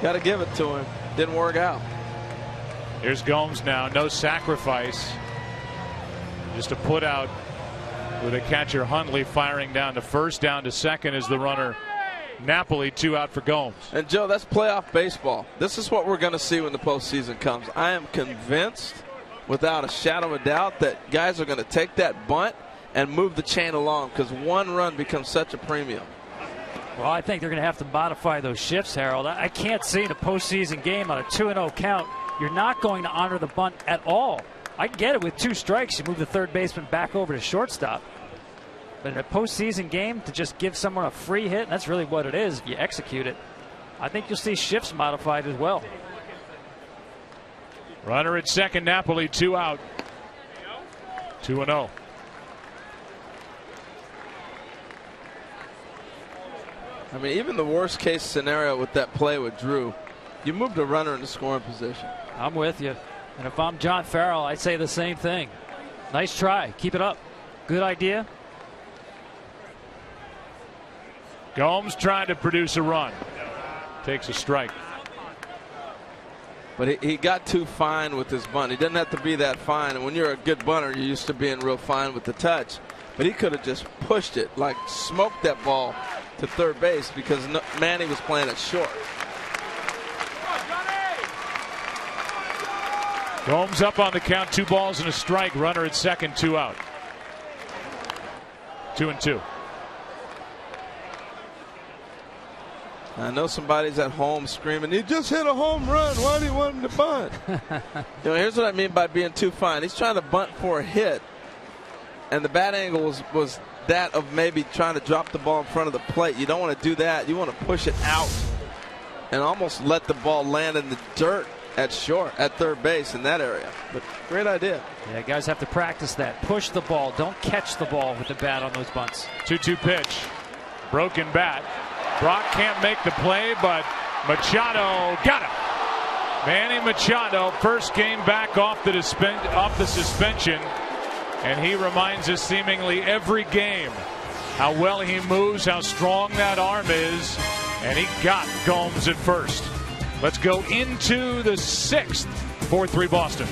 Got to give it to him. Didn't work out. Here's Gomes now. No sacrifice. Just a put out with a catcher Huntley firing down to first. Down to second is the runner Napoli. 2 out for Gomes. And Joe, that's playoff baseball. This is what we're going to see when the postseason comes. I am convinced, without a shadow of a doubt, that guys are going to take that bunt and move the chain along, because 1 run becomes such a premium. Well, I think they're going to have to modify those shifts, Harold. I can't see in a postseason game on a 2-0 count, you're not going to honor the bunt at all. I get it with 2 strikes. You move the third baseman back over to shortstop. But in a postseason game, to just give someone a free hit, and that's really what it is if you execute it, I think you'll see shifts modified as well. Runner at second, Napoli, 2 out. 2-0. I mean, even the worst case scenario with that play with Drew, you moved a runner into scoring position. I'm with you. And if I'm John Farrell, I'd say the same thing. Nice try. Keep it up. Good idea. Gomes trying to produce a run. Takes a strike. But he got too fine with his bunt. He doesn't have to be that fine. And when you're a good bunter, you're used to being real fine with the touch. But he could have just pushed it, like smoked that ball to third base, because Manny was playing it short. Gomes up on the count. 2 balls and a strike. Runner at second. 2 out. 2-2. I know somebody's at home screaming, he just hit a home run. Why do you want him to bunt? Here's what I mean by being too fine. He's trying to bunt for a hit, and the bat angle was that of maybe trying to drop the ball in front of the plate. You don't want to do that. You want to push it out and almost let the ball land in the dirt at third base in that area. But great idea. Yeah, guys have to practice that. Push the ball. Don't catch the ball with the bat on those bunts. 2-2 pitch. Broken bat. Brock can't make the play, but Machado got him. Manny Machado, first game back off the suspension, and he reminds us seemingly every game how well he moves, how strong that arm is, and he got Gomes at first. Let's go into the 6th. 4-3 Boston.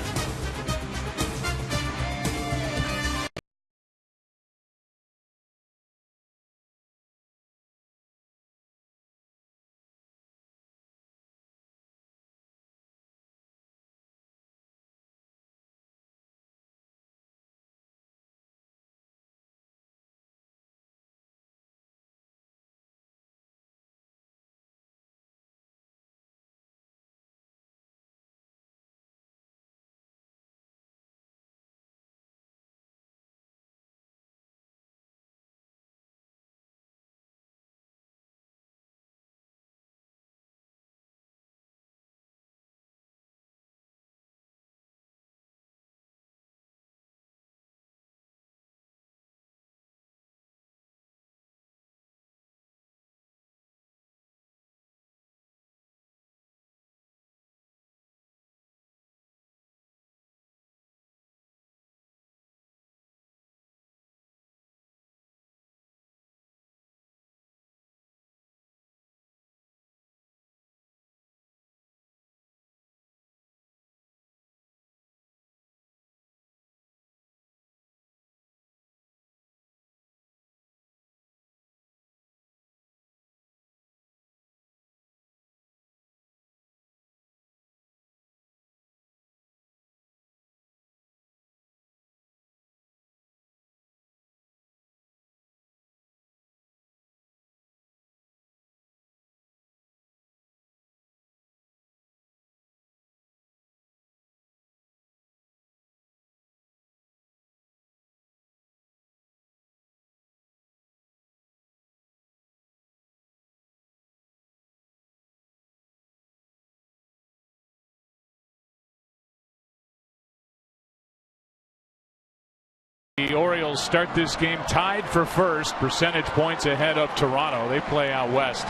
The Orioles start this game tied for first, percentage points ahead of Toronto. They play out west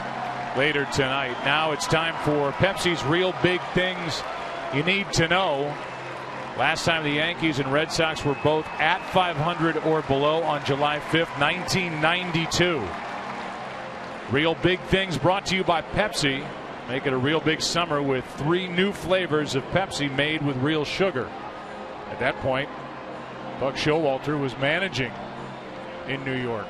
later tonight. Now it's time for Pepsi's Real Big Things You Need to Know. Last time the Yankees and Red Sox were both at 500 or below on July 5th, 1992. Real Big Things brought to you by Pepsi. Make it a real big summer with 3 new flavors of Pepsi made with real sugar. At that point, Buck Showalter was managing in New York.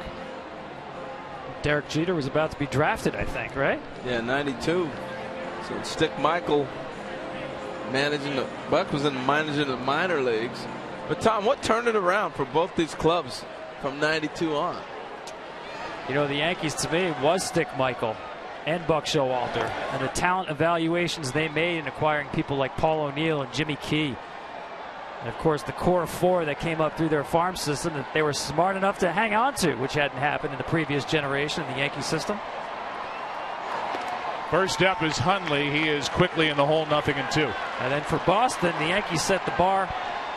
Derek Jeter was about to be drafted, I think, right? Yeah, 92. So Stick Michael managing the Buck was managing the minor leagues. But Tom, what turned it around for both these clubs from 92 on? You know, the Yankees to me was Stick Michael and Buck Showalter, and the talent evaluations they made in acquiring people like Paul O'Neill and Jimmy Key. And of course, the core of 4 that came up through their farm system that they were smart enough to hang on to, which hadn't happened in the previous generation in the Yankee system. First up is Hundley. He is quickly in the hole, 0-2. And then for Boston, the Yankees set the bar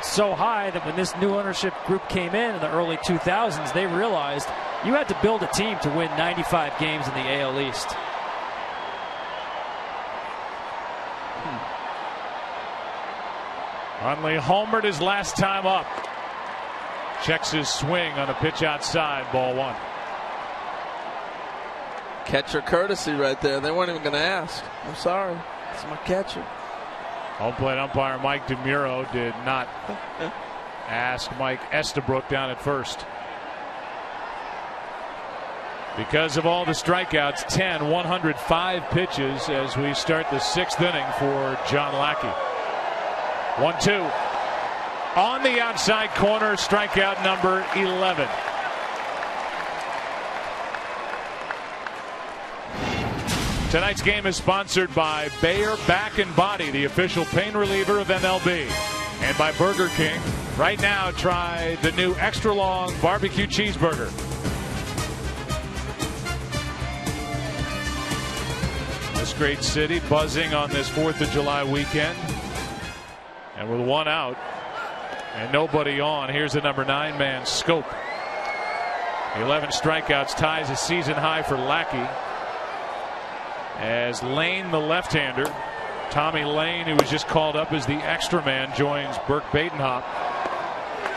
so high that when this new ownership group came in the early 2000s, they realized you had to build a team to win 95 games in the AL East. Hundley homered his last time up. Checks his swing on a pitch outside, ball 1. Catcher courtesy right there. They weren't even going to ask. I'm sorry. It's my catcher. Home plate umpire Mike DeMuro did not ask Mike Estabrook down at first. Because of all the strikeouts, 105 pitches as we start the 6th inning for John Lackey. 1-2 on the outside corner, strikeout number 11. Tonight's game is sponsored by Bayer Back and Body, the official pain reliever of MLB, and by Burger King. Right now, try the new extra long barbecue cheeseburger. This great city buzzing on this 4th of July weekend. And with 1 out and nobody on, here's the number 9 man, Scope. 11 strikeouts, ties a season high for Lackey. As Lane, the left-hander, Tommy Lane, who was just called up as the extra man, joins Burke Badenhop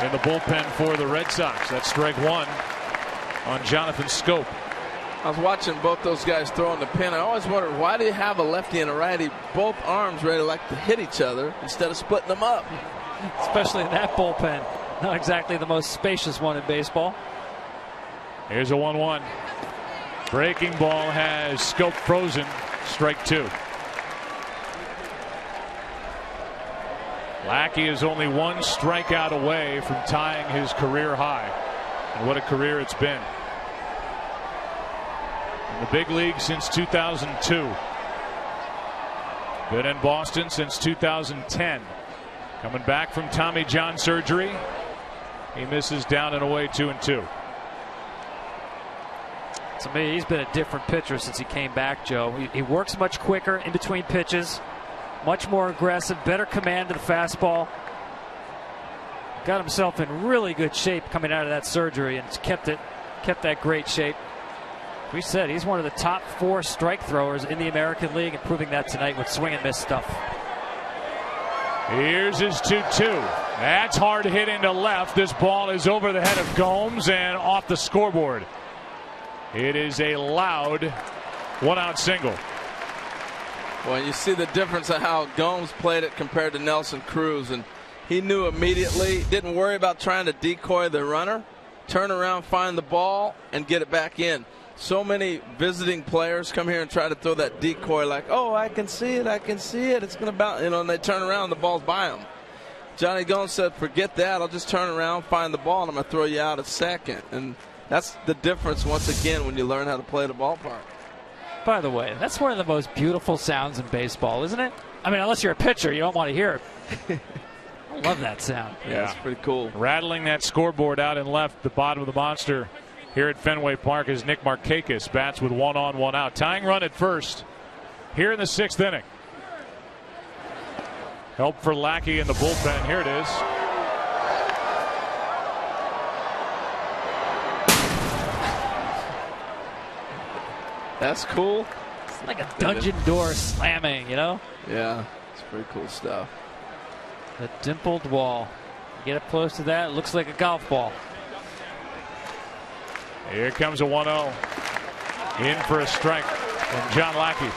in the bullpen for the Red Sox. That's strike 1 on Jonathan Scope. I was watching both those guys throwing the pin. I always wondered, why do you have a lefty and a righty, both arms ready to hit each other instead of splitting them up? Especially in that bullpen. Not exactly the most spacious one in baseball. Here's a 1-1. Breaking ball has Scope frozen. Strike 2. Lackey is only 1 strikeout away from tying his career high. And what a career it's been. In the big league since 2002. Been in Boston since 2010. Coming back from Tommy John surgery. He misses down and away 2-2. To me, he's been a different pitcher since he came back, Joe. He works much quicker in between pitches, much more aggressive, better command of the fastball. Got himself in really good shape coming out of that surgery, and kept that great shape. We said he's one of the top 4 strike throwers in the American League, and proving that tonight with swing and miss stuff. Here's his 2-2. That's hard hit into left. This ball is over the head of Gomes and off the scoreboard. It is a loud 1-out single. Well, you see the difference of how Gomes played it compared to Nelson Cruz, and he knew immediately, didn't worry about trying to decoy the runner, turn around, find the ball, and get it back in. So many visiting players come here and try to throw that decoy like, oh, I can see it, it's going to bounce, and they turn around and the ball's by them. Johnny Gomes said, forget that, I'll just turn around, find the ball, and I'm going to throw you out at second. And that's the difference, once again, when you learn how to play the ballpark. By the way, that's one of the most beautiful sounds in baseball, isn't it? I mean, unless you're a pitcher, you don't want to hear it. I love that sound. Yeah, it's pretty cool. Rattling that scoreboard out and left, the bottom of the monster here at Fenway Park is Nick Markakis. Bats with 1 on, 1 out. Tying run at first here in the 6th inning. Help for Lackey in the bullpen. Here it is. That's cool. It's like a dungeon door slamming, you know? Yeah, it's pretty cool stuff. The dimpled wall. You get up close to that, it looks like a golf ball. Here comes a 1-0. In for a strike from John Lackey.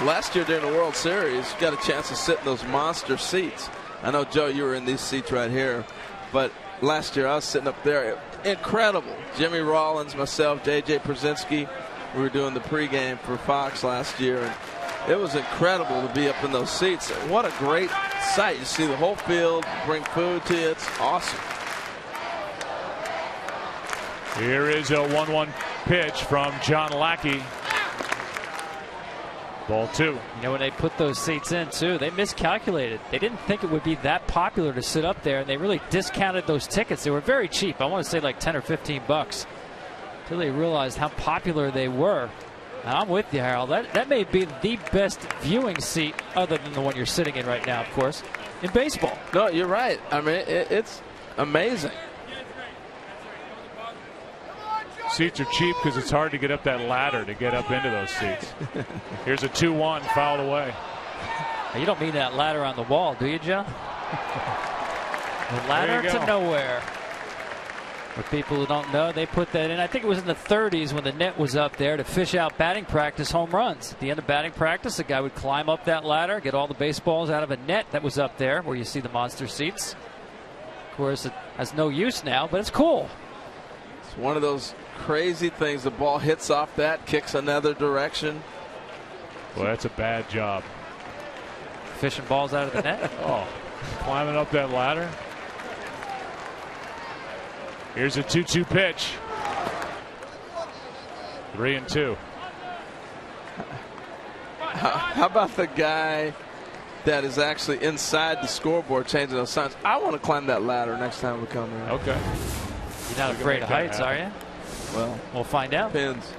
Last year during the World Series, you got a chance to sit in those monster seats. I know, Joe, you were in these seats right here, but last year I was sitting up there. Incredible. Jimmy Rollins, myself, J.J. Przinsky. We were doing the pregame for Fox last year, and it was incredible to be up in those seats. What a great sight. You see the whole field, bring food to you. It's awesome. Here is a 1-1 pitch from John Lackey. Ball 2. You know, when they put those seats in, too, they miscalculated. They didn't think it would be that popular to sit up there, and they really discounted those tickets. They were very cheap. I want to say like 10 or 15 bucks until they realized how popular they were. And I'm with you, Harold. That may be the best viewing seat, other than the one you're sitting in right now, of course, in baseball. No, you're right. I mean, it's amazing. Seats are cheap because it's hard to get up that ladder to get up into those seats. Here's a 2-1 fouled away. You don't mean that ladder on the wall, do you, Joe? The ladder to nowhere. For people who don't know, they put that in. I think it was in the 30s when the net was up there to fish out batting practice home runs. At the end of batting practice, a guy would climb up that ladder, get all the baseballs out of a net that was up there where you see the monster seats. Of course, it has no use now, but it's cool. It's one of those crazy things. The ball hits off that, kicks another direction. Well, that's a bad job. Fishing balls out of the net? Oh, climbing up that ladder. Here's a 2-2 pitch. 3-2. How about the guy that is actually inside the scoreboard changing those signs? I want to climb that ladder next time we come in. Okay. You're not afraid of heights, are you? Well, we'll find out. Depends.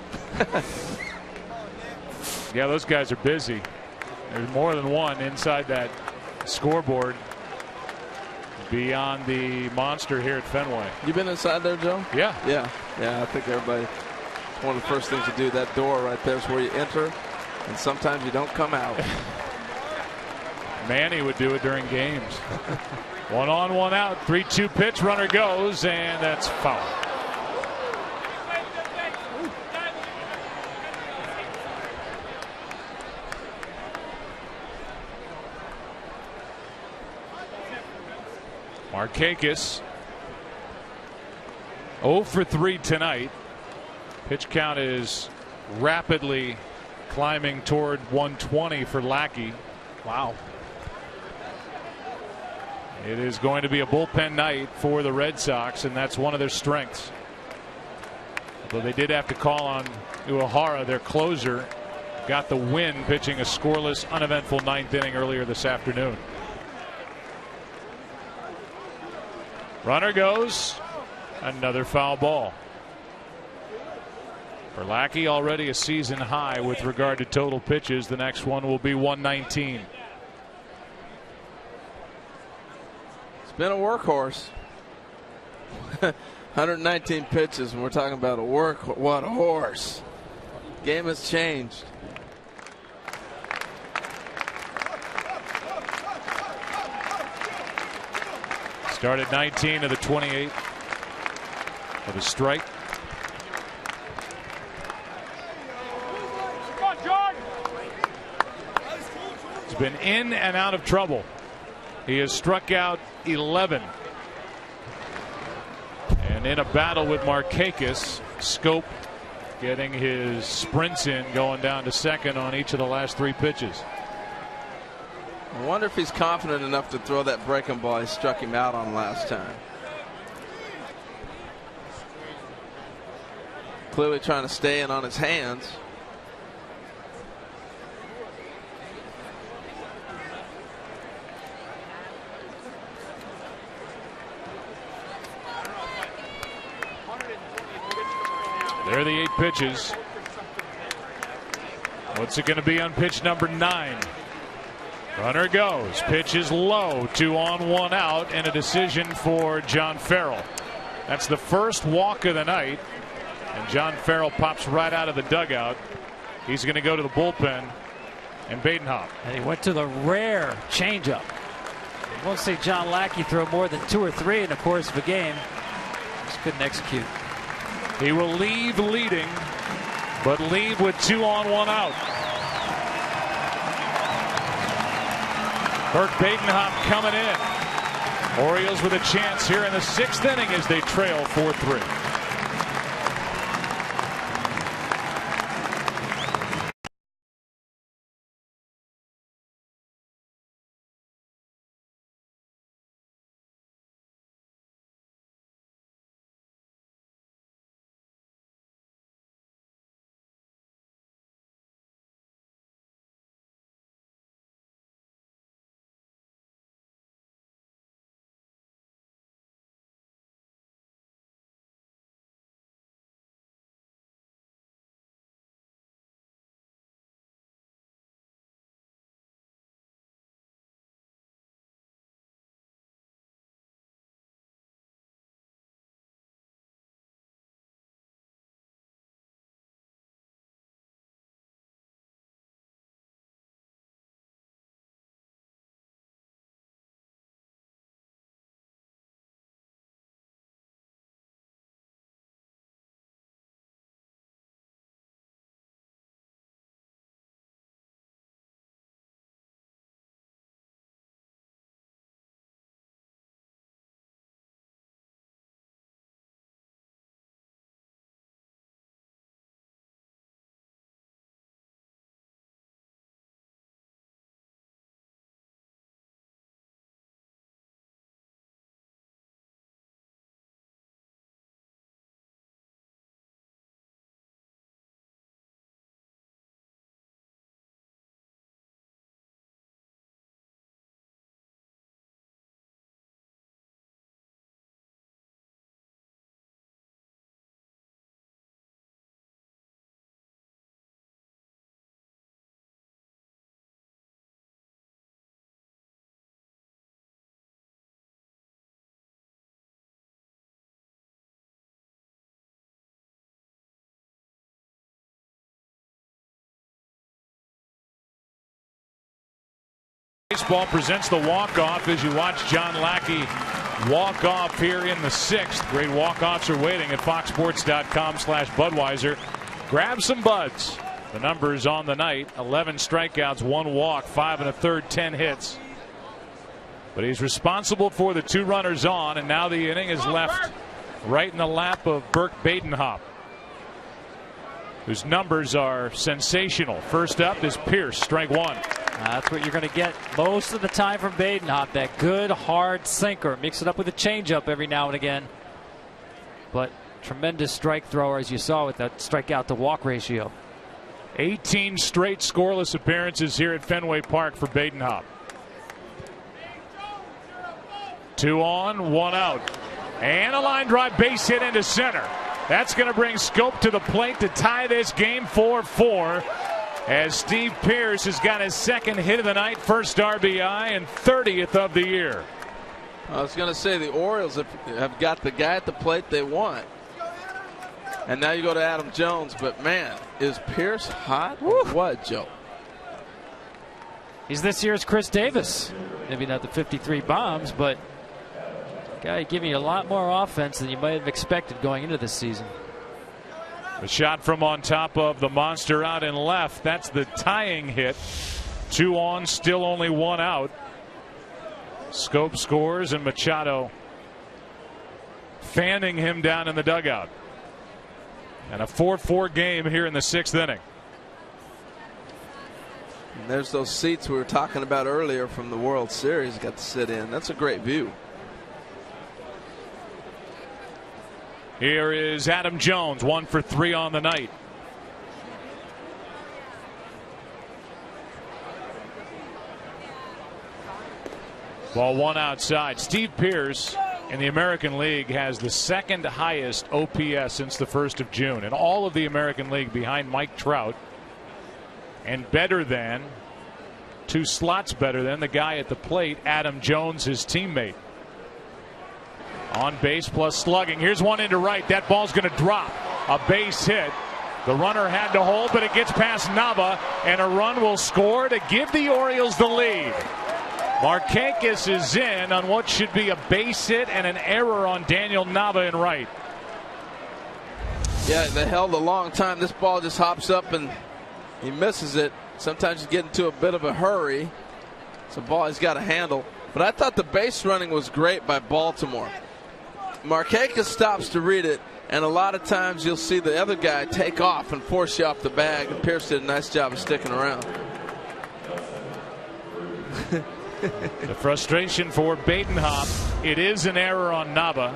Yeah, those guys are busy. There's more than one inside that scoreboard beyond the monster here at Fenway. You been inside there, Joe? Yeah. Yeah, I think everybody, it's one of the first things you do. That door right there is where you enter, and sometimes you don't come out. Manny would do it during games. 1 on, 1 out. 3-2 pitch. Runner goes, and that's foul. Markakis 0 for 3 tonight. Pitch count is rapidly climbing toward 120 for Lackey. Wow. It is going to be a bullpen night for the Red Sox, and that's one of their strengths. Although they did have to call on Uehara, their closer, got the win pitching a scoreless, uneventful 9th inning earlier this afternoon. Runner goes. Another foul ball. For Lackey, already a season high with regard to total pitches. The next one will be 119. It's been a workhorse. 119 pitches, and we're talking about a what a horse. Game has changed. Started 19 of the 28 of a strike. He's been in and out of trouble. He has struck out 11. And in a battle with Markakis, Scope getting his sprints in, going down to second on each of the last 3 pitches. I wonder if he's confident enough to throw that breaking ball he struck him out on last time. Clearly trying to stay in on his hands. There are the 8 pitches. What's it going to be on pitch number 9? Runner goes. Pitch is low. 2 on, 1 out, and a decision for John Farrell. That's the first walk of the night, and John Farrell pops right out of the dugout He's going to go to the bullpen. And Badenhop. And he went to the rare changeup. You won't see John Lackey throw more than 2 or 3 in the course of a game. Just couldn't execute. He will leave leading, but leave with 2 on, 1 out. Burke Badenhop coming in. Orioles with a chance here in the 6th inning as they trail 4-3. Baseball presents the walk-off as you watch John Lackey walk off here in the 6th. Great walk-offs are waiting at foxsports.com/Budweiser. Grab some buds. The numbers on the night: 11 strikeouts, 1 walk, 5 1/3, 10 hits. But he's responsible for the 2 runners on, and now the inning is left right in the lap of Burke Badenhop, whose numbers are sensational. First up is Pierce, strike 1. That's what you're going to get most of the time from Badenhop. That good hard sinker. Mix it up with a changeup every now and again. But tremendous strike thrower, as you saw with that strikeout to walk ratio. 18 straight scoreless appearances here at Fenway Park for Badenhop. 2 on, 1 out. And a line drive base hit into center. That's going to bring Schoop to the plate to tie this game 4-4. As Steve Pierce has got his 2nd hit of the night, 1st RBI, and 30th of the year. I was going to say the Orioles have got the guy at the plate they want. And now you go to Adam Jones, but man, is Pierce hot or what, Joe? He's this year's Chris Davis. Maybe not the 53 bombs, but guy giving you a lot more offense than you might have expected going into this season. A shot from on top of the monster out in left. That's the tying hit. 2 on, still only 1 out. Schoop scores, and Machado fanning him down in the dugout. And a 4-4 game here in the 6th inning. And there's those seats we were talking about earlier from the World Series. Got to sit in. That's a great view. Here is Adam Jones, 1 for 3 on the night. Ball 1 outside. Steve Pierce in the American League has the 2nd highest OPS since the 1st of June in all of the American League, behind Mike Trout, and better than, 2 slots better than, the guy at the plate, Adam Jones, his teammate. On base plus slugging. Here's one into right. That ball's going to drop. A base hit. The runner had to hold, but it gets past Nava, and a run will score to give the Orioles the lead. Markakis is in on what should be a base hit and an error on Daniel Nava in right. Yeah, they held a long time. This ball just hops up and he misses it. Sometimes you get into a bit of a hurry. It's a ball he's got to handle. But I thought the base running was great by Baltimore. Markakis stops to read it, and a lot of times you'll see the other guy take off and force you off the bag. And Pierce did a nice job of sticking around. The frustration for Badenhop. It is an error on Nava.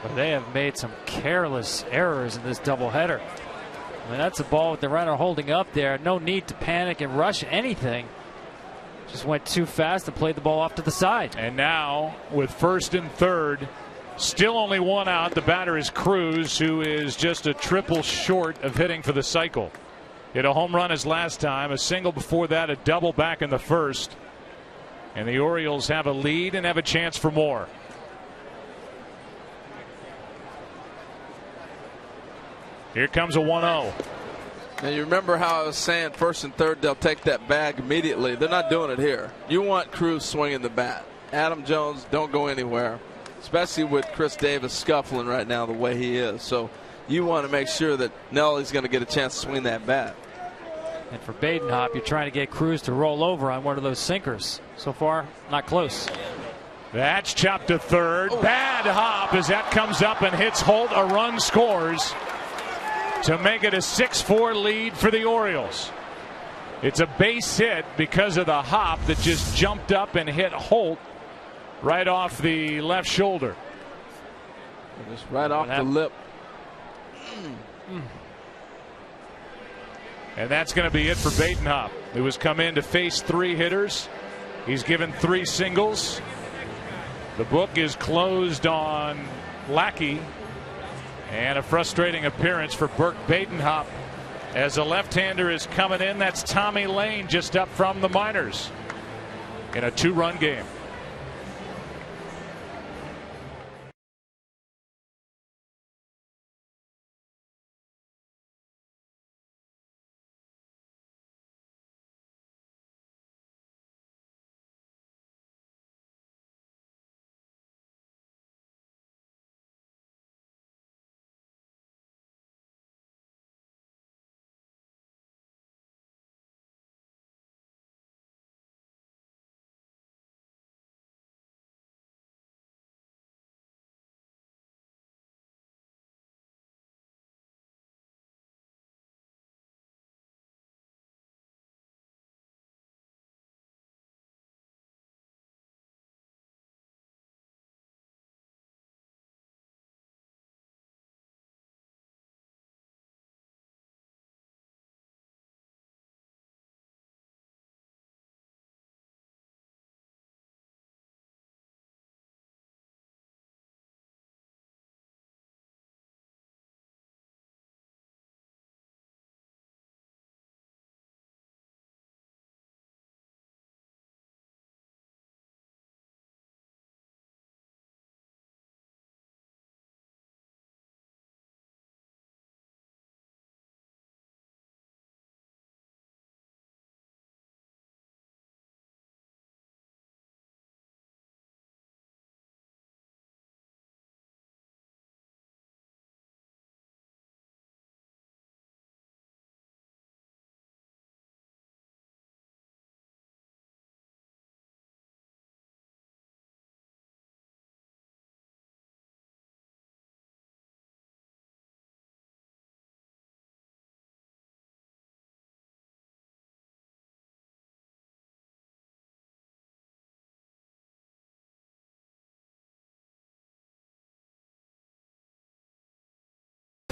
But they have made some careless errors in this doubleheader. I mean, that's a ball with the runner holding up there. No need to panic and rush anything. Just went too fast and played the ball off to the side. And now with first and third, still only one out. The batter is Cruz, who is just a triple short of hitting for the cycle. Hit a home run his last time, a single before that, a double back in the first. And the Orioles have a lead and have a chance for more. Here comes a 1-0. Now you remember how I was saying first and third they'll take that bag immediately. They're not doing it here. You want Cruz swinging the bat. Adam Jones, don't go anywhere, especially with Chris Davis scuffling right now the way he is. So you want to make sure that Nelly's going to get a chance to swing that bat. And for Badenhop, you're trying to get Cruz to roll over on one of those sinkers. So far, not close. That's chopped to third. Oh. Bad hop as that comes up and hits Holt. A run scores to make it a 6-4 lead for the Orioles. It's a base hit because of the hop that just jumped up and hit Holt right off the left shoulder. Just right off the lip. And that's going to be it for Badenhop, who has come in to face 3 hitters. He's given 3 singles. The book is closed on Lackey. And a frustrating appearance for Burke Badenhop as a left-hander is coming in. That's Tommy Lane, just up from the minors in a 2-run game.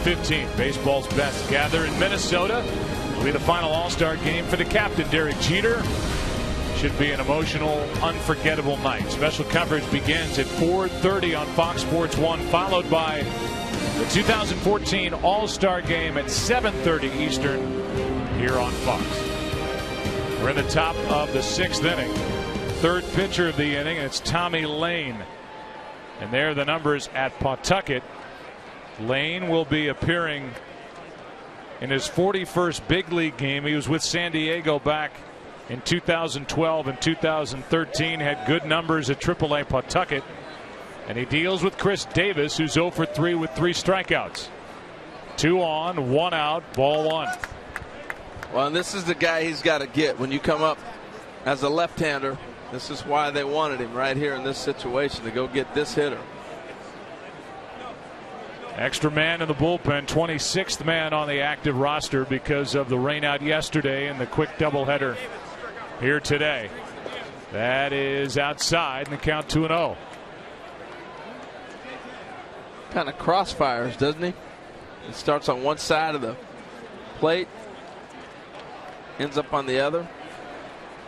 '15, baseball's best gather in Minnesota. It'll be the final All-Star game for the captain, Derek Jeter. Should be an emotional, unforgettable night. Special coverage begins at 4:30 on Fox Sports 1, followed by the 2014 All-Star game at 7:30 Eastern here on Fox. We're in the top of the 6th inning. Third pitcher of the inning, and it's Tommy Lane. And there are the numbers at Pawtucket. Lane will be appearing in his 41st big league game. He was with San Diego back in 2012 and 2013. Had good numbers at AAA Pawtucket. And he deals with Chris Davis, who's 0 for 3 with 3 strikeouts. 2 on, 1 out, ball 1. Well, and this is the guy he's got to get when you come up as a left-hander. This is why they wanted him right here in this situation, to go get this hitter. Extra man in the bullpen, 26th man on the active roster because of the rainout yesterday and the quick doubleheader here today. That is outside, and the count 2-0. Kind of crossfires, doesn't he? It starts on one side of the plate, ends up on the other.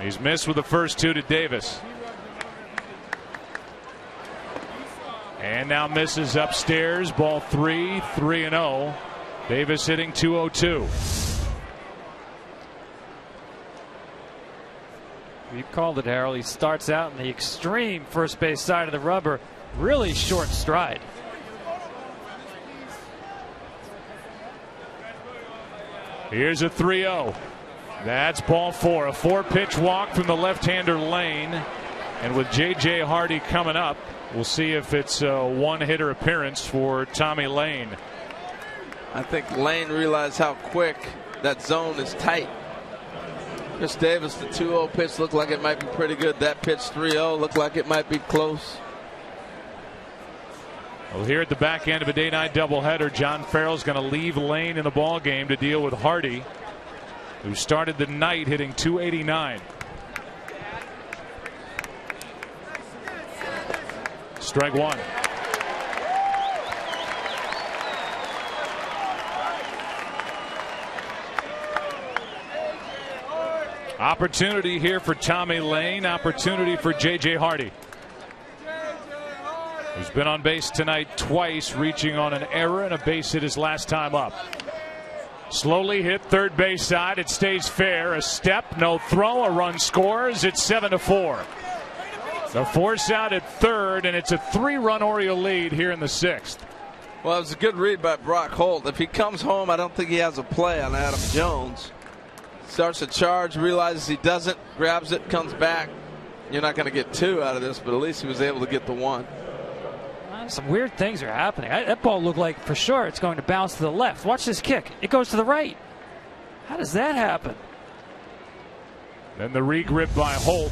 He's missed with the first 2 to Davis. And now misses upstairs. Ball 3, 3-0. Davis hitting .202. You called it, Harold. He starts out in the extreme first base side of the rubber. Really short stride. Here's a 3-0. That's ball 4. A 4-pitch walk from the left-hander Lane. And with J.J. Hardy coming up, we'll see if it's a one-hitter appearance for Tommy Lane. I think Lane realized how quick that zone is tight. Chris Davis, the 2-0 pitch looked like it might be pretty good. That pitch 3-0 looked like it might be close. Well, here at the back end of a day-night doubleheader, John Farrell's going to leave Lane in the ball game to deal with Hardy, who started the night hitting .289. Strike 1. Opportunity here for Tommy Lane. Opportunity for J.J. Hardy, who's been on base tonight twice, reaching on an error and a base hit his last time up. Slowly hit third base side. It stays fair. A step, no throw. A run scores. It's 7-4. The force out at third, and it's a 3-run Oriole lead here in the 6th. Well, it was a good read by Brock Holt. If he comes home, I don't think he has a play on Adam Jones. Starts a charge, realizes he doesn't, grabs it, comes back. You're not going to get 2 out of this, but at least he was able to get the 1. Some weird things are happening. That ball looked like for sure it's going to bounce to the left. Watch this kick. It goes to the right. How does that happen? Then the re-grip by Holt.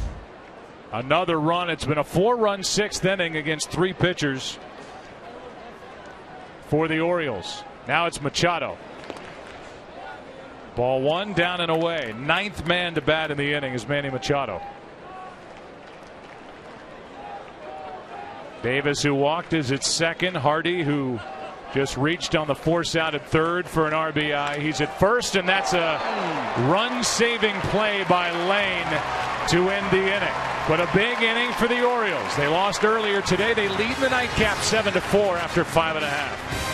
Another run. It's been a 4-run 6th inning against 3 pitchers for the Orioles. Now it's Machado. Ball 1, down and away. 9th man to bat in the inning is Manny Machado. Davis, who walked, is at second. Hardy, who just reached on the force out at third for an RBI. He's at first, and that's a run-saving play by Lane to end the inning. But a big inning for the Orioles. They lost earlier today. They lead the nightcap 7-4 after 5.5.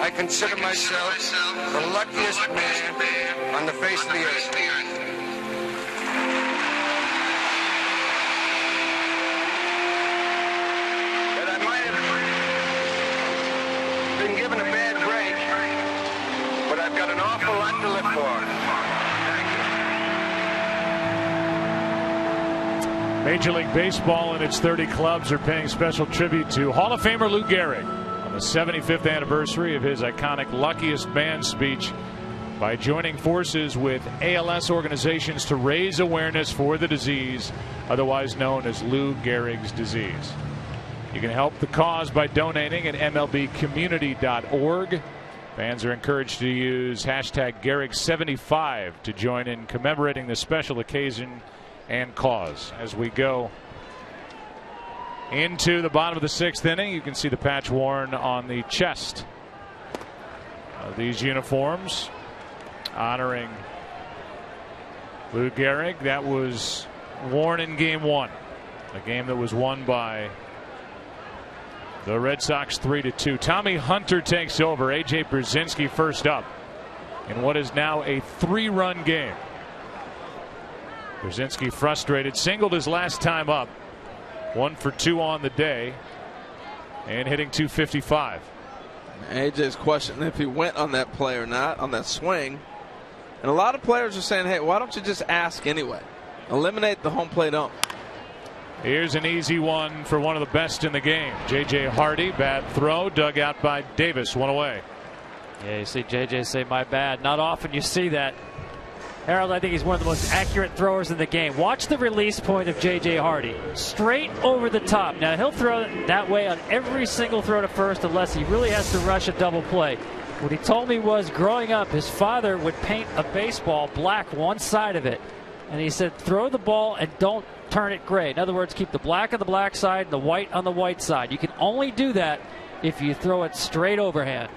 I consider myself the luckiest man on the face of the earth. That I might have been given a bad break, but I've got an awful lot to live for. Major League Baseball and its 30 clubs are paying special tribute to Hall of Famer Lou Gehrig on the 75th anniversary of his iconic Luckiest Man speech by joining forces with ALS organizations to raise awareness for the disease, otherwise known as Lou Gehrig's disease. You can help the cause by donating at MLBcommunity.org. Fans are encouraged to use hashtag Gehrig75 to join in commemorating this special occasion and cause. As we go into the bottom of the 6th inning, you can see the patch worn on the chest of these uniforms honoring Lou Gehrig. That was worn in Game 1, a game that was won by the Red Sox 3-2. Tommy Hunter takes over. A.J. Brzezinski first up in what is now a 3-run game. Brzezinski frustrated, singled his last time up, 1 for 2 on the day, and hitting .255. AJ's questioning if he went on that play or not, on that swing. And a lot of players are saying, hey, why don't you just ask anyway? Eliminate the home plate ump. Here's an easy one for one of the best in the game. J.J. Hardy, bad throw, dug out by Davis, 1 away. Yeah, you see J.J. say, my bad. Not often you see that. Harold, I think he's one of the most accurate throwers in the game. Watch the release point of J.J. Hardy. Straight over the top. Now, he'll throw it that way on every single throw to first unless he really has to rush a double play. What he told me was, growing up, his father would paint a baseball black one side of it. And he said, throw the ball and don't turn it gray. In other words, keep the black on the black side and the white on the white side. You can only do that if you throw it straight overhand.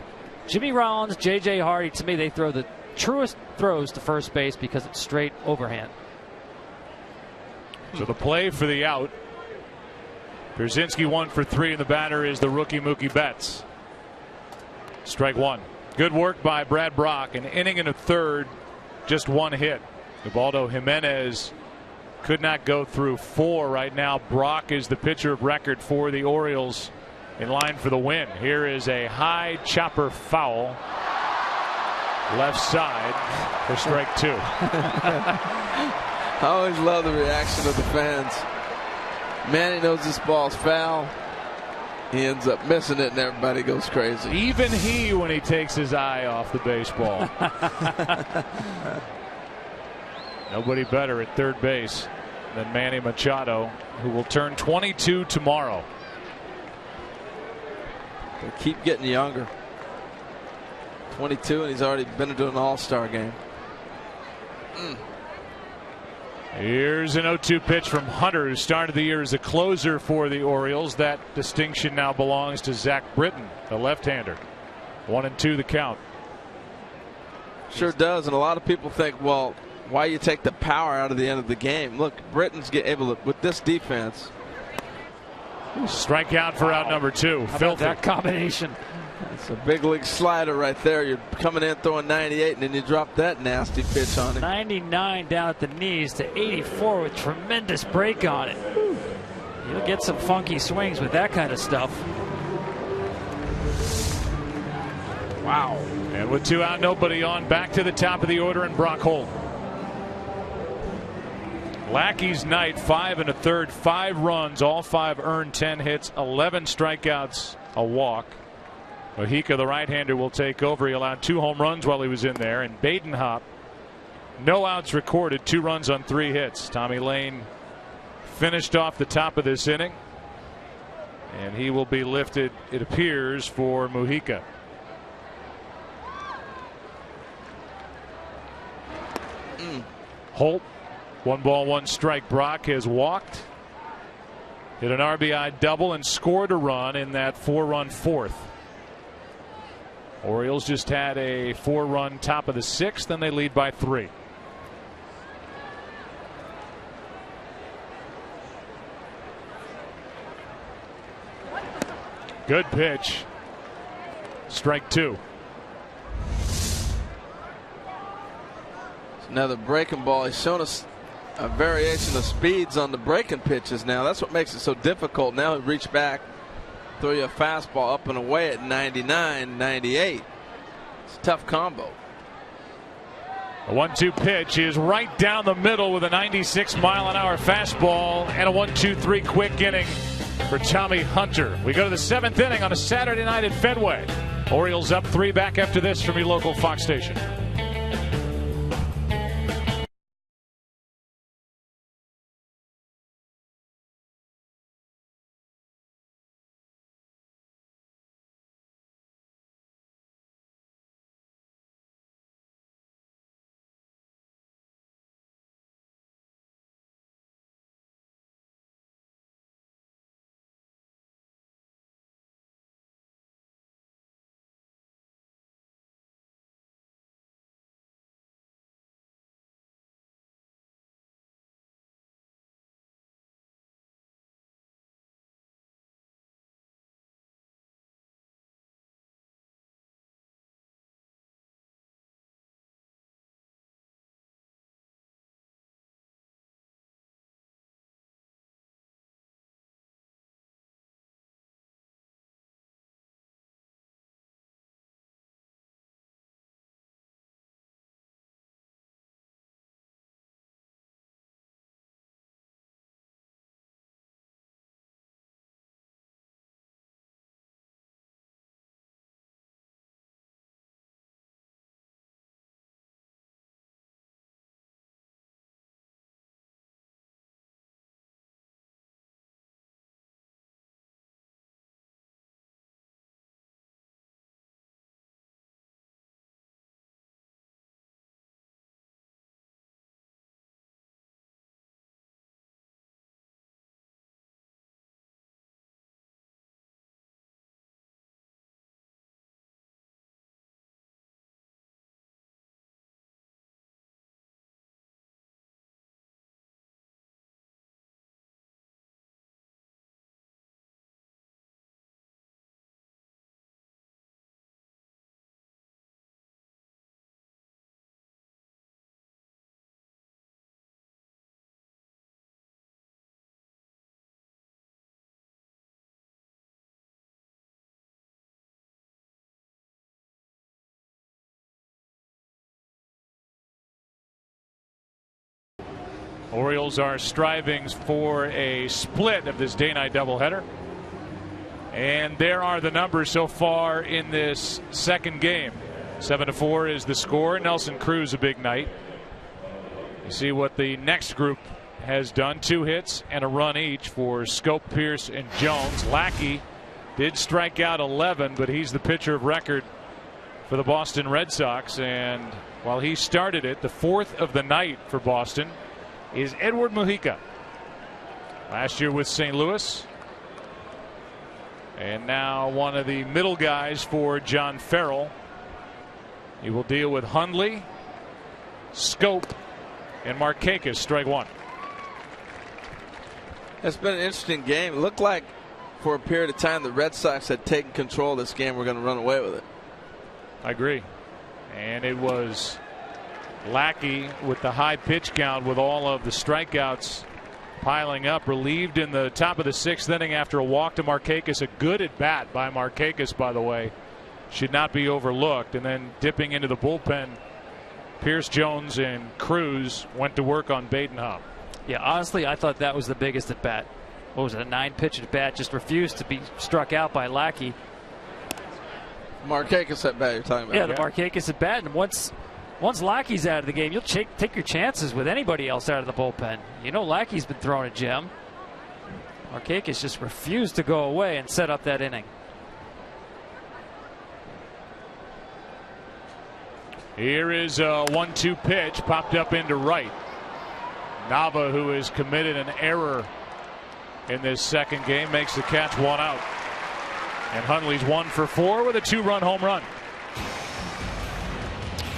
Jimmy Rollins, J.J. Hardy, to me, they throw the truest throws to first base because it's straight overhand. So the play for the out. Brzezinski 1 for 3, and the batter is the rookie Mookie Betts. Strike 1. Good work by Brad Brock. An inning and a third, just 1 hit. Ubaldo Jimenez could not go through 4 right now. Brock is the pitcher of record for the Orioles in line for the win. Here is a high chopper foul. Left side for strike 2. I always love the reaction of the fans. Manny knows this ball's foul. He ends up missing it and everybody goes crazy. Even he when he takes his eye off the baseball. Nobody better at third base than Manny Machado, who will turn 22 tomorrow. They keep getting younger. 22, and he's already been into an all-star game. Here's an 0-2 pitch from Hunter, who started the year as a closer for the Orioles. That distinction now belongs to Zach Britton, the left-hander. 1-2 the count. Sure does, and a lot of people think, well, why you take the power out of the end of the game? Look, Britton's able to, with this defense. Strikeout for out number 2. How Filthy. about that combination? It's a big league slider right there. You're coming in throwing 98, and then you drop that nasty pitch on him. 99 down at the knees to 84 with tremendous break on it. You'll get some funky swings with that kind of stuff. Wow. And with 2 out, nobody on, back to the top of the order, and Brock Holt. Lackey's night, 5 1/3, 5 runs, all 5 earned, 10 hits, 11 strikeouts, a walk. Mojica, the right-hander, will take over. He allowed 2 home runs while he was in there. And Badenhop, no outs recorded, 2 runs on 3 hits. Tommy Lane finished off the top of this inning. And he will be lifted, it appears, for Mojica. Holt, 1 ball, 1 strike. Brock has walked, hit an RBI double, and scored a run in that 4-run 4th. Orioles just had a 4-run top of the 6th, and they lead by 3. Good pitch. Strike 2. Another breaking ball. He's shown us a variation of speeds on the breaking pitches now. That's what makes it so difficult. Now he reach back, throw you a fastball up and away at 99, 98. It's a tough combo. The 1-2 pitch is right down the middle with a 96-mile-an-hour fastball and a 1-2-3 quick inning for Tommy Hunter. We go to the 7th inning on a Saturday night at Fenway. Orioles up 3. Back after this from your local Fox station. Orioles are striving for a split of this day-night doubleheader. And there are the numbers so far in this second game. 7-4 is the score. Nelson Cruz a big night. You see what the next group has done. 2 hits and a run each for Scope, Pierce, and Jones. Lackey did strike out 11, but he's the pitcher of record for the Boston Red Sox. And while he started it, the 4th of the night for Boston is Edward Mujica. Last year with St. Louis. And now one of the middle guys for John Farrell. He will deal with Hundley, Scope, and Markakis. Strike 1. It's been an interesting game. It looked like for a period of time the Red Sox had taken control of this game. We're going to run away with it. I agree. And it was Lackey with the high pitch count with all of the strikeouts piling up, relieved in the top of the 6th inning after a walk to Markakis. A good at bat by Markakis, by the way, should not be overlooked. And then dipping into the bullpen, Pierce, Jones, and Cruz went to work on Badenham. Yeah, honestly, I thought that was the biggest at bat. What was it, a 9-pitch at bat? Just refused to be struck out by Lackey. Markakis at bat you're talking about. Yeah, the Markakis at bat. And once Lackey's out of the game, you'll take your chances with anybody else out of the bullpen. You know Lackey's been throwing a gem. Markakis just refused to go away and set up that inning. Here is a 1-2 pitch popped up into right. Nava, who has committed an error in this second game, makes the catch, 1 out. And Hundley's 1 for 4 with a 2-run home run.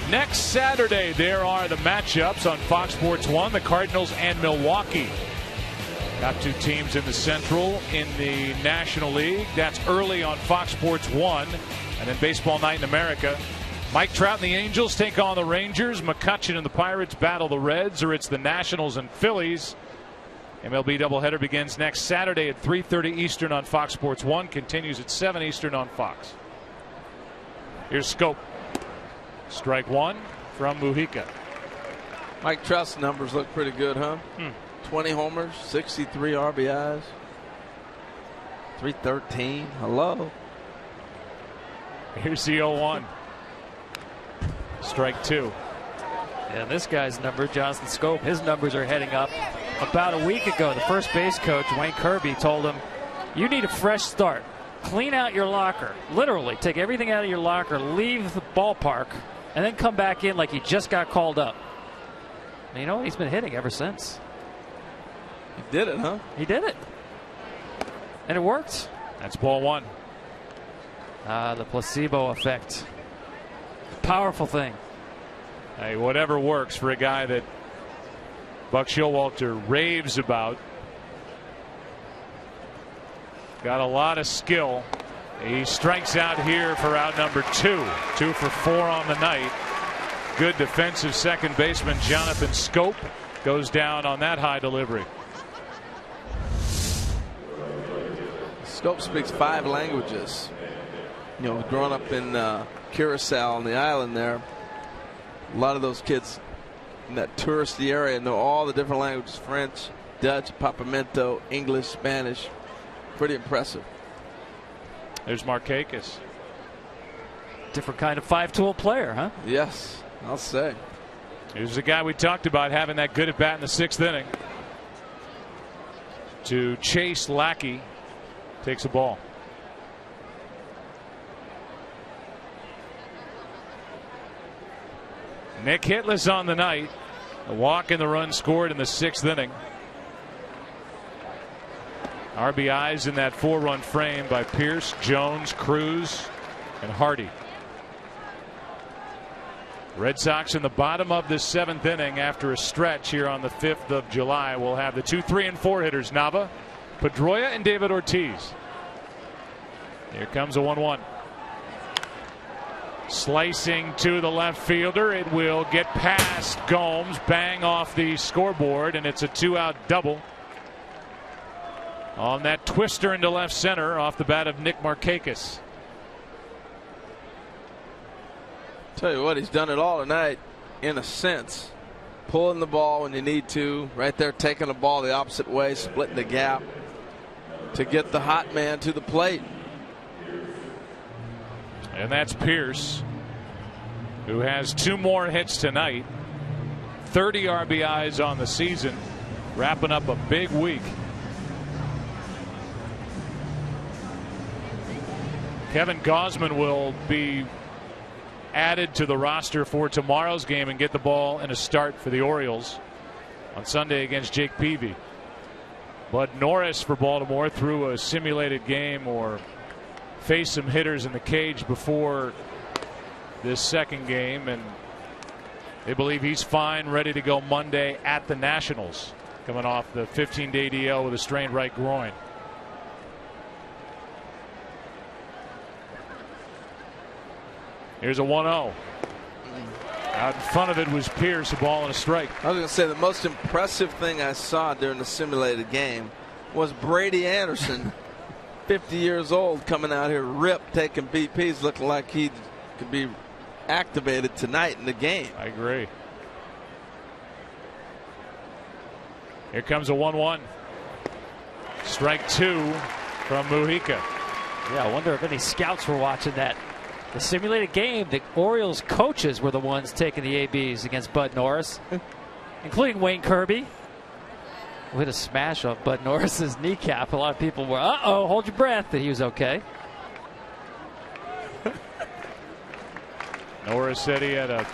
Next Saturday, there are the matchups on Fox Sports 1, the Cardinals and Milwaukee. Got 2 teams in the Central in the National League. That's early on Fox Sports 1. And then Baseball Night in America, Mike Trout and the Angels take on the Rangers. McCutchen and the Pirates battle the Reds, or it's the Nationals and Phillies. MLB doubleheader begins next Saturday at 3:30 Eastern on Fox Sports 1. Continues at 7 Eastern on Fox. Here's Scope. Strike one from Mujica. Mike Trout's numbers look pretty good, huh? 20 homers, 63 RBIs, 313. Hello. Here's the 0-1. Strike two. Yeah, this guy's number, Jonathan Scope, his numbers are heading up. About a week ago, the first base coach, Wayne Kirby, told him, you need a fresh start. Clean out your locker. Literally, take everything out of your locker, leave the ballpark, and then come back in like you just got called up. And you know what? He's been hitting ever since. He did it, huh? He did it. And it worked. That's ball one. The placebo effect. Powerful thing. Hey, whatever works for a guy that Buck Showalter raves about. Got a lot of skill. He strikes out here for out number 2. 2 for 4 on the night. Good defensive second baseman Jonathan Scope goes down on that high delivery. Scope speaks 5 languages. You know, growing up in Curacao on the island there, a lot of those kids in that touristy area know all the different languages: French, Dutch, Papamento, English, Spanish. Pretty impressive. There's Markakis. Different kind of 5-tool player, huh? Yes, I'll say. Here's the guy we talked about having that good at bat in the 6th inning. To chase Lackey. Takes a ball. Nick hitless on the night. A walk and the run scored in the 6th inning. RBIs in that 4-run frame by Pierce, Jones, Cruz, and Hardy. Red Sox in the bottom of the 7th inning after a stretch here on the 5th of July. We'll have the 2, 3, and 4 hitters, Nava, Pedroia, and David Ortiz. Here comes a 1-1. Slicing to the left fielder. It will get past Gomes, bang off the scoreboard, and it's a 2-out double on that twister into left center off the bat of Nick Markakis. Tell you what, he's done it all tonight in a sense. Pulling the ball when you need to, right there taking the ball the opposite way, splitting the gap to get the hot man to the plate. And that's Pierce, who has 2 more hits tonight. 30 RBIs on the season, wrapping up a big week. Kevin Gausman will be added to the roster for tomorrow's game and get the ball in a start for the Orioles on Sunday against Jake Peavy. Bud Norris for Baltimore threw a simulated game or faced some hitters in the cage before this second game, and they believe he's fine, ready to go Monday at the Nationals, coming off the 15-day DL with a strained right groin. Here's a 1-0. Out in front of it was Pierce, a ball and a strike. I was going to say the most impressive thing I saw during the simulated game was Brady Anderson, 50 years old, coming out here ripped, taking BPs, looking like he could be activated tonight in the game. I agree. Here comes a 1-1. Strike 2 from Mujica. Yeah, I wonder if any scouts were watching that. The simulated game, the Orioles coaches were the ones taking the ABs against Bud Norris, including Wayne Kirby. With a smash off Bud Norris's kneecap. A lot of people were, uh-oh, hold your breath, that he was okay. Norris said he had a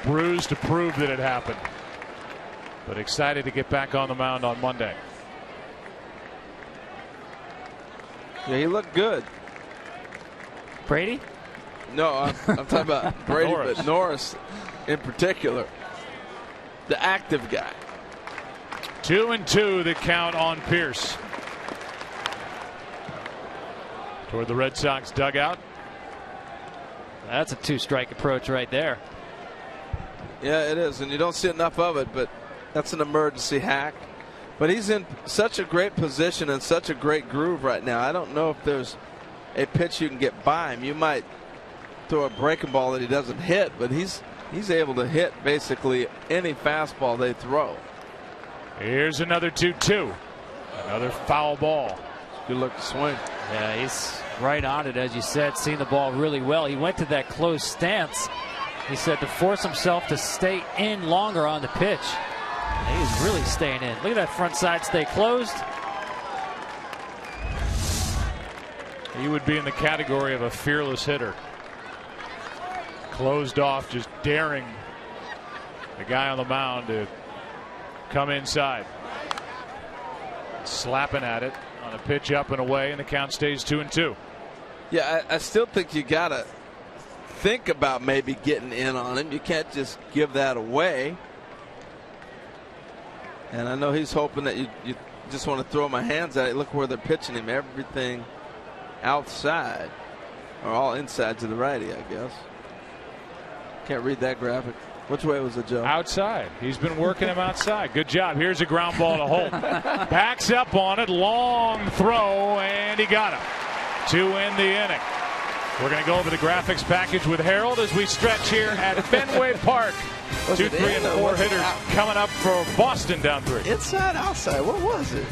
bruise to prove that it happened, but excited to get back on the mound on Monday. Yeah, he looked good. Brady? No, I'm talking about Brady, Norris. but Norris in particular, the active guy. 2-2 the count on Pierce. Toward the Red Sox dugout. That's a 2-strike approach right there. Yeah, it is, and you don't see enough of it, but that's an emergency hack. But he's in such a great position and such a great groove right now. I don't know if there's a pitch you can get by him. You might throw a breaking ball that he doesn't hit, but he's able to hit basically any fastball they throw. Here's another 2-2. Another foul ball. Good look to swing. Yeah, he's right on it, as you said, seeing the ball really well. He went to that closed stance, he said, to force himself to stay in longer on the pitch. And he's really staying in. Look at that front side stay closed. He would be in the category of a fearless hitter. Closed off, just daring the guy on the mound to come inside. Slapping at it on a pitch up and away, and the count stays 2-2. Yeah, I still think you got to think about maybe getting in on him. You can't just give that away. And I know he's hoping that you just want to throw my hands at it. Look where they're pitching him. Everything outside, or all inside to the righty, I guess. Can't read that graphic. Which way was it, Joe? Outside. He's been working him outside. Good job. Here's a ground ball to Holt. Backs up on it. Long throw, and he got him to end the inning. We're going to go over the graphics package with Harold as we stretch here at Fenway Park. 2, 3, and 4 hitters coming up for Boston down 3. Inside, outside. What was it?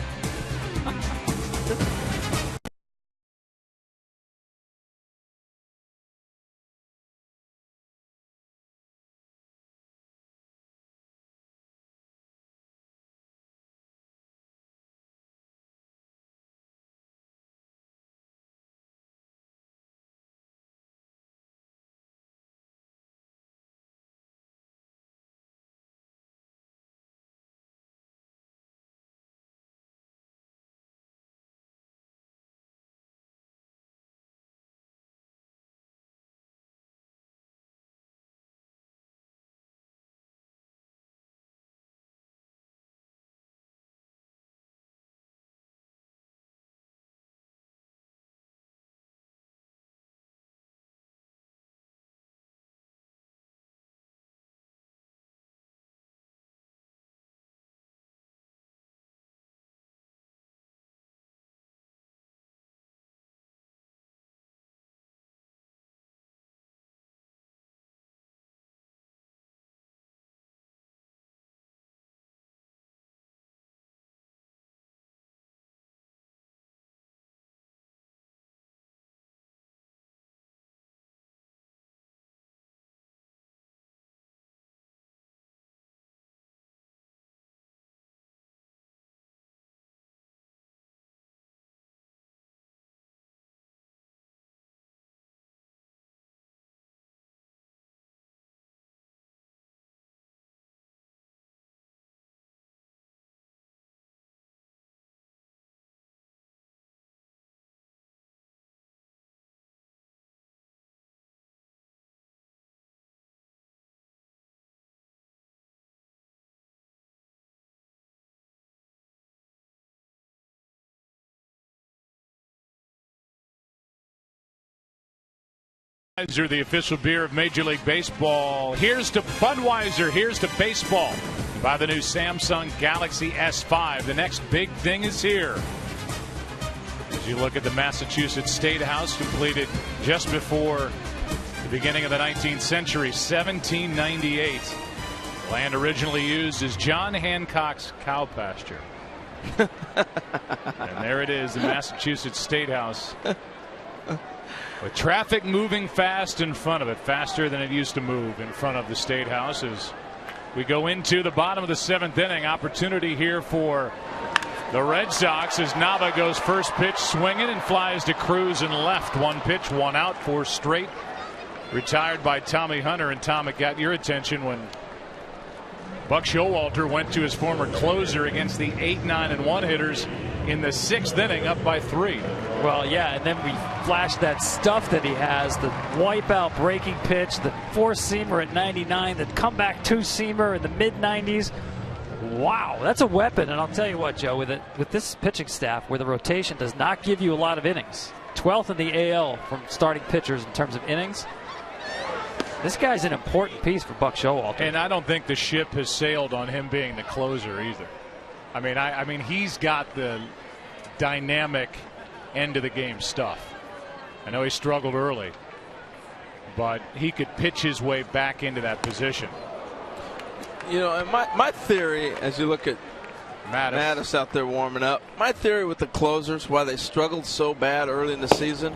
Budweiser, the official beer of Major League Baseball. Here's to Budweiser. Here's to baseball. By the new Samsung Galaxy S5. The next big thing is here. As you look at the Massachusetts State House, completed just before the beginning of the 19th century, 1798. Land originally used as John Hancock's cow pasture. And there it is, the Massachusetts State House. With traffic moving fast in front of it, faster than it used to move in front of the State House as we go into the bottom of the 7th inning. Opportunity here for the Red Sox as Nava goes first pitch swinging and flies to Cruz and left. 1 pitch, 1 out, 4 straight. Retired by Tommy Hunter. And Tom, it got your attention when Buck Showalter went to his former closer against the 8, 9, and 1 hitters in the 6th inning, up by 3. Well, yeah, and then we flashed that stuff that he has, the wipeout breaking pitch, the 4-seamer at 99, the comeback 2-seamer in the mid-90s. Wow, that's a weapon. And I'll tell you what, Joe, with this pitching staff, where the rotation does not give you a lot of innings, 12th in the AL from starting pitchers in terms of innings, This guy's an important piece for Buck Showalter. And I don't think the ship has sailed on him being the closer either. I mean, he's got the dynamic end of the game stuff. I know he struggled early, but he could pitch his way back into that position. You know, and my theory, as you look at Mattis out there warming up, my theory with the closers, why they struggled so bad early in the season,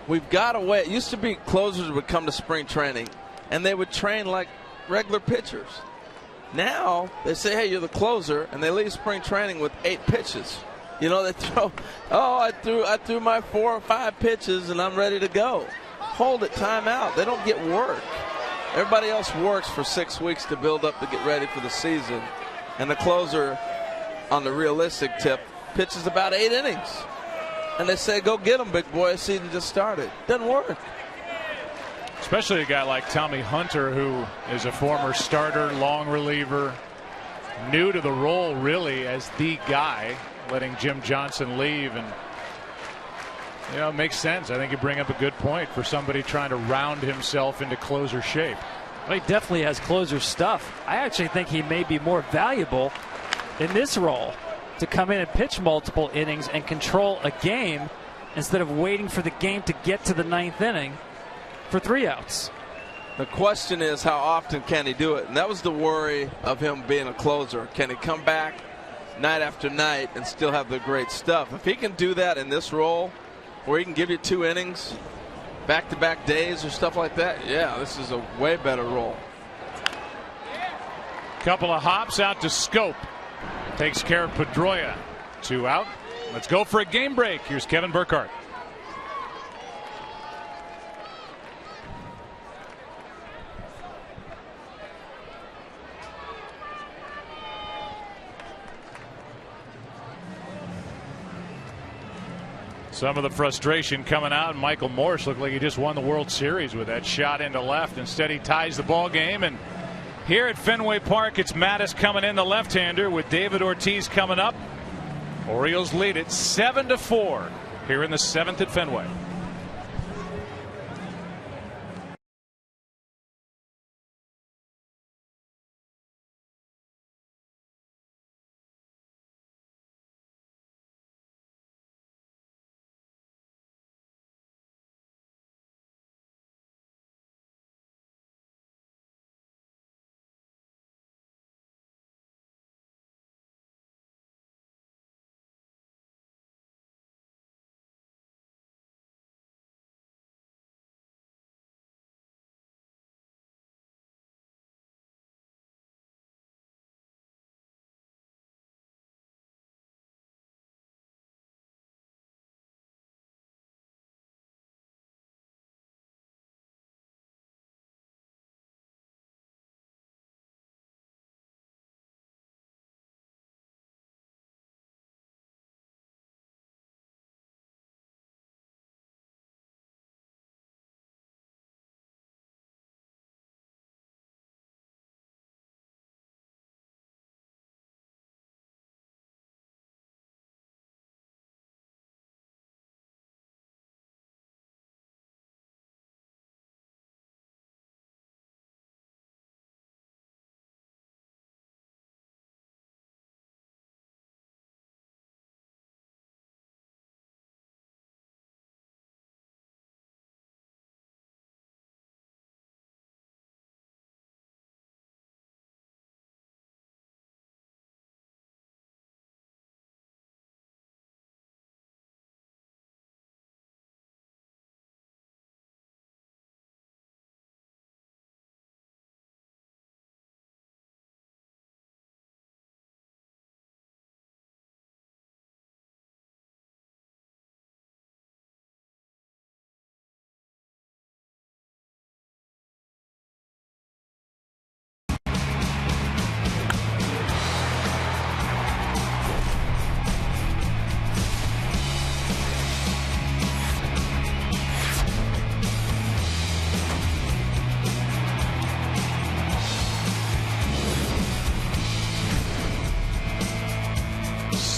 we've got a way. It used to be closers would come to spring training and they would train like regular pitchers. Now they say, hey, you're the closer, and they leave spring training with 8 pitches. You know, they throw, I threw my 4 or 5 pitches and I'm ready to go. Hold it, time out. They don't get work. Everybody else works for 6 weeks to build up to get ready for the season. And the closer, on the realistic tip, pitches about 8 innings. And they say, go get them, big boy. The season just started. Doesn't work. Especially a guy like Tommy Hunter, who is a former starter, long reliever, new to the role really as the guy, letting Jim Johnson leave. And, you know, it makes sense. I think you bring up a good point for somebody trying to round himself into closer shape. Well, he definitely has closer stuff. I actually think he may be more valuable in this role to come in and pitch multiple innings and control a game instead of waiting for the game to get to the 9th inning for 3 outs. The question is, how often can he do it? And that was the worry of him being a closer. Can he come back night after night and still have the great stuff? If he can do that in this role, where he can give you 2 innings, back-to-back days or stuff like that, yeah, this is a way better role. Couple of hops out to Scope. Takes care of Pedroia. 2 out. Let's go for a game break. Here's Kevin Burkhardt. Some of the frustration coming out. Michael Morse looked like he just won the World Series with that shot into left. Instead, he ties the ball game. And here at Fenway Park, it's Mattis coming in, the left-hander, with David Ortiz coming up. Orioles lead it 7-4 here in the 7th at Fenway.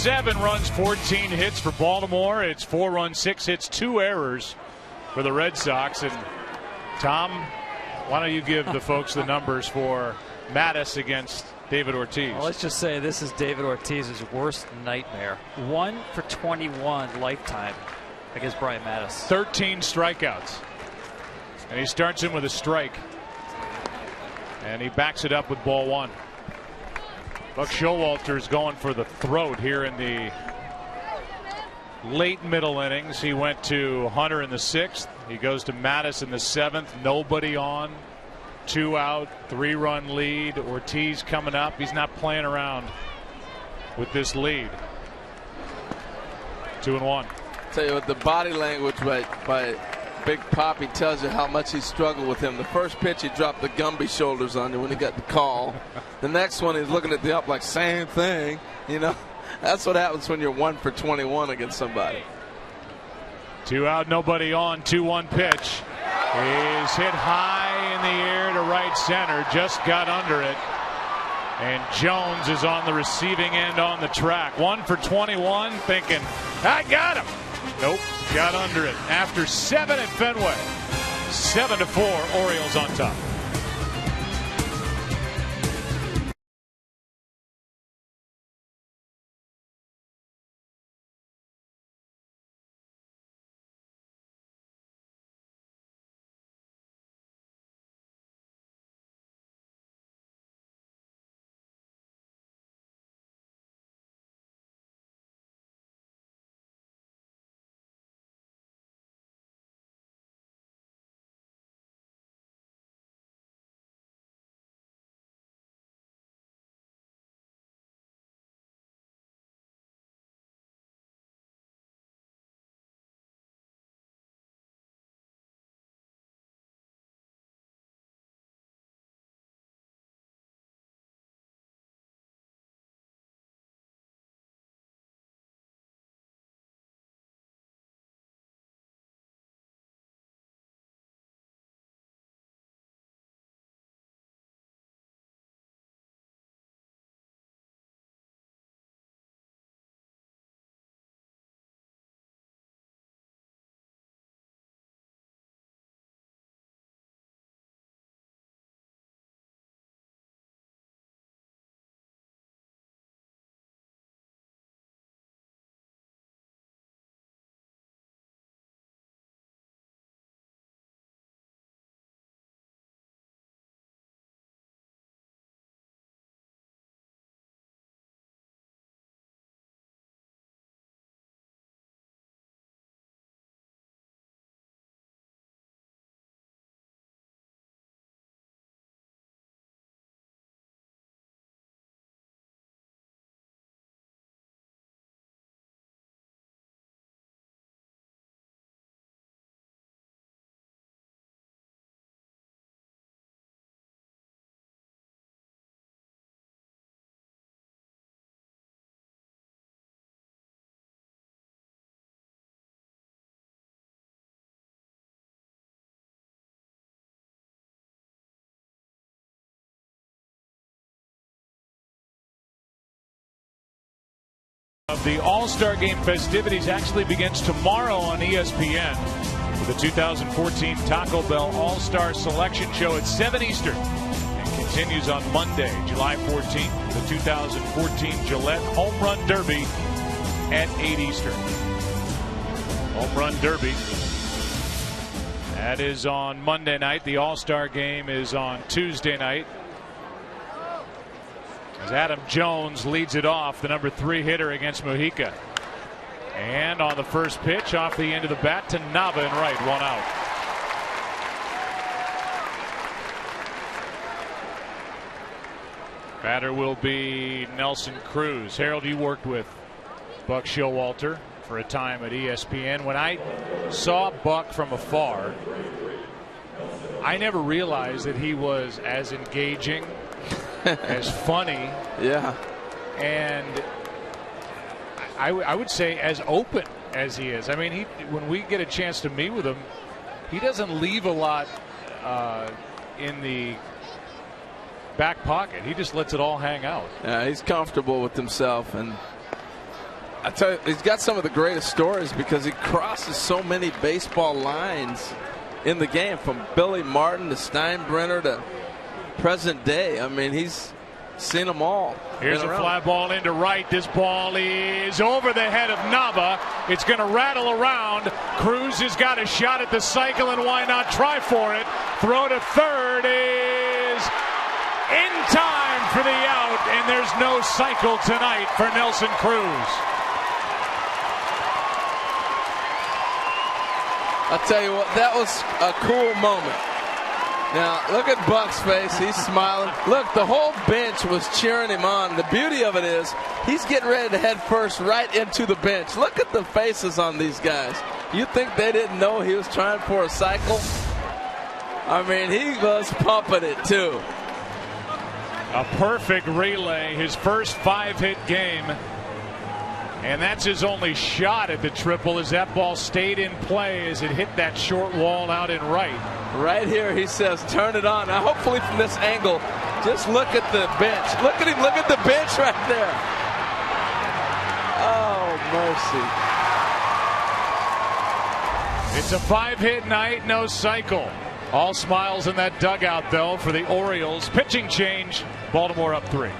Seven runs, 14 hits for Baltimore. It's 4 runs, 6 hits, 2 errors for the Red Sox. And Tom, Why don't you give the folks the numbers for Mattis against David Ortiz? Well, let's just say this is David Ortiz's worst nightmare. 1 for 21 lifetime against Brian Mattis. 13 strikeouts. And he starts in with a strike. And he backs it up with ball 1. Buck Showalter is going for the throat here in the late middle innings. He went to Hunter in the 6th. He goes to Mattis in the 7th. Nobody on. 2 out, 3-run lead. Ortiz coming up. He's not playing around with this lead. 2-1. Tell you what, the body language by Big Poppy tells you how much he struggled with him. The first pitch, he dropped the Gumby shoulders on you when he got the call. The next one, he's looking at the up like, same thing. You know, that's what happens when you're 1 for 21 against somebody. 2 out, nobody on. 2-1 pitch is hit high in the air to right center. Just got under it. And Jones is on the receiving end on the track. 1 for 21, thinking, I got him. Nope, got under it. After 7 at Fenway, 7-4, Orioles on top. The All-Star Game festivities actually begins tomorrow on ESPN with the 2014 Taco Bell All-Star Selection Show at 7 Eastern and continues on Monday, July 14th, with the 2014 Gillette Home Run Derby at 8 Eastern. Home Run Derby. That is on Monday night. The All-Star Game is on Tuesday night. As Adam Jones leads it off, the number 3 hitter against Mujica. And on the first pitch, off the end of the bat to Nava in right, 1 out. Batter will be Nelson Cruz. Harold, you worked with Buck Showalter for a time at ESPN. When I saw Buck from afar, I never realized that he was as engaging, as funny, yeah, and I would say as open as he is. I mean, when we get a chance to meet with him, he doesn't leave a lot in the back pocket. He just lets it all hang out. Yeah, he's comfortable with himself, and I tell you, he's got some of the greatest stories because he crosses so many baseball lines in the game, from Billy Martin to Steinbrenner to present day. I mean, he's seen them all. Here's a fly ball into right. This ball is over the head of Nava. It's going to rattle around. Cruz has got a shot at the cycle, and why not try for it? Throw to third is in time for the out, and there's no cycle tonight for Nelson Cruz. I'll tell you what, that was a cool moment. Now, look at Buck's face. He's smiling. Look, the whole bench was cheering him on. The beauty of it is he's getting ready to head first right into the bench. Look at the faces on these guys. You think they didn't know he was trying for a cycle? I mean, he was pumping it, too. A perfect relay, his first 5-hit game. And that's his only shot at the triple, as that ball stayed in play as it hit that short wall out in right. Right here, he says, turn it on. Now, hopefully from this angle, just look at the bench. Look at him, look at the bench right there. Oh, mercy. It's a 5-hit night, no cycle. All smiles in that dugout, though, for the Orioles. Pitching change, Baltimore up 3.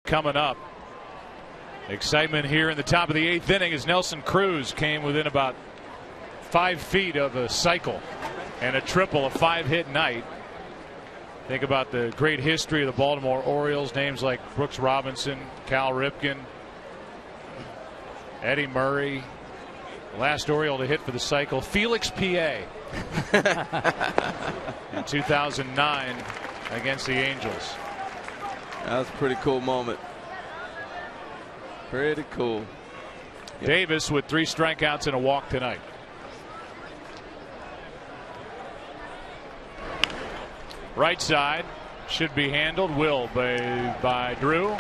Coming up. Excitement here in the top of the 8th inning as Nelson Cruz came within about 5 feet of a cycle and a triple, a 5-hit night. Think about the great history of the Baltimore Orioles. Names like Brooks Robinson, Cal Ripken, Eddie Murray. Last Oriole to hit for the cycle, Felix P.A. in 2009 against the Angels. That was a pretty cool moment. Pretty cool. Yep. Davis with 3 strikeouts and a walk tonight. Right side should be handled. Will by Drew.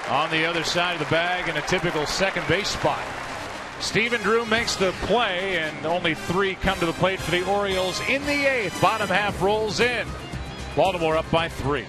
On the other side of the bag in a typical second base spot. Stephen Drew makes the play, and only 3 come to the plate for the Orioles in the 8th. Bottom half rolls in. Baltimore up by 3.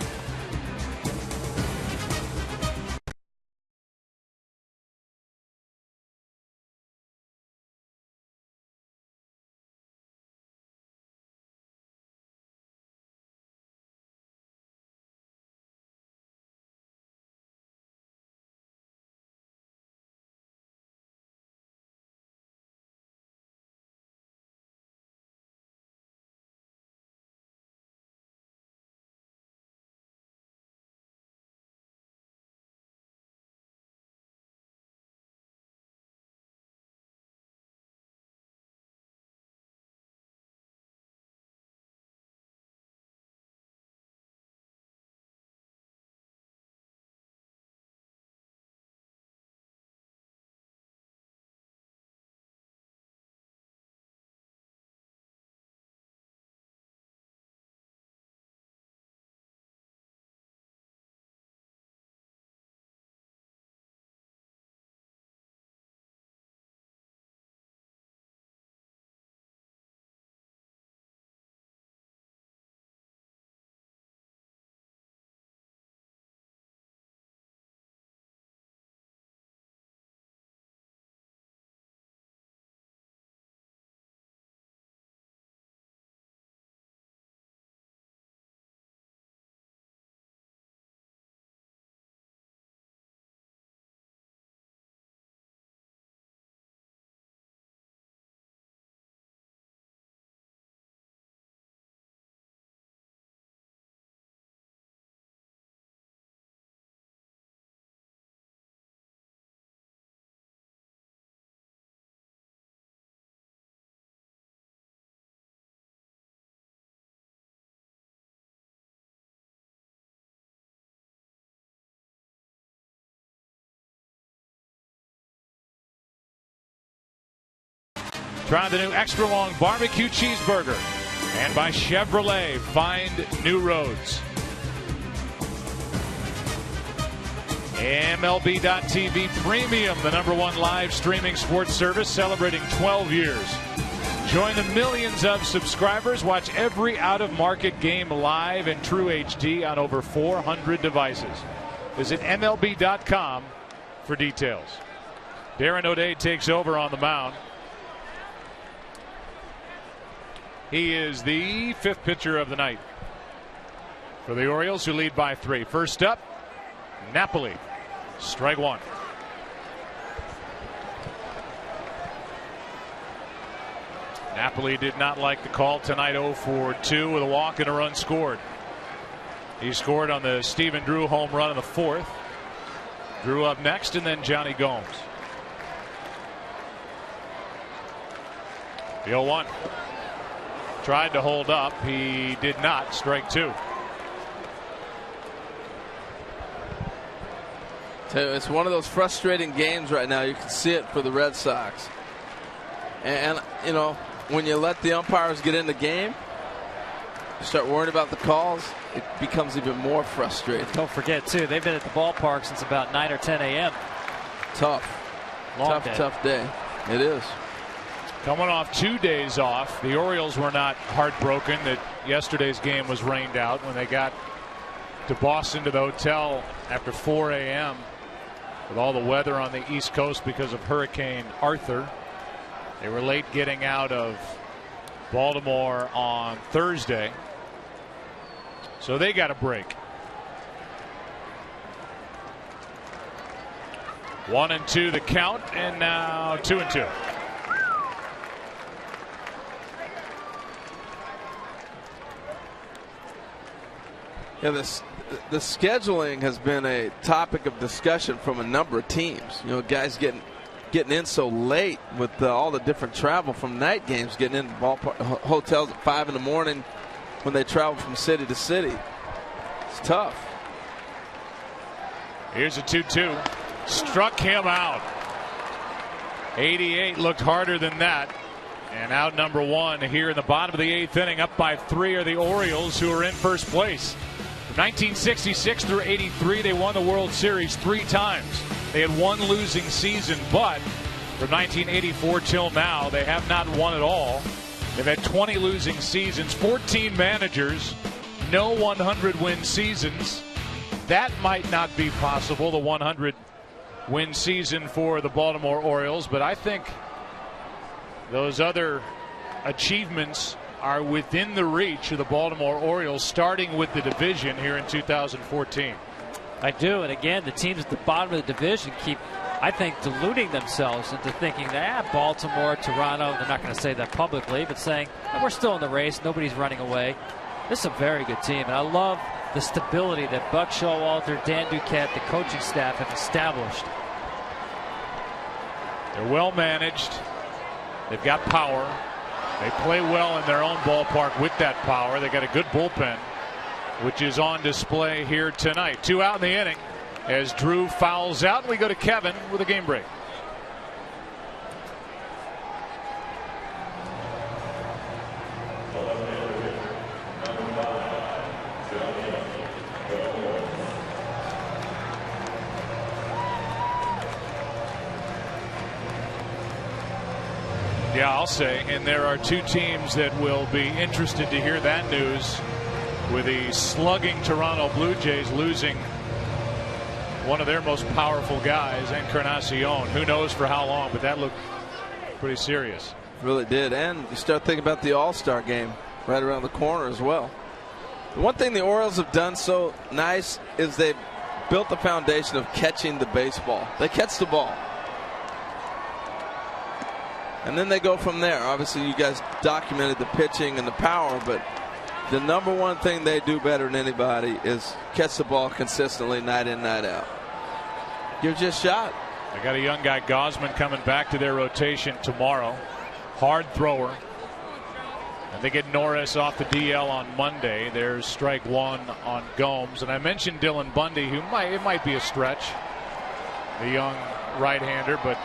Try the new extra long barbecue cheeseburger. And by Chevrolet, find new roads. MLB.TV Premium, the #1 live streaming sports service, celebrating 12 years. Join the millions of subscribers. Watch every out-of-market game live in true HD on over 400 devices. Visit MLB.com for details. Darren O'Day takes over on the mound. He is the 5th pitcher of the night for the Orioles, who lead by 3. First up, Napoli. Strike 1. Napoli did not like the call tonight. 0 for 2 with a walk and a run scored. He scored on the Stephen Drew home run in the 4th. Drew up next, and then Johnny Gomes. The 0-1. Tried to hold up. He did not. Strike 2. It's one of those frustrating games right now. You can see it for the Red Sox. And you know, when you let the umpires get in the game, you start worrying about the calls, it becomes even more frustrating. Don't forget, too, they've been at the ballpark since about 9 or 10 a.m. Tough. Tough day. It is. Coming off 2 days off, the Orioles were not heartbroken that yesterday's game was rained out when they got to Boston to the hotel after 4 a.m. with all the weather on the East Coast because of Hurricane Arthur. They were late getting out of Baltimore on Thursday, so they got a break. 1-2 the count, and now 2-2. Yeah, the scheduling has been a topic of discussion from a number of teams. You know, guys getting in so late with all the different travel from night games, getting in ballpark hotels at 5 in the morning when they travel from city to city. It's tough. Here's a 2-2. Struck him out. 88 looked harder than that. And out number 1 here in the bottom of the 8th inning. Up by 3 are the Orioles, who are in first place. From 1966 through 83, they won the World Series 3 times. They had 1 losing season, but from 1984 till now, they have not won at all. They've had 20 losing seasons, 14 managers, no 100-win seasons. That might not be possible, the 100-win season for the Baltimore Orioles, but I think those other achievements are within the reach of the Baltimore Orioles, starting with the division here in 2014. I do, and again, the teams at the bottom of the division keep, I think, deluding themselves into thinking that Baltimore, Toronto, they're not going to say that publicly, but saying, oh, we're still in the race, nobody's running away. This is a very good team, and I love the stability that Buck Showalter, Dan Duquette, the coaching staff have established. They're well managed. They've got power. They play well in their own ballpark with that power. They got a good bullpen, which is on display here tonight. 2 out in the inning as Drew fouls out. We go to Kevin with a game break. Yeah, I'll say, and there are 2 teams that will be interested to hear that news, with the slugging Toronto Blue Jays losing one of their most powerful guys, Encarnacion. Who knows for how long, but that looked pretty serious. Really did, and you start thinking about the All-Star game right around the corner as well. The one thing the Orioles have done so nice is they've built the foundation of catching the baseball. They catch the ball. And then they go from there. Obviously, you guys documented the pitching and the power, but the number one thing they do better than anybody is catch the ball consistently, night in, night out. Gives you a shot. They got a young guy, Gosman, coming back to their rotation tomorrow. Hard thrower. And they get Norris off the DL on Monday. There's strike 1 on Gomes. And I mentioned Dylan Bundy, who it might be a stretch, the young right-hander, but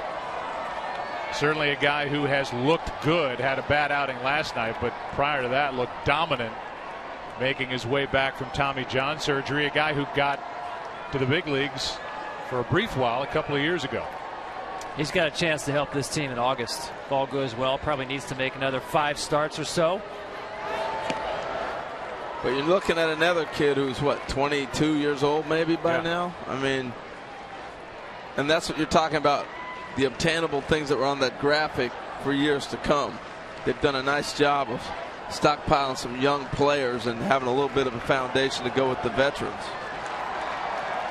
Certainly a guy who has looked good, had a bad outing last night, but prior to that looked dominant, making his way back from Tommy John surgery. A guy who got to the big leagues for a brief while a couple of years ago. He's got a chance to help this team in August. If all goes well, probably needs to make another 5 starts or so. But you're looking at another kid who's, what, 22 years old maybe by now? I mean, and that's what you're talking about, the obtainable things that were on that graphic for years to come. They've done a nice job of stockpiling some young players and having a little bit of a foundation to go with the veterans.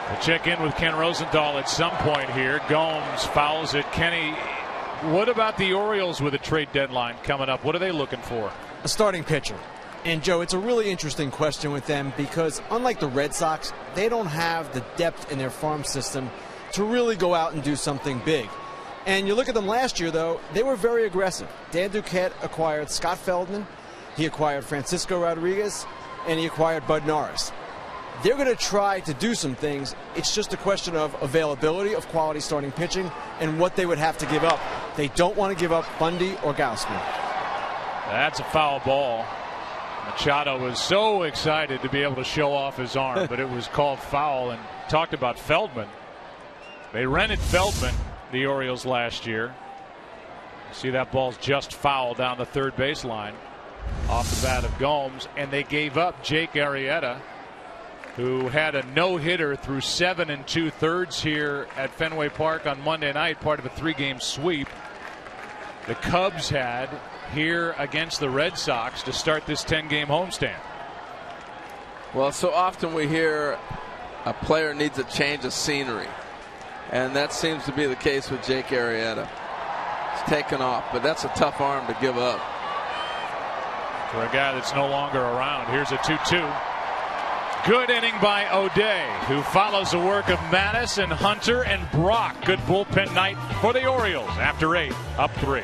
We'll check in with Ken Rosenthal at some point here. Gomes fouls it. Kenny, what about the Orioles with a trade deadline coming up? What are they looking for? A starting pitcher. And, Joe, it's a really interesting question with them because, unlike the Red Sox, they don't have the depth in their farm system to really go out and do something big. And you look at them last year, though, they were very aggressive. Dan Duquette acquired Scott Feldman, he acquired Francisco Rodriguez, and he acquired Bud Norris. They're going to try to do some things. It's just a question of availability of quality starting pitching and what they would have to give up. They don't want to give up Bundy or Gausman. That's a foul ball. Machado was so excited to be able to show off his arm, but it was called foul. And talked about Feldman. They rented Feldman, the Orioles, last year. See, that ball's just foul down the third baseline off the bat of Gomes, and they gave up Jake Arrieta, who had a no-hitter through 7 2/3 here at Fenway Park on Monday night, part of a 3-game sweep the Cubs had here against the Red Sox to start this 10-game homestand. Well, so often we hear a player needs a change of scenery, and that seems to be the case with Jake Arrieta. He's taken off, but that's a tough arm to give up. For a guy that's no longer around, here's a 2-2. Good inning by O'Day, who follows the work of Mattis and Hunter and Brock. Good bullpen night for the Orioles after 8, up 3.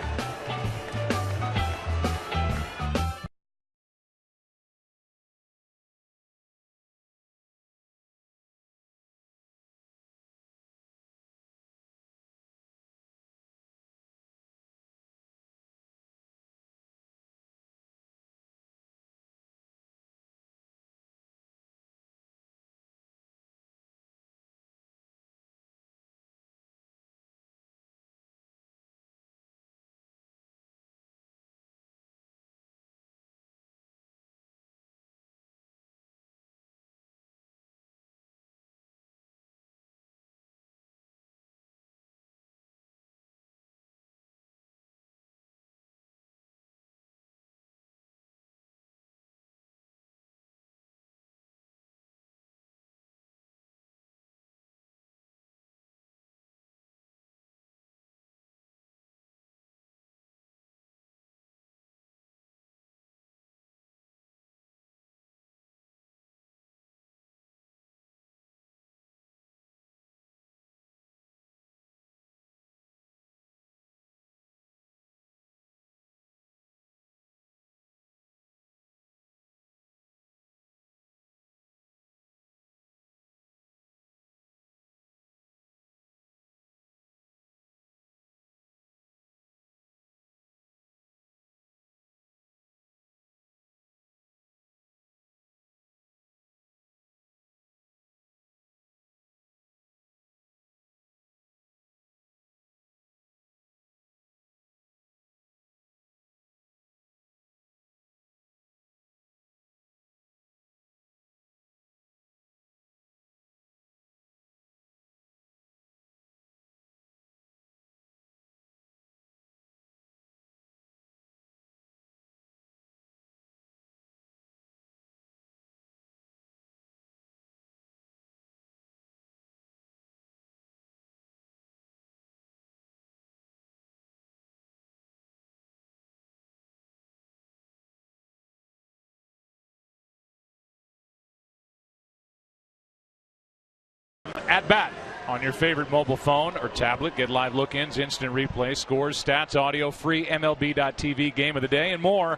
At bat on your favorite mobile phone or tablet. Get live look-ins, instant replay, scores, stats, audio, free MLB.tv game of the day, and more.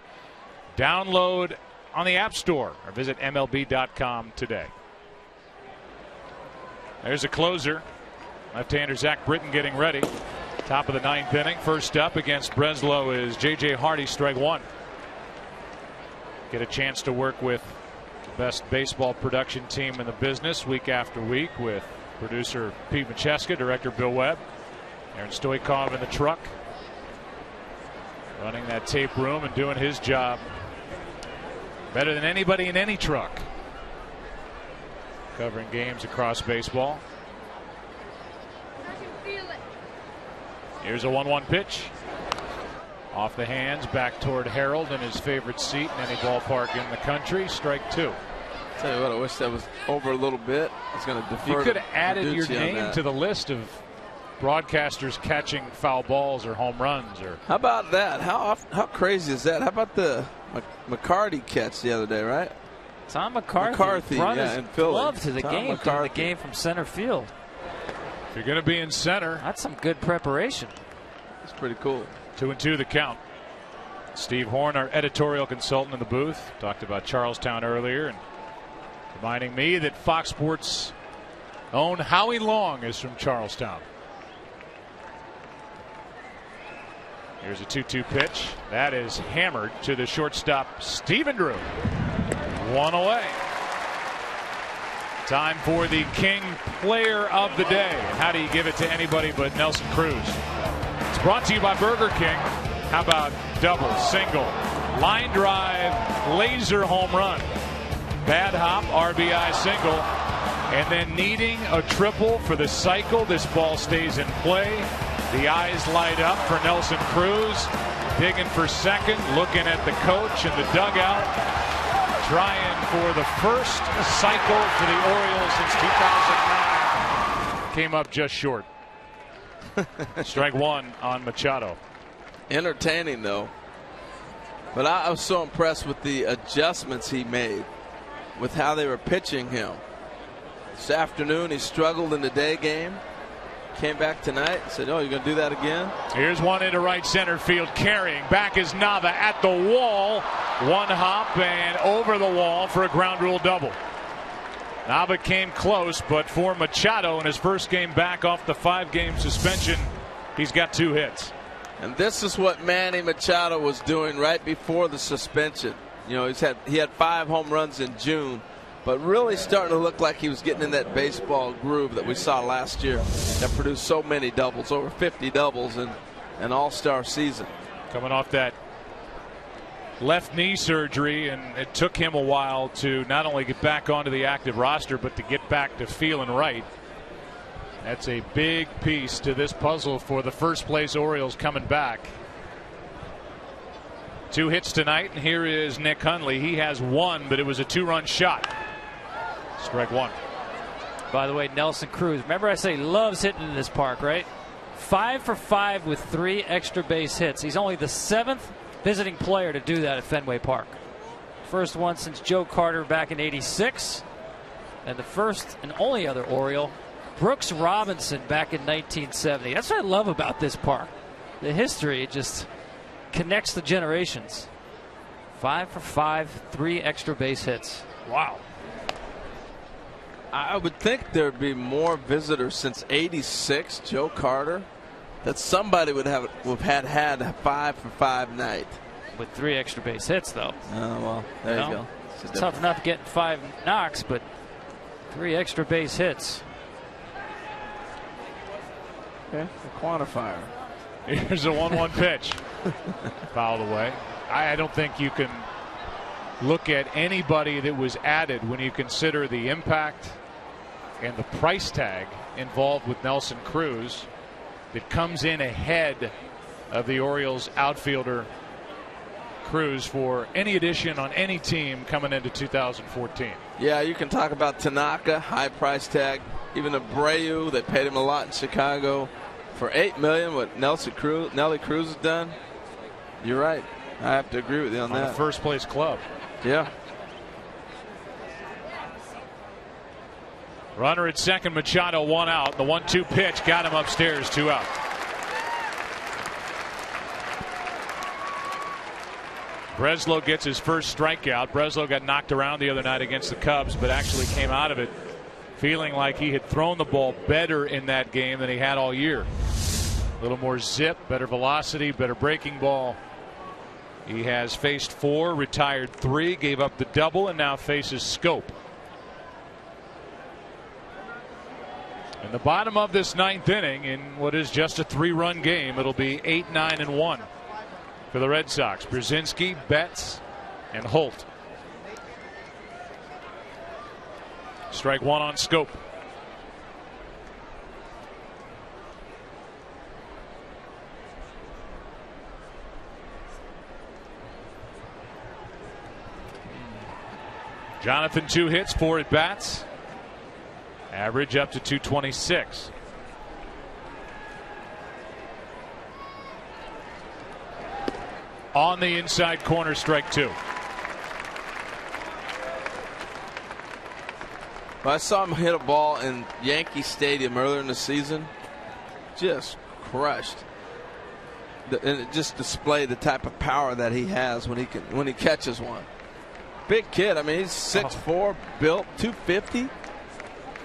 Download on the App Store or visit MLB.com today. There's a closer. Left-hander Zach Britton getting ready. Top of the 9th inning. First up against Breslow is J.J. Hardy, strike one. Get a chance to work with the best baseball production team in the business week after week with producer Pete Macheska, director Bill Webb, Aaron Stoikov in the truck, running that tape room and doing his job better than anybody in any truck, covering games across baseball. Here's a 1-1 pitch. Off the hands, back toward Harold in his favorite seat in any ballpark in the country. Strike two. Tell you what, I wish that was over a little bit. I was going to defer. You could have added your name to the list of broadcasters catching foul balls or home runs. Or how about that? How crazy is that? How about the McCarty catch the other day, right? Tom McCarthy brought his glove to the game from center field. If you're going to be in center, that's some good preparation. It's pretty cool. 2-2 the count. Steve Horn, our editorial consultant in the booth, talked about Charlestown earlier and reminding me that Fox Sports' own Howie Long is from Charlestown. Here's a 2-2 pitch. That is hammered to the shortstop, Stephen Drew. One away. Time for the King Player of the Day. How do you give it to anybody but Nelson Cruz? It's brought to you by Burger King. How about double, single, line drive, laser home run, bad hop, RBI single, and then needing a triple for the cycle. This ball stays in play. The eyes light up for Nelson Cruz, digging for second, looking at the coach in the dugout, trying for the first cycle for the Orioles since 2009. Came up just short. Strike one on Machado. Entertaining, though. But I was so impressed with the adjustments he made with how they were pitching him. This afternoon, he struggled in the day game. Came back tonight and said, oh, you're going to do that again? Here's one into right center field. Carrying back is Nava at the wall. One hop and over the wall for a ground rule double. Nava came close, but for Machado in his first game back off the 5-game suspension, he's got 2 hits. And this is what Manny Machado was doing right before the suspension. You know, he had 5 home runs in June, but really starting to look like he was getting in that baseball groove that we saw last year that produced so many doubles, over 50 doubles in an all-star season. Coming off that left knee surgery, and it took him a while to not only get back onto the active roster, but to get back to feeling right. That's a big piece to this puzzle for the first place Orioles coming back. 2 hits tonight, and here is Nick Hundley. He has 1, but it was a 2-run shot. Strike one. By the way, Nelson Cruz, remember I say he loves hitting in this park, right? 5 for 5 with 3 extra base hits. He's only the 7th visiting player to do that at Fenway Park. First one since Joe Carter back in '86, and the first and only other Oriole, Brooks Robinson, back in 1970. That's what I love about this park. The history just connects the generations. 5 for 5, 3 extra base hits. Wow. I would think there'd be more visitors since '86, Joe Carter, that somebody would have had a 5 for 5 night. With 3 extra base hits, though. Oh, well, there you go. It's tough enough getting 5 knocks, but 3 extra base hits. Okay, a quantifier. Here's a 1-1 pitch. Fouled away. I don't think you can look at anybody that was added when you consider the impact and the price tag involved with Nelson Cruz that comes in ahead of the Orioles outfielder Cruz for any addition on any team coming into 2014. Yeah, you can talk about Tanaka, high price tag. Even Abreu, they paid him a lot in Chicago. For $8 million, what Nelly Cruz has done, you're right. I have to agree with you on that. The first place club. Yeah. Runner at second, Machado, 1 out. The 1-2 pitch got him upstairs, 2 out. Breslow gets his first strikeout. Breslow got knocked around the other night against the Cubs, but actually came out of it feeling like he had thrown the ball better in that game than he had all year. little more zip, better velocity, better breaking ball. He has faced 4, retired 3, gave up the double, and now faces Scope. In the bottom of this 9th inning, in what is just a 3-run game, it'll be 8-9-1 for the Red Sox. Brzezinski, Betts, and Holt. Strike 1 on Scope. Jonathan 2 hits, 4 at bats. Average up to 226. On the inside corner, strike 2. I saw him hit a ball in Yankee Stadium earlier in the season. Just crushed. And it just displayed the type of power that he has when he catches one. Big kid. I mean, he's 6'4", built, 250.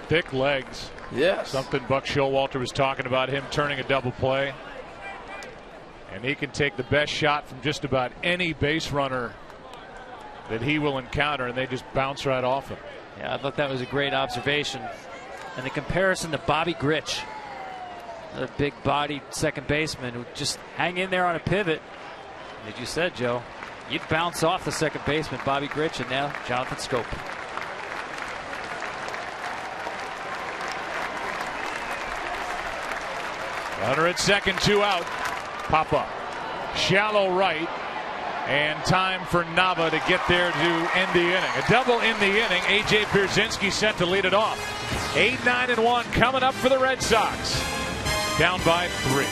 Thick legs. Yes. Something Buck Showalter was talking about, him turning a double play. And he can take the best shot from just about any base runner that he will encounter, and they just bounce right off him. Yeah, I thought that was a great observation. And the comparison to Bobby Grich, a big-bodied second baseman who just hang in there on a pivot. As you said, Joe, you'd bounce off the second baseman, Bobby Grich, and now Jonathan Scope. Runner at second, 2 out. Pop up. Shallow right. And time for Nava to get there to end the inning. A double in the inning. A.J. Pierzynski set to lead it off. 8-9-1 coming up for the Red Sox. Down by 3.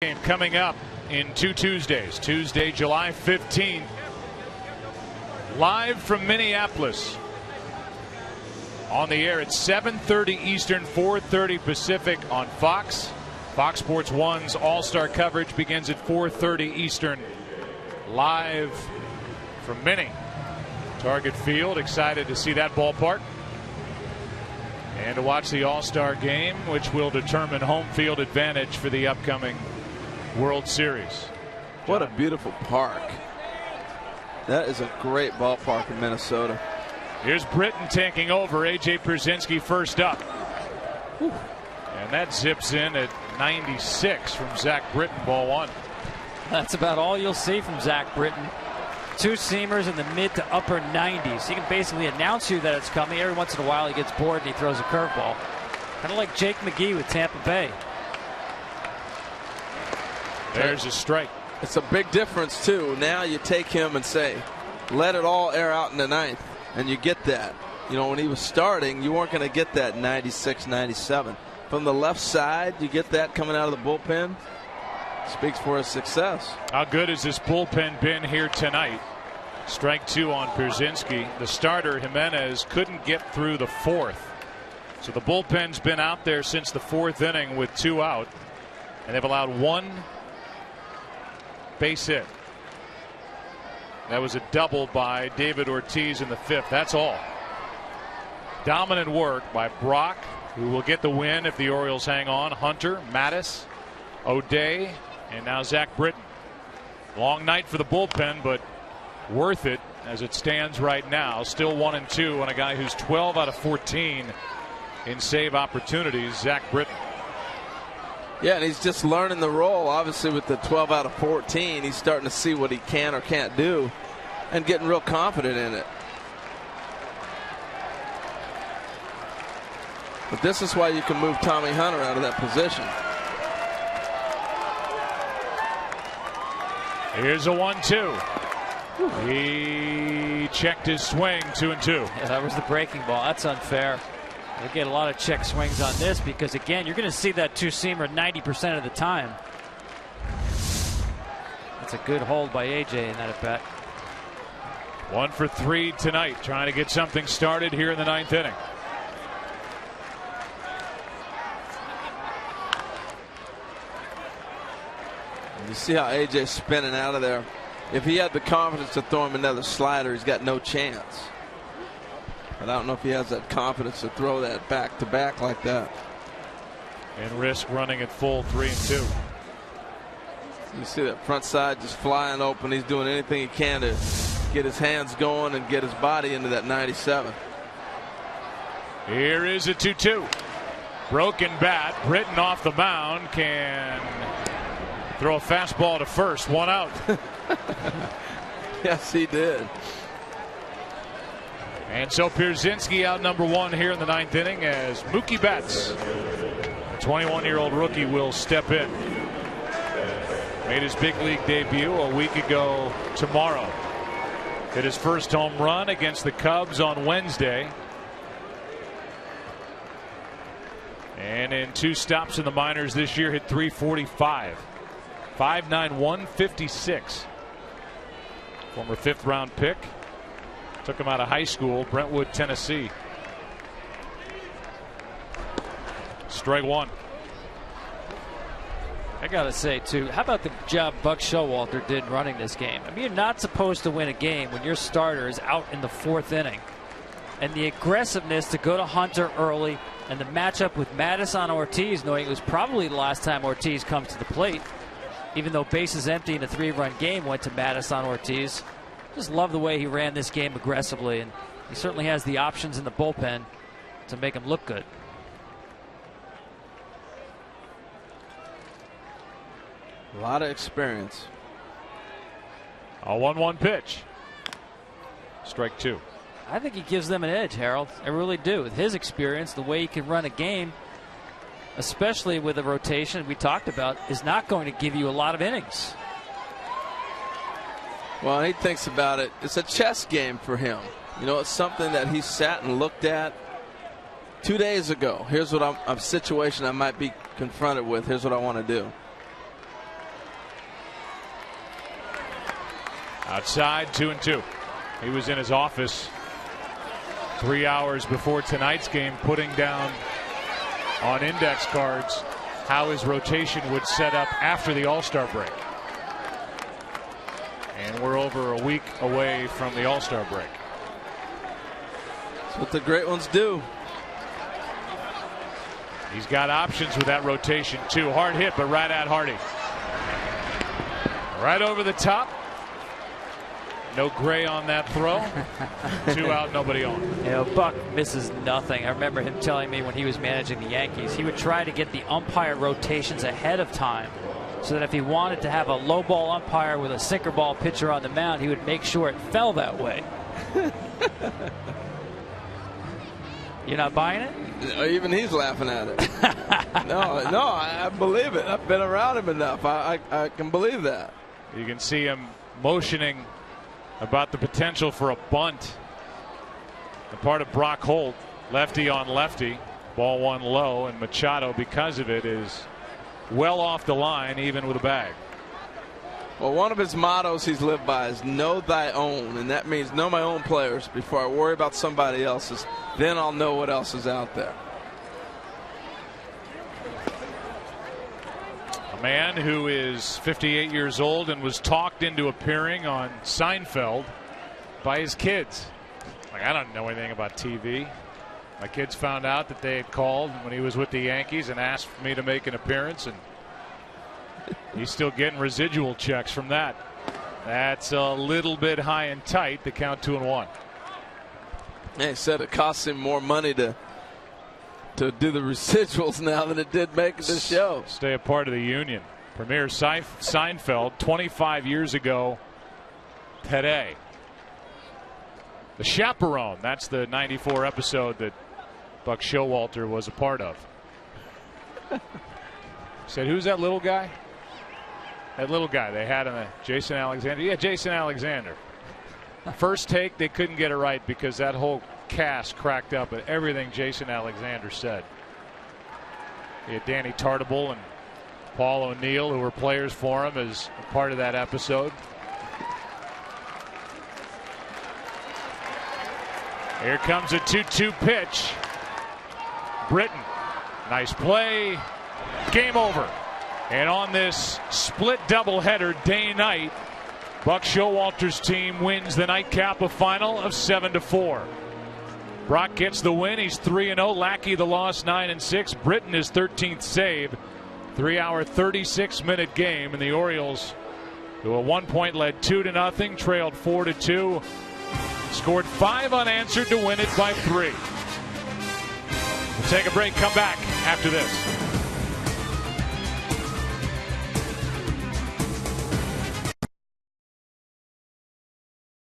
Game coming up in 2 Tuesdays. Tuesday, July 15th. Live from Minneapolis. On the air at 7:30 Eastern, 4:30 Pacific on Fox. Fox Sports 1's All-Star coverage begins at 4:30 Eastern. Live from Minnie. Target Field. Excited to see that ballpark. And to watch the All-Star game, which will determine home field advantage for the upcoming World Series. What a beautiful park. That is a great ballpark in Minnesota. Here's Britton taking over. A.J. Pierzynski first up. Whew. And that zips in at 96 from Zach Britton, ball 1. That's about all you'll see from Zach Britton. Two-seamers in the mid to upper 90s. He can basically announce you that it's coming. Every once in a while he gets bored and he throws a curveball. Kind of like Jake McGee with Tampa Bay. There's a strike. It's a big difference, too. Now you take him and say, let it all air out in the ninth, and you get that. You know, when he was starting, you weren't going to get that 96, 97. From the left side, you get that coming out of the bullpen. Speaks for his success. How good has this bullpen been here tonight? Strike two on Pierzynski. The starter, Jimenez, couldn't get through the fourth. So the bullpen's been out there since the fourth inning with 2 out. And they've allowed 1 base hit. That was a double by David Ortiz in the 5th. That's all. Dominant work by Brock, who will get the win if the Orioles hang on. Hunter, Mattis, O'Day, and now Zach Britton. Long night for the bullpen, but worth it as it stands right now. Still 1-2 on a guy who's 12 out of 14 in save opportunities, Zach Britton. Yeah, and he's just learning the role. Obviously, with the 12 out of 14, he's starting to see what he can or can't do and getting real confident in it. But this is why you can move Tommy Hunter out of that position. Here's a 1-2. He checked his swing, 2-2. Yeah, that was the breaking ball. That's unfair. We'll get a lot of check swings on this because, again, you're going to see that two-seamer 90% of the time. That's a good hold by A.J. in that at bat. 1 for 3 tonight, trying to get something started here in the 9th inning. You see how A.J.'s spinning out of there. If he had the confidence to throw him another slider, he's got no chance. But I don't know if he has that confidence to throw that back to back like that. And risk running at full 3-2. You see that front side just flying open. He's doing anything he can to get his hands going and get his body into that 97. Here is a 2-2. Broken bat. Britton off the mound can throw a fastball to first. 1 out. Yes, he did. And so Pierzynski out number 1 here in the 9th inning as Mookie Betts, a 21-year-old rookie, will step in. Made his big league debut a week ago tomorrow. Hit his first home run against the Cubs on Wednesday. And in 2 stops in the minors this year, hit .345. 5'9", 156. Former 5th round pick. Took him out of high school, Brentwood, Tennessee. Strike 1. I gotta say too, how about the job Buck Showalter did running this game? I mean, you're not supposed to win a game when your starter is out in the 4th inning. And the aggressiveness to go to Hunter early and the matchup with Mattis on Ortiz, knowing it was probably the last time Ortiz comes to the plate, even though bases empty in a 3-run game, went to Mattis on Ortiz. Just love the way he ran this game aggressively, and he certainly has the options in the bullpen to make him look good. A lot of experience. A 1-1 pitch. Strike 2. I think he gives them an edge, Harold. I really do. With his experience, the way he can run a game, especially with a rotation we talked about, is not going to give you a lot of innings. Well, he thinks about it. It's a chess game for him. You know, it's something that he sat and looked at 2 days ago. Here's what a situation I might be confronted with. Here's what I want to do. Outside, 2-2. He was in his office 3 hours before tonight's game, putting down on index cards how his rotation would set up after the All-Star break. And we're over a week away from the All-Star break. That's what the great ones do. He's got options with that rotation too. Hard hit, but right at Hardy. Right over the top. No Gray on that throw. 2 out, nobody on. You know, Buck misses nothing. I remember him telling me when he was managing the Yankees, he would try to get the umpire rotations ahead of time so that if he wanted to have a low ball umpire with a sinker ball pitcher on the mound, he would make sure it fell that way. You're not buying it? Even he's laughing at it. No, I believe it. I've been around him enough. I can believe that. You can see him motioning about the potential for a bunt. The part of Brock Holt, lefty on lefty, ball one low, and Machado, because of it, is well off the line, even with a bag. Well, one of his mottos he's lived by is know thy own, and that means know my own players before I worry about somebody else's. Then I'll know what else is out there. A man who is 58 years old and was talked into appearing on Seinfeld by his kids. Like, I don't know anything about TV. My kids found out that they had called when he was with the Yankees and asked me to make an appearance, and he's still getting residual checks from that. That's a little bit high and tight. The count 2-1. Yeah, he said it costs him more money to do the residuals now than it did making the show. Stay a part of the union. Premier Seinfeld 25 years ago today. The Chaperone. That's the 94 episode that Buck Showalter was a part of. Said, who's that little guy? That little guy they had on the Jason Alexander. Yeah, Jason Alexander. First take, they couldn't get it right because that whole cast cracked up at everything Jason Alexander said. He had Danny Tartable and Paul O'Neill, who were players for him, as a part of that episode. Here comes a 2-2 pitch. Britton. Nice play. Game over. And on this split doubleheader day-night, Buck Showalter's team wins the nightcap, a final of 7-4. Brock gets the win. He's 3-0. Lackey the loss, 9-6. Britton his 13th save. 3-hour, 36-minute game. And the Orioles, who at one point led 2-0, trailed 4-2. Scored 5 unanswered to win it by 3. We'll take a break, come back after this.